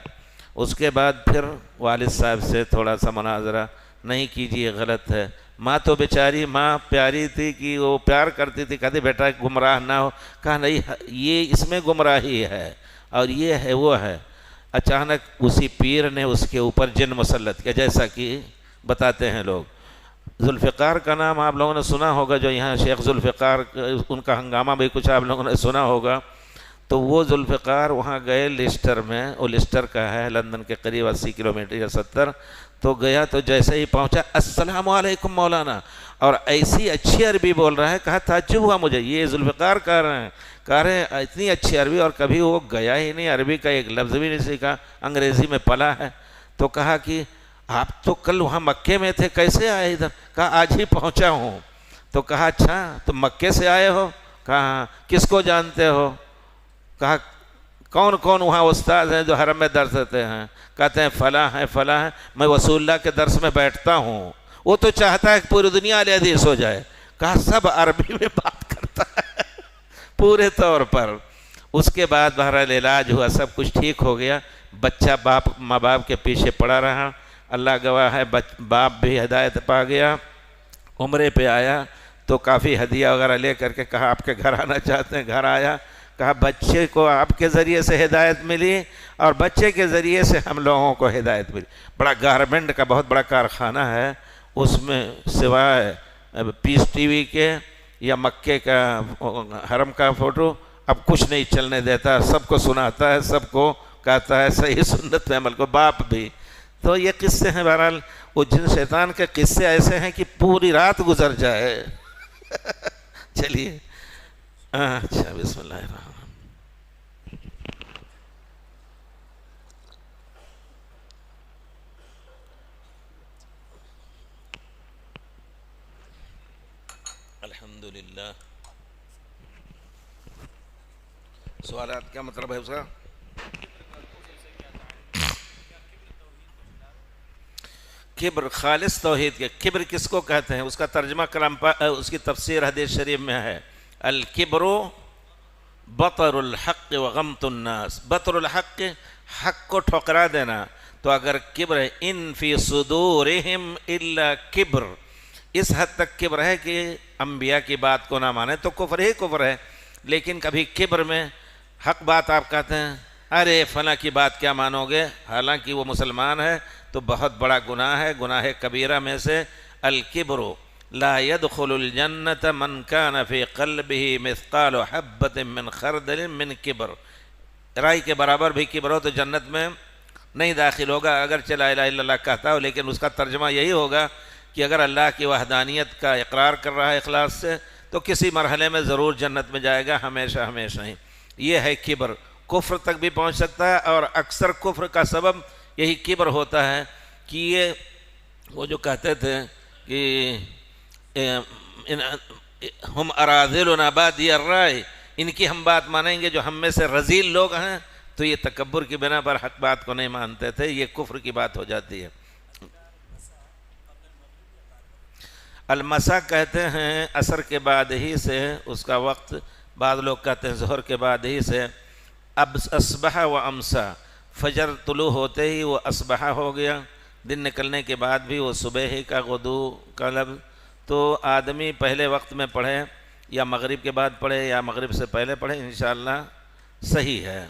اس کے بعد پھر والد صاحب سے تھوڑا سا مناظرہ، نہیں کیجیے غلط ہے. ماں تو بیچاری ماں پیاری تھی کہ وہ پیار کرتی تھی، کہتی بیٹا گمراہ نہ ہو. کہا نہیں، یہ اس میں گمراہی ہے اور یہ ہے وہ ہے. اچانک اسی پیر نے اس کے اوپر جن مسلط کیا، جیسا کہ بتاتے ہیں لوگ. ذوالفقار کا نام آپ لوگوں نے سنا ہوگا، جو یہاں شیخ ذوالفقار، ان کا ہنگامہ بھی کچھ آپ لوگوں نے سنا ہوگا. تو وہ ذوالفقار وہاں گئے لسٹر میں، وہ لسٹر کا ہے لندن کے قریب 80 کلومیٹر یا 70. تو گیا تو جیسے ہی پہنچا، السلام علیکم مولانا، اور ایسی اچھی عربی بول رہا ہے. کہا تعجب ہوا مجھے، یہ ذوالفقار کہہ رہے ہیں اتنی اچھی عربی، اور کبھی وہ گیا ہی نہیں، عربی کا ایک لفظ بھی نہیں سیکھا، انگریزی میں پلا ہے. تو کہا کہ آپ تو کل وہاں مکے میں تھے، کیسے آئے ادھر؟ کہا آج ہی پہنچا ہوں. تو کہا اچھا تم مکے سے آئے ہو؟ کہا ہاں. کس کو جانتے ہو؟ کہا کون کون وہاں استاد ہیں جو حرم میں درس دیتے ہیں؟ کہتے ہیں فلاں ہیں فلاں ہیں. میں رسول اللہ کے درس میں بیٹھتا ہوں. وہ تو چاہتا ہے کہ پوری دنیا اہل حدیث ہو جائے. کہا سب عربی میں بات کرتا ہے پورے طور پر. اس کے بعد بہرحال علاج ہوا، سب کچھ ٹھیک ہو گیا. بچہ ماں باپ کے پیچھے پڑا رہا، اللہ گواہ ہے باپ بھی ہدایت پا گیا. عمرے پہ آیا تو کافی ہدیہ وغیرہ لے کر کے کہا آپ کے گھر آنا چاہتے ہیں. گھر آیا، کہا بچے کو آپ کے ذریعے سے ہدایت ملی اور بچے کے ذریعے سے ہم لوگوں کو ہدایت ملی. بڑا گارمنٹ کا بہت بڑا کارخانہ ہے، اس میں سوائے پیس ٹی وی کے یا مکے کا حرم کا فوٹو اب کچھ نہیں چلنے دیتا. سب کو سناتا ہے، سب کو کہتا ہے صحیح سنت پہ عمل کو، باپ بھی. تو یہ قصے ہیں. بہرحال وہ جن شیطان کے قصے ایسے ہیں کہ پوری رات گزر جائے. چلیے اچھا، بسم اللہ الرحمن. الحمدللہ. سوالات کیا مطلب ہے اس کا؟ کبر خالص توحید کے. کبر کس کو کہتے ہیں؟ اس کا ترجمہ کلام اس کی تفسیر حدیث شریف میں ہے، الکبر بطر الحق وغمط الناس. بطر الحق، حق کو ٹھکرا دینا. تو اگر کبر ہے، ان فی صدورہم الا کبر، اس حد تک کبر ہے کہ انبیاء کی بات کو نہ مانے تو کفر ہی کفر ہے. لیکن کبھی کبر میں حق بات آپ کہتے ہیں، ارے فلاں کی بات کیا مانو گے، حالانکہ وہ مسلمان ہے، تو بہت بڑا گناہ ہے. گناہ کبیرہ میں سے الکبر لا يدخل الجنة من كان في قلبه مثقال حبة من خردل من کبر. رائی کے برابر بھی کبر ہو تو جنت میں نہیں داخل ہوگا، اگرچہ لا الہ الا اللہ کہتا ہو. لیکن اس کا ترجمہ یہی ہوگا کہ اگر اللہ کی وحدانیت کا اقرار کر رہا ہے اخلاص سے تو کسی مرحلے میں ضرور جنت میں جائے گا، ہمیشہ ہمیشہ ہی. یہ ہے کبر. کفر تک بھی پہنچ سکتا ہے، اور اکثر کفر کا سبب یہی کبر ہوتا ہے کہ یہ وہ جو کہتے تھے کہ ہم اراذلنا بادی الرائے، ان کی ہم بات مانیں گے. جو ہم میں سے رذیل لوگ ہیں تو یہ تکبر کی بنا پر حق بات کو نہیں مانتے تھے. یہ کفر کی بات ہو جاتی ہے. المسا کہتے ہیں عصر کے بعد ہی سے اس کا وقت، بعض لوگ کہتے ہیں ظہر کے بعد ہی سے. اب اصبح و امسا، فجر طلوع ہوتے ہی وہ اصبح ہو گیا، دن نکلنے کے بعد بھی وہ صبح ہی کا غدو کا لفظ. تو آدمی پہلے وقت میں پڑھے یا مغرب کے بعد پڑھے یا مغرب سے پہلے پڑھے، انشاءاللہ صحیح ہے۔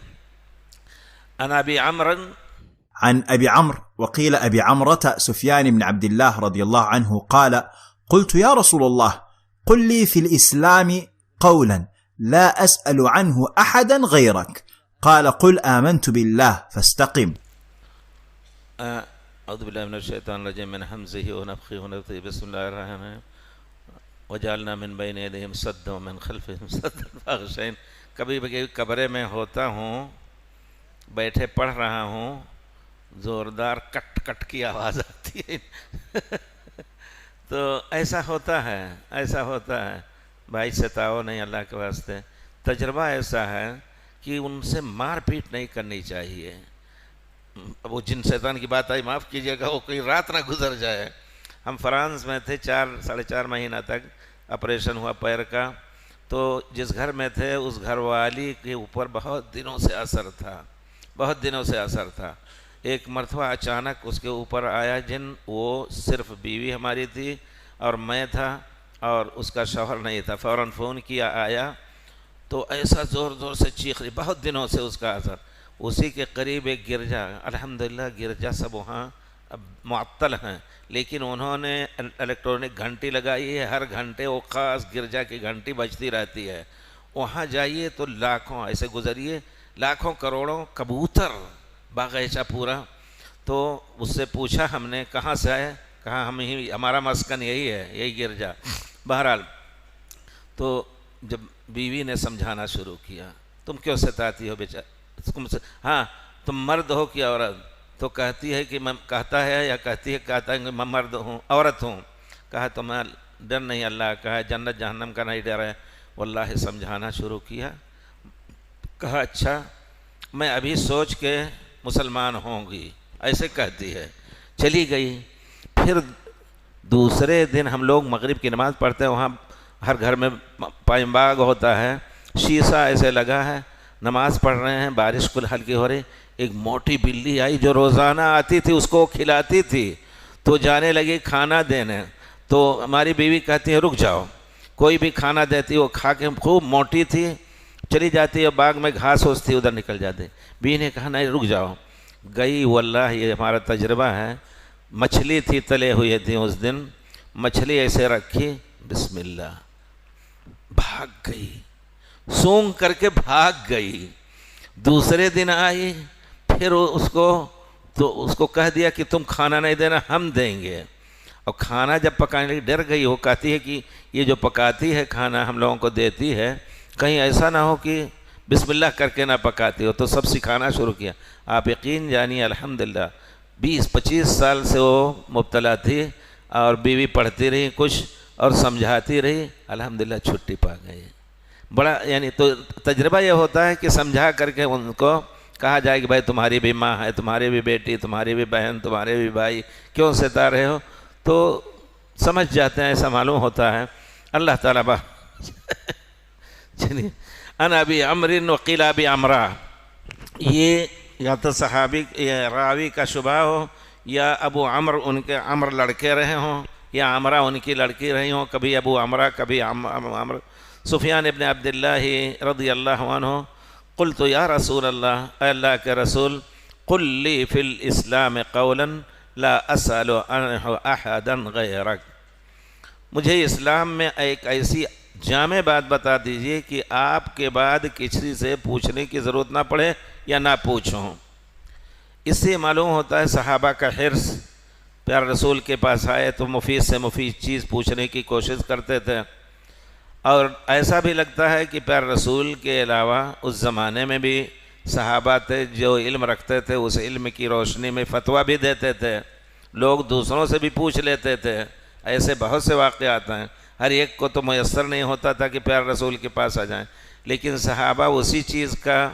عن ابی عمرو عن أبي عمرو وقيل أبي عمرة سفيان بن عبد الله رضي الله عنه قال: قلت يا رسول الله قل لي في الإسلام قولا لا أسأل عنه أحدا غيرك، قال: قل آمنت بالله فاستقم. اعوذ باللہ من الشیطان الرجیم من حمزه ونفخه ونفثه بسم اللہ الرحمن الرحیم وجعلنا من بین یدیہم سدا ومن خلفہم سدا فاغشین۔ کبھی بھی کمرے میں ہوتا ہوں، بیٹھے پڑھ رہا ہوں، زوردار کٹ کٹ کی آواز آتی ہے تو ایسا ہوتا ہے بھائی، ستاؤ نہیں اللہ کے واسطے۔ تجربہ ایسا ہے کہ ان سے مار پیٹ نہیں کرنی چاہیے۔ وہ جن شیطان کی بات آئی معاف کیجیے گا، وہ کوئی رات نہ گزر جائے۔ ہم فرانس میں تھے، 4.5 مہینہ تک آپریشن ہوا پیر کا، تو جس گھر میں تھے اس گھر والی کے اوپر بہت دنوں سے اثر تھا۔ ایک مرتبہ اچانک اس کے اوپر آیا جن، وہ صرف بیوی ہماری تھی اور میں تھا اور اس کا شوہر نہیں تھا۔ فوراً فون کیا، آیا تو ایسا زور سے چیخ رہی، بہت دنوں سے اس کا اثر۔ اسی کے قریب ایک گرجا، الحمدللہ گرجا سب وہاں اب معطل ہیں، لیکن انہوں نے الیکٹرانک گھنٹی لگائی ہے، ہر گھنٹے وہ خاص گرجا کی گھنٹی بجتی رہتی ہے۔ وہاں جائیے تو لاکھوں، ایسے گزریے لاکھوں کروڑوں کبوتر، باغیچہ پورا۔ تو اس سے پوچھا ہم نے کہاں سے آئے، کہا ہمارا مسکن یہی ہے، یہی گرجا۔ بہرحال تو جب بیوی نے سمجھانا شروع کیا، تم کیوں ستاتی ہو بیچارہ، ہاں تم مرد ہو کہ عورت؟ تو کہتی ہے کہ میں کہتا ہے کہ میں مرد ہوں، عورت ہوں۔ کہا تو میں ڈر نہیں اللہ کا ہے، جنت جہنم کا نہیں ڈر ہے۔ واللہ سمجھانا شروع کیا، کہا اچھا میں ابھی سوچ کے مسلمان ہوں گی، ایسے کہتی ہے، چلی گئی۔ پھر دوسرے دن ہم لوگ مغرب کی نماز پڑھتے ہیں، وہاں ہر گھر میں پائم باغ ہوتا ہے، شیشہ ایسے لگا ہے، نماز پڑھ رہے ہیں، بارش کل ہلکی ہو رہی، ایک موٹی بلی آئی جو روزانہ آتی تھی، اس کو کھلاتی تھی، تو جانے لگی کھانا دینے۔ تو ہماری بیوی کہتی ہے رک جاؤ، کوئی بھی کھانا دیتی، وہ کھا کے خوب موٹی تھی، چلی جاتی ہے باغ میں گھاس ہوتی ادھر نکل جاتی۔ بیوی نے کہا نہیں رک جاؤ، گئی، واللہ یہ ہمارا تجربہ ہے، مچھلی تھی تلے ہوئے تھیں اس دن، مچھلی ایسے رکھی، بسم اللہ، بھاگ گئی، سونگ کر کے بھاگ گئی۔ دوسرے دن آئی، پھر اس کو کہہ دیا کہ تم کھانا نہیں دینا، ہم دیں گے۔ اور کھانا جب پکانے لگی ڈر گئی، وہ کہتی ہے کہ یہ جو پکاتی ہے کھانا ہم لوگوں کو دیتی ہے، کہیں ایسا نہ ہو کہ بسم اللہ کر کے نہ پکاتی ہو، تو سب سکھانا شروع کیا۔ آپ یقین جانیے الحمدللہ 20-25 سال سے وہ مبتلا تھی، اور بیوی پڑھتی رہی کچھ اور سمجھاتی رہی، الحمدللہ چھٹی پا گئی۔ بڑا یعنی تو تجربہ یہ ہوتا ہے کہ سمجھا کر کے ان کو کہا جائے کہ بھائی تمہاری بھی ماں ہے، تمہاری بھی بیٹی، تمہاری بھی بہن، تمہارے بھی بھائی، کیوں ستا رہے ہو؟ تو سمجھ جاتے ہیں، ایسا معلوم ہوتا ہے۔ اللہ تعالیٰ چلیے ان ابی عمرو وقیل ابی عمرہ، یہ یا تو صحابی یا راوی کا شبہ ہو، یا ابو عمر ان کے عمر لڑکے رہے ہوں، یا عمرہ ان کی لڑکی رہی ہوں، کبھی ابو عمرہ کبھی عمر۔ سفیان ابن عبداللہ رضی اللہ عنہ، قلت یا رسول اللہ، اے اللہ کے رسول، قل لی فی الاسلام قولا لا اسأل عنہ احدا غیرک، مجھے اسلام میں ایک ایسی جامع بات بتا دیجئے کہ آپ کے بعد کسی سے پوچھنے کی ضرورت نہ پڑے یا نہ پوچھوں۔ اس سے معلوم ہوتا ہے صحابہ کا حرص، پیارے رسول کے پاس آئے تو مفید سے مفید چیز پوچھنے کی کوشش کرتے تھے، اور ایسا بھی لگتا ہے کہ پیارے رسول کے علاوہ اس زمانے میں بھی صحابہ تھے جو علم رکھتے تھے، اس علم کی روشنی میں فتویٰ بھی دیتے تھے، لوگ دوسروں سے بھی پوچھ لیتے تھے۔ ایسے بہت سے واقعات ہیں، ہر ایک کو تو میسر نہیں ہوتا تھا کہ پیارے رسول کے پاس آ جائیں، لیکن صحابہ اسی چیز کا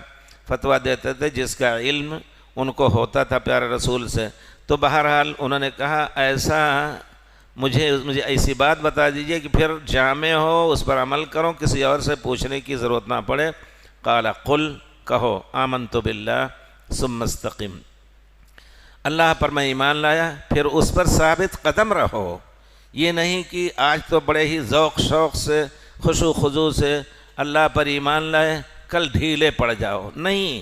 فتویٰ دیتے تھے جس کا علم ان کو ہوتا تھا پیارے رسول سے۔ تو بہرحال انہوں نے کہا ایسا مجھے ایسی بات بتا دیجئے کہ پھر جامع ہو، اس پر عمل کرو، کسی اور سے پوچھنے کی ضرورت نہ پڑے۔ قال قل، کہو آمنت باللہ ثم استقم، اللہ پر میں ایمان لایا، پھر اس پر ثابت قدم رہو۔ یہ نہیں کہ آج تو بڑے ہی ذوق شوق سے خشوع خضوع سے اللہ پر ایمان لائے کل ڈھیلے پڑ جاؤ، نہیں،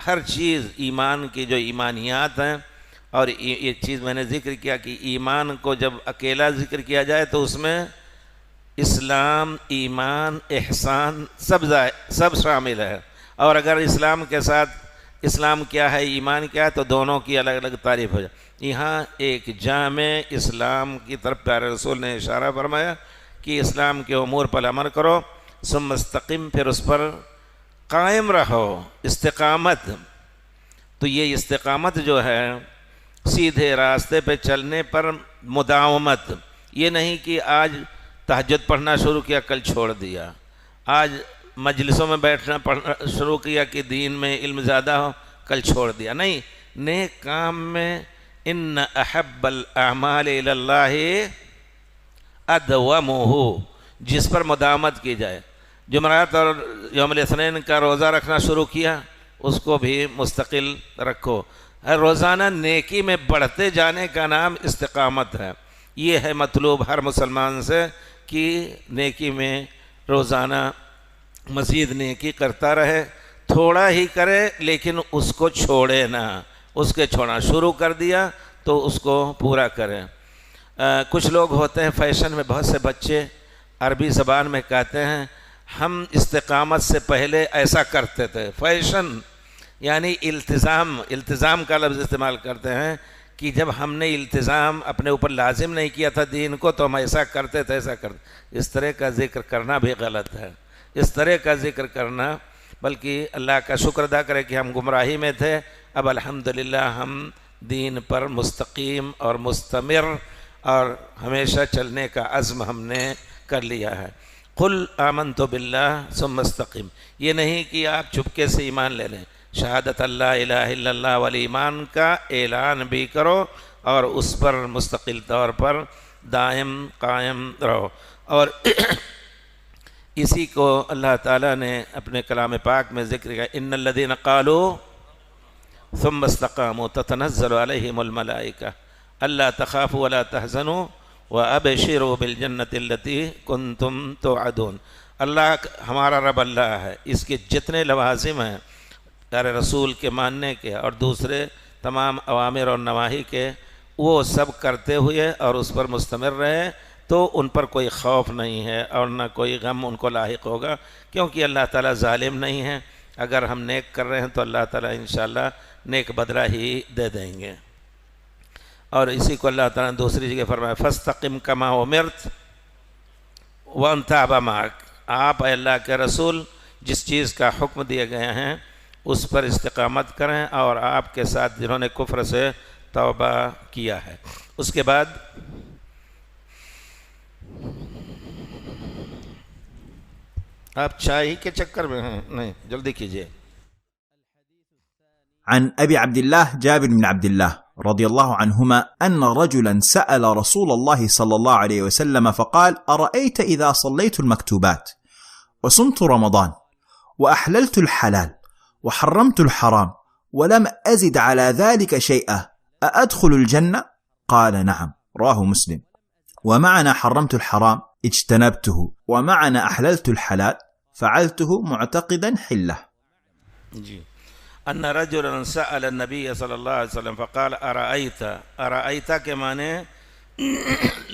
ہر چیز ایمان کی جو ایمانیات ہیں، اور یہ چیز میں نے ذکر کیا کہ ایمان کو جب اکیلا ذکر کیا جائے تو اس میں اسلام، ایمان، احسان سب شامل ہے، اور اگر اسلام کے ساتھ اسلام کیا ہے، ایمان کیا ہے، تو دونوں کی الگ الگ تعریف ہو جائے۔ یہاں ایک جامع اسلام کی طرف پیارے رسول نے اشارہ فرمایا کہ اسلام کے امور پر عمل کرو، ثم استقم، پھر اس پر قائم رہو، استقامت۔ تو یہ استقامت جو ہے سیدھے راستے پہ چلنے پر مداومت، یہ نہیں کہ آج تہجد پڑھنا شروع کیا کل چھوڑ دیا، آج مجلسوں میں بیٹھنا پڑھنا شروع کیا کہ دین میں علم زیادہ ہو کل چھوڑ دیا، نہیں، نیک کام میں ان احب الاعمال الی اللہ ادومہ، جس پر مداومت کی جائے۔ جمعرات اور یوم الاثنین کا روزہ رکھنا شروع کیا، اس کو بھی مستقل رکھو۔ ہر روزانہ نیکی میں بڑھتے جانے کا نام استقامت ہے۔ یہ ہے مطلوب ہر مسلمان سے کہ نیکی میں روزانہ مزید نیکی کرتا رہے، تھوڑا ہی کرے لیکن اس کو چھوڑے نہ، اس کے چھوڑنا شروع کر دیا تو اس کو پورا کرے۔ کچھ لوگ ہوتے ہیں فیشن میں، بہت سے بچے عربی زبان میں کہتے ہیں ہم استقامت سے پہلے ایسا کرتے تھے۔ فیشن یعنی التزام کا لفظ استعمال کرتے ہیں کہ جب ہم نے التزام اپنے اوپر لازم نہیں کیا تھا دین کو تو ہم ایسا کرتے تھے، ایسا کرتے۔ اس طرح کا ذکر کرنا بھی غلط ہے، اس طرح کا ذکر کرنا، بلکہ اللہ کا شکر ادا کرے کہ ہم گمراہی میں تھے، اب الحمدللہ ہم دین پر مستقیم اور مستمر اور ہمیشہ چلنے کا عزم ہم نے کر لیا ہے۔ قل آمنت باللہ ثم استقم، یہ نہیں کہ آپ چپکے سے ایمان لے لیں، شہادت اللہ الہ الا اللہ والایمان کا اعلان بھی کرو اور اس پر مستقل طور پر دائم قائم رہو۔ اور اسی کو اللہ تعالیٰ نے اپنے کلام پاک میں ذکر کیا، ان الذین قالوا ثم استقاموا تتنزل علیہم الملائکہ الا تخافوا ولا تحزنوا وابشروا بالجنۃ التی کنتم توعدون۔ اللہ ہمارا رب اللہ ہے، اس کے جتنے لوازم ہیں پیارے رسول کے ماننے کے اور دوسرے تمام اوامر اور نواہی کے، وہ سب کرتے ہوئے اور اس پر مستمر رہے تو ان پر کوئی خوف نہیں ہے اور نہ کوئی غم ان کو لاحق ہوگا، کیونکہ اللہ تعالیٰ ظالم نہیں ہے۔ اگر ہم نیک کر رہے ہیں تو اللہ تعالیٰ انشاءاللہ نیک بدلہ ہی دے دیں گے۔ اور اسی کو اللہ تعالیٰ نے دوسری جگہ فرمایا فاستقم کما امرت ومن تاب معک، آپ اے اللہ کے رسول جس چیز کا حکم دیے گئے ہیں اس پر استقامت کریں اور آپ کے ساتھ جنہوں نے کفر سے توبہ کیا ہے۔ اس کے بعد آپ چائے کے چکر میں ہیں، نہیں جلدی کیجئے۔ عن أبي عبد الله جابر بن عبد الله رضي الله عنهما أن رجلا سأل رسول الله صلى الله عليه وسلم فقال أرأيت إذا صليت المكتوبات وصمت رمضان وأحللت الحلال وحرمت الحرام ولم أزد على ذلك شيئا أأدخل الجنة؟ قال نعم، رواه مسلم. ومعنى حرمت الحرام اجتنبته، ومعنى أحللت الحلال فعلته معتقدا حله. جی، ان رجلا سأل النبی صلی اللہ علیہ وسلم فقال ارأیت کے معنی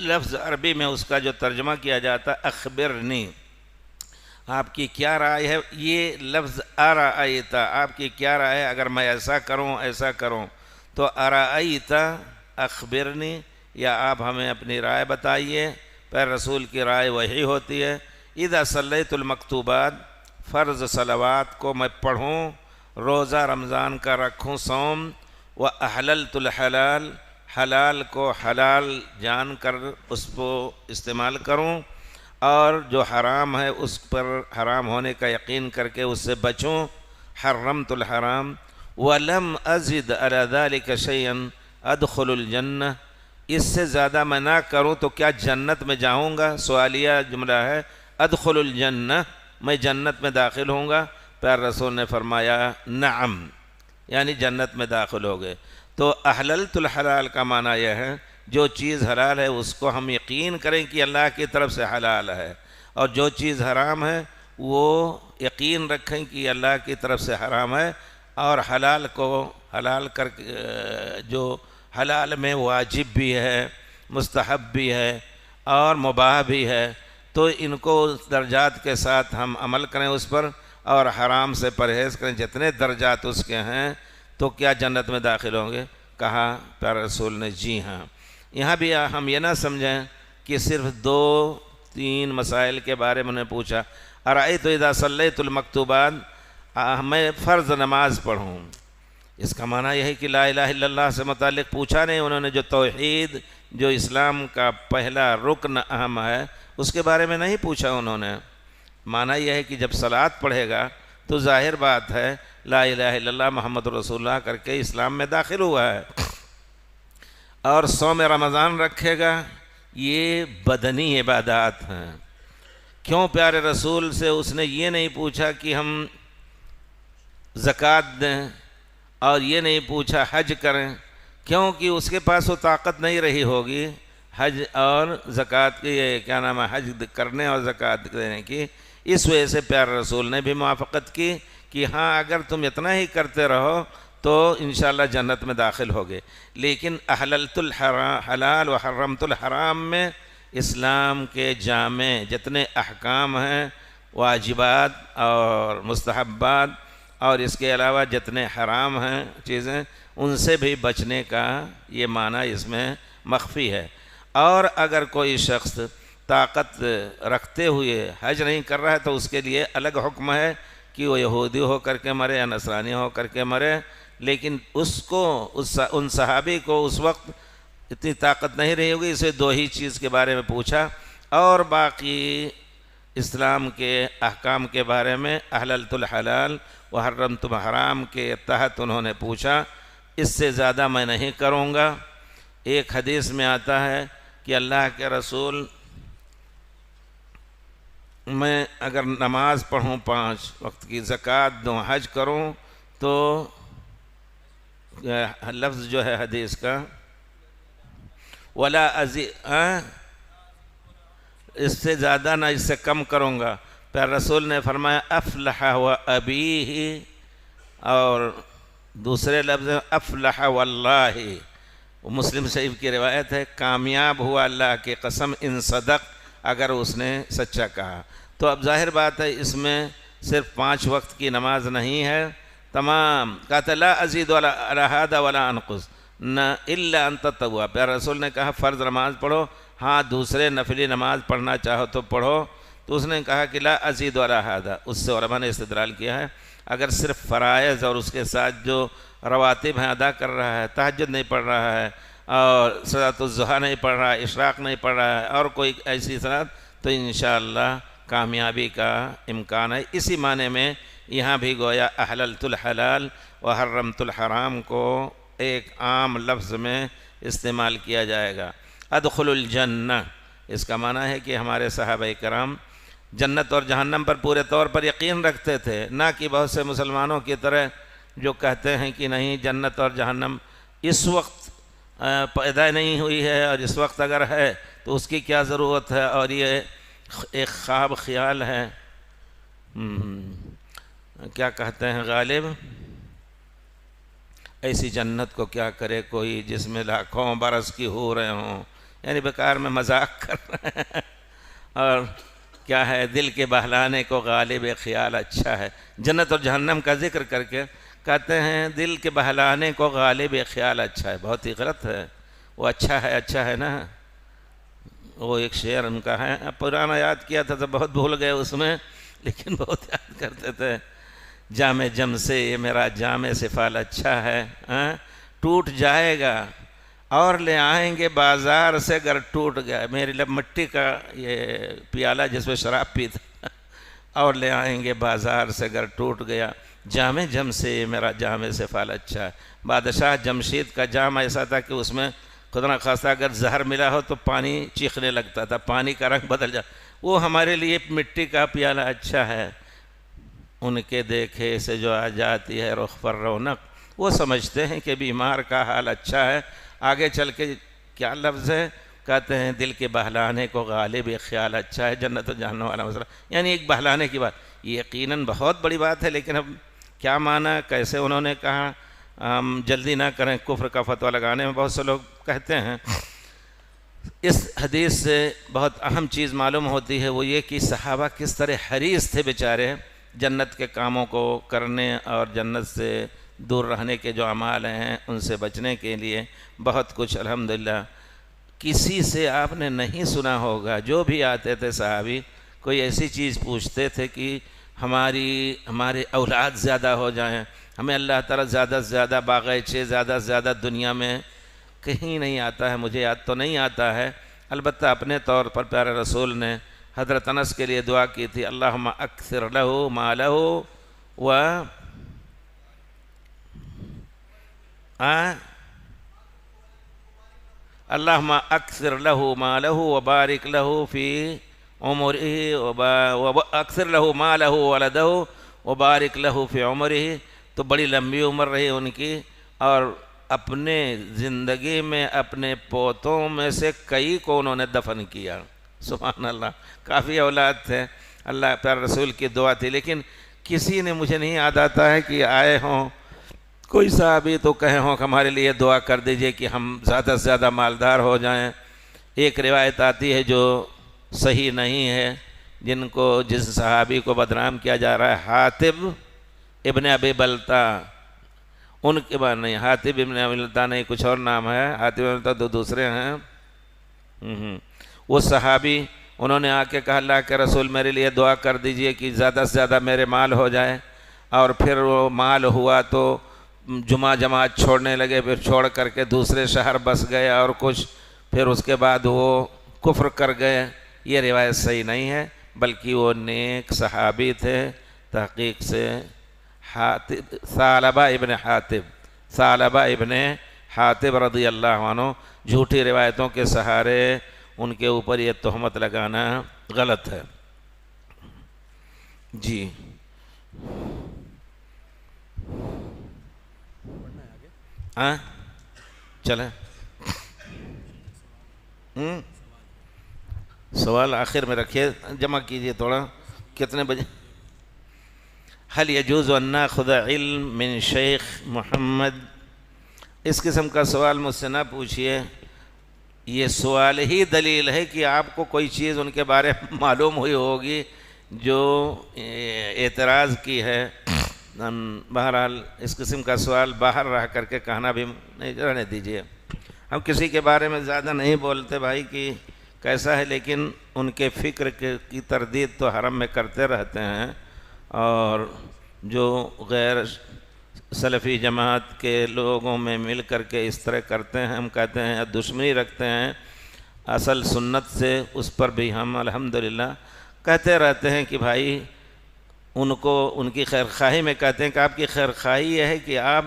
لفظ عربی میں اس کا جو ترجمہ کیا جاتا اخبرنی، آپ کی کیا رائے ہے۔ یہ لفظ ارأیت، آپ کی کیا رائے ہے اگر میں ایسا کروں ایسا کروں، تو ارأیت اخبرنی، یا آپ ہمیں اپنی رائے بتائیے۔ پھر رسول کی رائے وہی ہوتی ہے اذا صلیت المکتوبات، فرض صلوات کو میں پڑھوں، روزہ رمضان کا رکھوں صوم، وَأَحْلَلْتُ الْحَلَالِ، حلال کو حلال جان کر اس کو استعمال کروں، اور جو حرام ہے اس پر حرام ہونے کا یقین کر کے اس سے بچوں، حرمت الحرام وَلَمْ أَزِدْ عَلَى ذَلِكَ شَيْئًا أَدْخُلُ الْجَنَّةِ، اس سے زیادہ میں نہ کروں تو کیا جنت میں جاؤں گا؟ سوالیہ جملہ ہے، ادخل الجنہ، میں جنت میں داخل ہوں گا؟ پھر رسول نے فرمایا نعم، یعنی جنت میں داخل ہو گئے۔ تو احللت الحلال کا معنی یہ ہے جو چیز حلال ہے اس کو ہم یقین کریں کہ اللہ کی طرف سے حلال ہے، اور جو چیز حرام ہے وہ یقین رکھیں کہ اللہ کی طرف سے حرام ہے، اور حلال کو حلال کر جو حلال میں واجب بھی ہے، مستحب بھی ہے اور مباح بھی ہے، تو ان کو درجات کے ساتھ ہم عمل کریں اس پر، اور حرام سے پرہیز کریں جتنے درجات اس کے ہیں، تو کیا جنت میں داخل ہوں گے؟ کہا پیارے رسول نے جی ہاں۔ یہاں بھی ہم یہ نہ سمجھیں کہ صرف 2-3 مسائل کے بارے میں نے پوچھا، ارأیت اذا صلیت المکتوبات، میں فرض نماز پڑھوں، اس کا معنی یہ ہے کہ لا الہ الا اللہ سے متعلق پوچھا نہیں انہوں نے، جو توحید، جو اسلام کا پہلا رکن اہم ہے، اس کے بارے میں نہیں پوچھا انہوں نے۔ معنی یہ ہے کہ جب صلاۃ پڑھے گا تو ظاہر بات ہے لا الہ الا اللہ محمد رسول اللہ کر کے اسلام میں داخل ہوا ہے، اور صوم رمضان رکھے گا، یہ بدنی عبادات ہیں۔ کیوں پیارے رسول سے اس نے یہ نہیں پوچھا کہ ہم زکوٰۃ دیں، اور یہ نہیں پوچھا حج کریں؟ کیونکہ اس کے پاس وہ طاقت نہیں رہی ہوگی حج اور زکوٰۃ کی، کیا نام ہے، حج کرنے اور زکوٰۃ دینے کی۔ اس وجہ سے پیارے رسول نے بھی موافقت کی کہ ہاں اگر تم اتنا ہی کرتے رہو تو انشاءاللہ جنت میں داخل ہوگے۔ لیکن احللت الحلال و حرمت الحرام میں اسلام کے جامع جتنے احکام ہیں، واجبات اور مستحبات، اور اس کے علاوہ جتنے حرام ہیں چیزیں، ان سے بھی بچنے کا یہ معنی اس میں مخفی ہے۔ اور اگر کوئی شخص طاقت رکھتے ہوئے حج نہیں کر رہا ہے تو اس کے لیے الگ حکم ہے کہ وہ یہودی ہو کر کے مرے یا نصرانی ہو کر کے مرے، لیکن اس کو ان صحابی کو اس وقت اتنی طاقت نہیں رہی ہوگی، اسے 2 ہی چیز کے بارے میں پوچھا، اور باقی اسلام کے احکام کے بارے میں احللت الحلال وحرمت الحرام کے تحت انہوں نے پوچھا۔ اس سے زیادہ میں نہیں کروں گا۔ ایک حدیث میں آتا ہے کہ اللہ کے رسول، میں اگر نماز پڑھوں 5 وقت کی، زکوٰۃ دوں، حج کروں، تو لفظ جو ہے حدیث کا ولا اس سے زیادہ نہ اس سے کم کروں گا۔ پھر رسول نے فرمایا افلح و ابیہ، اور دوسرے لفظ افلح واللہ، وہ مسلم شریف کی روایت ہے، کامیاب ہوا اللہ کی قسم ان صدق، اگر اس نے سچا کہا۔ تو اب ظاہر بات ہے اس میں صرف 5 وقت کی نماز نہیں ہے، تمام کہتا لا ازید علی ھذا ولا انقص نہ الا ان تطوع۔ پیارے رسول نے کہا فرض نماز پڑھو، ہاں دوسرے نفلی نماز پڑھنا چاہو تو پڑھو، تو اس نے کہا کہ لا ازید علی ھذا۔ اس سے علماء نے استدلال کیا ہے اگر صرف فرائض اور اس کے ساتھ جو رواتب ہیں ادا کر رہا ہے، تہجد نہیں پڑھ رہا ہے، اور صلاۃ الضحیٰ نہیں پڑھ رہا ہے، اشراق نہیں پڑھ رہا ہے، اور کوئی ایسی صلاۃ، تو انشاءاللہ کامیابی کا امکان ہے۔ اسی معنی میں یہاں بھی گویا احللت الحلال وحرمت الحرام کو ایک عام لفظ میں استعمال کیا جائے گا۔ ادخل الجنہ، اس کا معنی ہے کہ ہمارے صحابہ کرام جنت اور جہنم پر پورے طور پر یقین رکھتے تھے، نہ کہ بہت سے مسلمانوں کی طرح جو کہتے ہیں کہ نہیں جنت اور جہنم اس وقت پیدا نہیں ہوئی ہے، اور اس وقت اگر ہے تو اس کی کیا ضرورت ہے، اور یہ ایک خواب خیال ہے۔ کیا کہتے ہیں غالب، ایسی جنت کو کیا کرے کوئی جس میں لاکھوں برس کی ہو رہے ہوں، یعنی بیکار میں مذاق کر رہے ہیں، اور کیا ہے دل کے بہلانے کو غالب خیال اچھا ہے۔ جنت اور جہنم کا ذکر کر کے کہتے ہیں دل کے بہلانے کو غالب خیال اچھا ہے، بہت ہی غلط ہے۔ وہ اچھا ہے نا، وہ ایک شعر ان کا ہے، پرانا یاد کیا تھا تو بہت بھول گئے اس میں، لیکن بہت یاد کرتے تھے۔ جام جم سے یہ میرا جام سفال اچھا ہے، ٹوٹ جائے گا اور لے آئیں گے بازار سے گر ٹوٹ گیا، میری لب مٹی کا یہ پیالہ جس میں شراب پیتا، اور لے آئیں گے بازار سے گر ٹوٹ گیا، جام جم سے یہ میرا جام سفال اچھا ہے۔ بادشاہ جمشید کا جام ایسا تھا کہ اس میں خدا نخواستہ اگر زہر ملا ہو تو پانی چیخنے لگتا تھا، پانی کا رنگ بدل جاتا۔ وہ ہمارے لیے مٹی کا پیالہ اچھا ہے، ان کے دیکھے سے جو آ جاتی ہے رخ پر رونق۔ وہ سمجھتے ہیں کہ بیمار کا حال اچھا ہے، آگے چل کے کیا لفظ ہے، کہتے ہیں دل کے بہلانے کو غالب یہ خیال اچھا ہے، جنت و جہنم والا مسئلہ، یعنی ایک بہلانے کی بات، یہ یقیناً بہت بڑی بات ہے، لیکن اب کیا معنی کیسے انہوں نے کہا، ہم جلدی نہ کریں کفر کا فتویٰ لگانے میں، بہت سے لوگ کہتے ہیں۔ اس حدیث سے بہت اہم چیز معلوم ہوتی ہے، وہ یہ کہ صحابہ کس طرح حریص تھے بیچارے جنت کے کاموں کو کرنے اور جنت سے دور رہنے کے جو اعمال ہیں ان سے بچنے کے لیے بہت کچھ الحمدللہ۔ کسی سے آپ نے نہیں سنا ہوگا، جو بھی آتے تھے صحابی کوئی ایسی چیز پوچھتے تھے کہ ہمارے اولاد زیادہ ہو جائیں، ہمیں اللہ تعالیٰ زیادہ سے زیادہ باغیچے زیادہ سے زیادہ دنیا میں، کہیں نہیں آتا ہے، مجھے یاد تو نہیں آتا ہے، البتہ اپنے طور پر پیارے رسول نے حضرت انس کے لیے دعا کی تھی، اللہم اکثر لہو مالہ و اللہم اکثر لہو مالہ وبارک لہو فی عمرہ اکثر لہو مالہ ولدہ وبارک لہو فی عمرہ۔ تو بڑی لمبی عمر رہی ان کی، اور اپنے زندگی میں اپنے پوتوں میں سے کئی کو انہوں نے دفن کیا، سبحان اللہ، کافی اولاد تھے، اللہ پیارے رسول کی دعا تھی، لیکن کسی نے مجھے نہیں یاد آتا ہے کہ آئے ہوں کوئی صحابی تو کہے ہوں کہ ہمارے لیے دعا کر دیجئے کہ ہم زیادہ سے زیادہ مالدار ہو جائیں۔ ایک روایت آتی ہے جو صحیح نہیں ہے، جس صحابی کو بدنام کیا جا رہا ہے، حاتب ابن ابی بلتا، ان کے بعد نہیں، حاتب ابن ابی بلتا نہیں، کچھ اور نام ہے، حاتب ابن بلتا تو دوسرے ہیں۔ وہ صحابی انہوں نے آ کے کہا اللہ کے رسول میرے لیے دعا کر دیجئے کہ زیادہ سے زیادہ میرے مال ہو جائے، اور پھر وہ مال ہوا تو جمعہ جماعت چھوڑنے لگے، پھر چھوڑ کر کے دوسرے شہر بس گئے اور کچھ، پھر اس کے بعد وہ کفر کر گئے۔ یہ روایت صحیح نہیں ہے، بلکہ وہ نیک صحابی تھے تحقیق سے، ثعلبہ ابن حاتب رضی اللہ عنہ۔ جھوٹی روایتوں کے سہارے ان کے اوپر یہ تہمت لگانا غلط ہے۔ جی چلیں، سوال آخر میں رکھیے، جمع کیجئے تھوڑا، کتنے بجے؟ هل يجوز ان ناخذ علم من شیخ محمد؟ اس قسم کا سوال مجھ سے نہ پوچھئے، یہ سوال ہی دلیل ہے کہ آپ کو کوئی چیز ان کے بارے میں معلوم ہوئی ہوگی جو اعتراض کی ہے۔ بہرحال اس قسم کا سوال باہر رہ کر کے کہنا بھی نہیں، رہنے دیجئے۔ ہم کسی کے بارے میں زیادہ نہیں بولتے بھائی کہ کیسا ہے، لیکن ان کے فکر کی تردید تو حرم میں کرتے رہتے ہیں، اور جو غیر سلفی جماعت کے لوگوں میں مل کر کے اس طرح کرتے ہیں، ہم کہتے ہیں دشمنی رکھتے ہیں اصل سنت سے، اس پر بھی ہم الحمدللہ کہتے رہتے ہیں کہ بھائی ان کی خیر خواہی میں کہتے ہیں کہ آپ کی خیر خواہی یہ ہے کہ آپ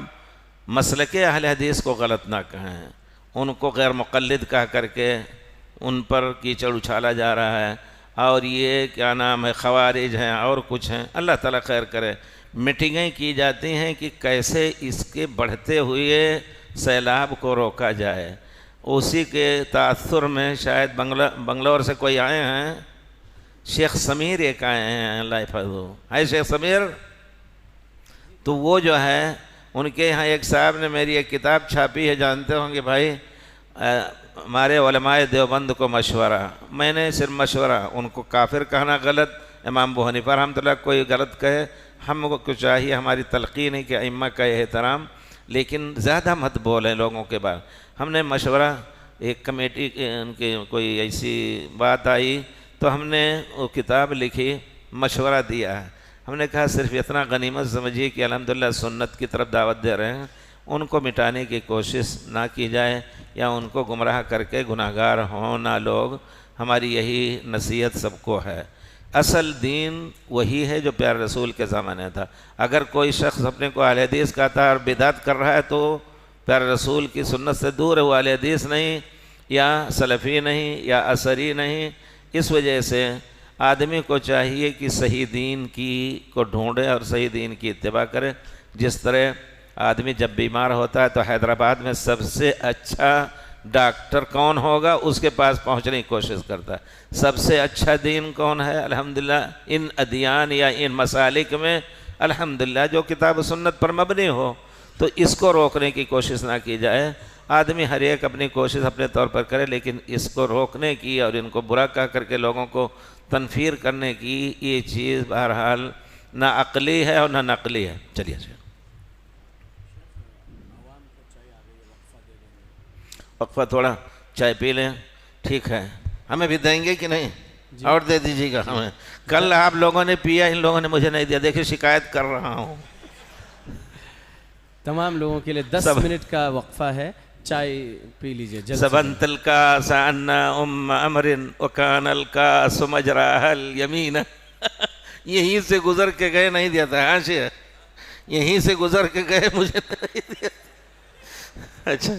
مسلک اہل حدیث کو غلط نہ کہیں، ان کو غیر مقلد کہہ کر کے ان پر کیچڑ اچھالا جا رہا ہے، اور یہ کیا نام ہے خوارج ہیں اور کچھ ہیں، اللہ تعالیٰ خیر کرے۔ میٹنگیں کی جاتی ہیں کہ کیسے اس کے بڑھتے ہوئے سیلاب کو روکا جائے، اسی کے تاثر میں شاید بنگلور سے کوئی آئے ہیں، شیخ سمیر ایک آئے ہیں، اللہ حفظہ ہے شیخ سمیر، تو وہ جو ہے ان کے یہاں ایک صاحب نے میری ایک کتاب چھاپی ہے، جانتے ہوں گے بھائی، ہمارے علماء دیوبند کو مشورہ، میں نے صرف مشورہ، ان کو کافر کہنا غلط، امام ابو حنیفہ رحمۃ اللہ کوئی غلط کہے، ہم کو چاہیے، ہماری تلقین ہے کہ ائمہ کا احترام، لیکن زیادہ مت بولیں لوگوں کے بعد۔ ہم نے مشورہ، ایک کمیٹی ان کی کوئی ایسی بات آئی تو ہم نے وہ کتاب لکھی، مشورہ دیا ہے، ہم نے کہا صرف اتنا غنیمت سمجھیے کہ الحمدللہ سنت کی طرف دعوت دے رہے ہیں، ان کو مٹانے کی کوشش نہ کی جائے یا ان کو گمراہ کر کے گناہگار ہوں نہ لوگ، ہماری یہی نصیحت سب کو ہے۔ اصل دین وہی ہے جو پیارے رسول کے زمانے تھا، اگر کوئی شخص اپنے کو اہل حدیث کہتا ہے اور بدعت کر رہا ہے تو پیارے رسول کی سنت سے دور ہے، وہ اہل حدیث نہیں یا سلفی نہیں یا اثری نہیں۔ اس وجہ سے آدمی کو چاہیے کہ صحیح دین کو ڈھونڈے اور صحیح دین کی اتباع کرے۔ جس طرح آدمی جب بیمار ہوتا ہے تو حیدرآباد میں سب سے اچھا ڈاکٹر کون ہوگا اس کے پاس پہنچنے کی کوشش کرتا ہے۔ سب سے اچھا دین کون ہے؟ الحمدللہ ان ادیان یا ان مسالک میں الحمدللہ جو کتاب و سنت پر مبنی ہو، تو اس کو روکنے کی کوشش نہ کی جائے۔ آدمی ہر ایک اپنی کوشش اپنے طور پر کرے، لیکن اس کو روکنے کی اور ان کو برا کہہ کر کے لوگوں کو تنفیر کرنے کی یہ چیز بہرحال نہ عقلی ہے اور نہ نقلی ہے۔ چلیے وقفہ تھوڑا چائے پی لیں، ٹھیک ہے؟ ہمیں بھی دیں گے کہ نہیں؟ اور دے دیجیے گا ہمیں۔ کل آپ لوگوں نے پیا، ان لوگوں نے مجھے نہیں دیا، دیکھیں شکایت کر رہا ہوں۔ تمام لوگوں کے لیے 10 منٹ کا وقفہ ہے، چائے پی لیجئے جلد سے۔ سبنت الکاس عن ام امر وکان الکاس مجراها الیمین۔ یہیں سے گزر کے گئے، نہیں دیا تھا، ہاں شیخ، یہیں سے گزر کے گئے، مجھے نہیں دیا۔ اچھا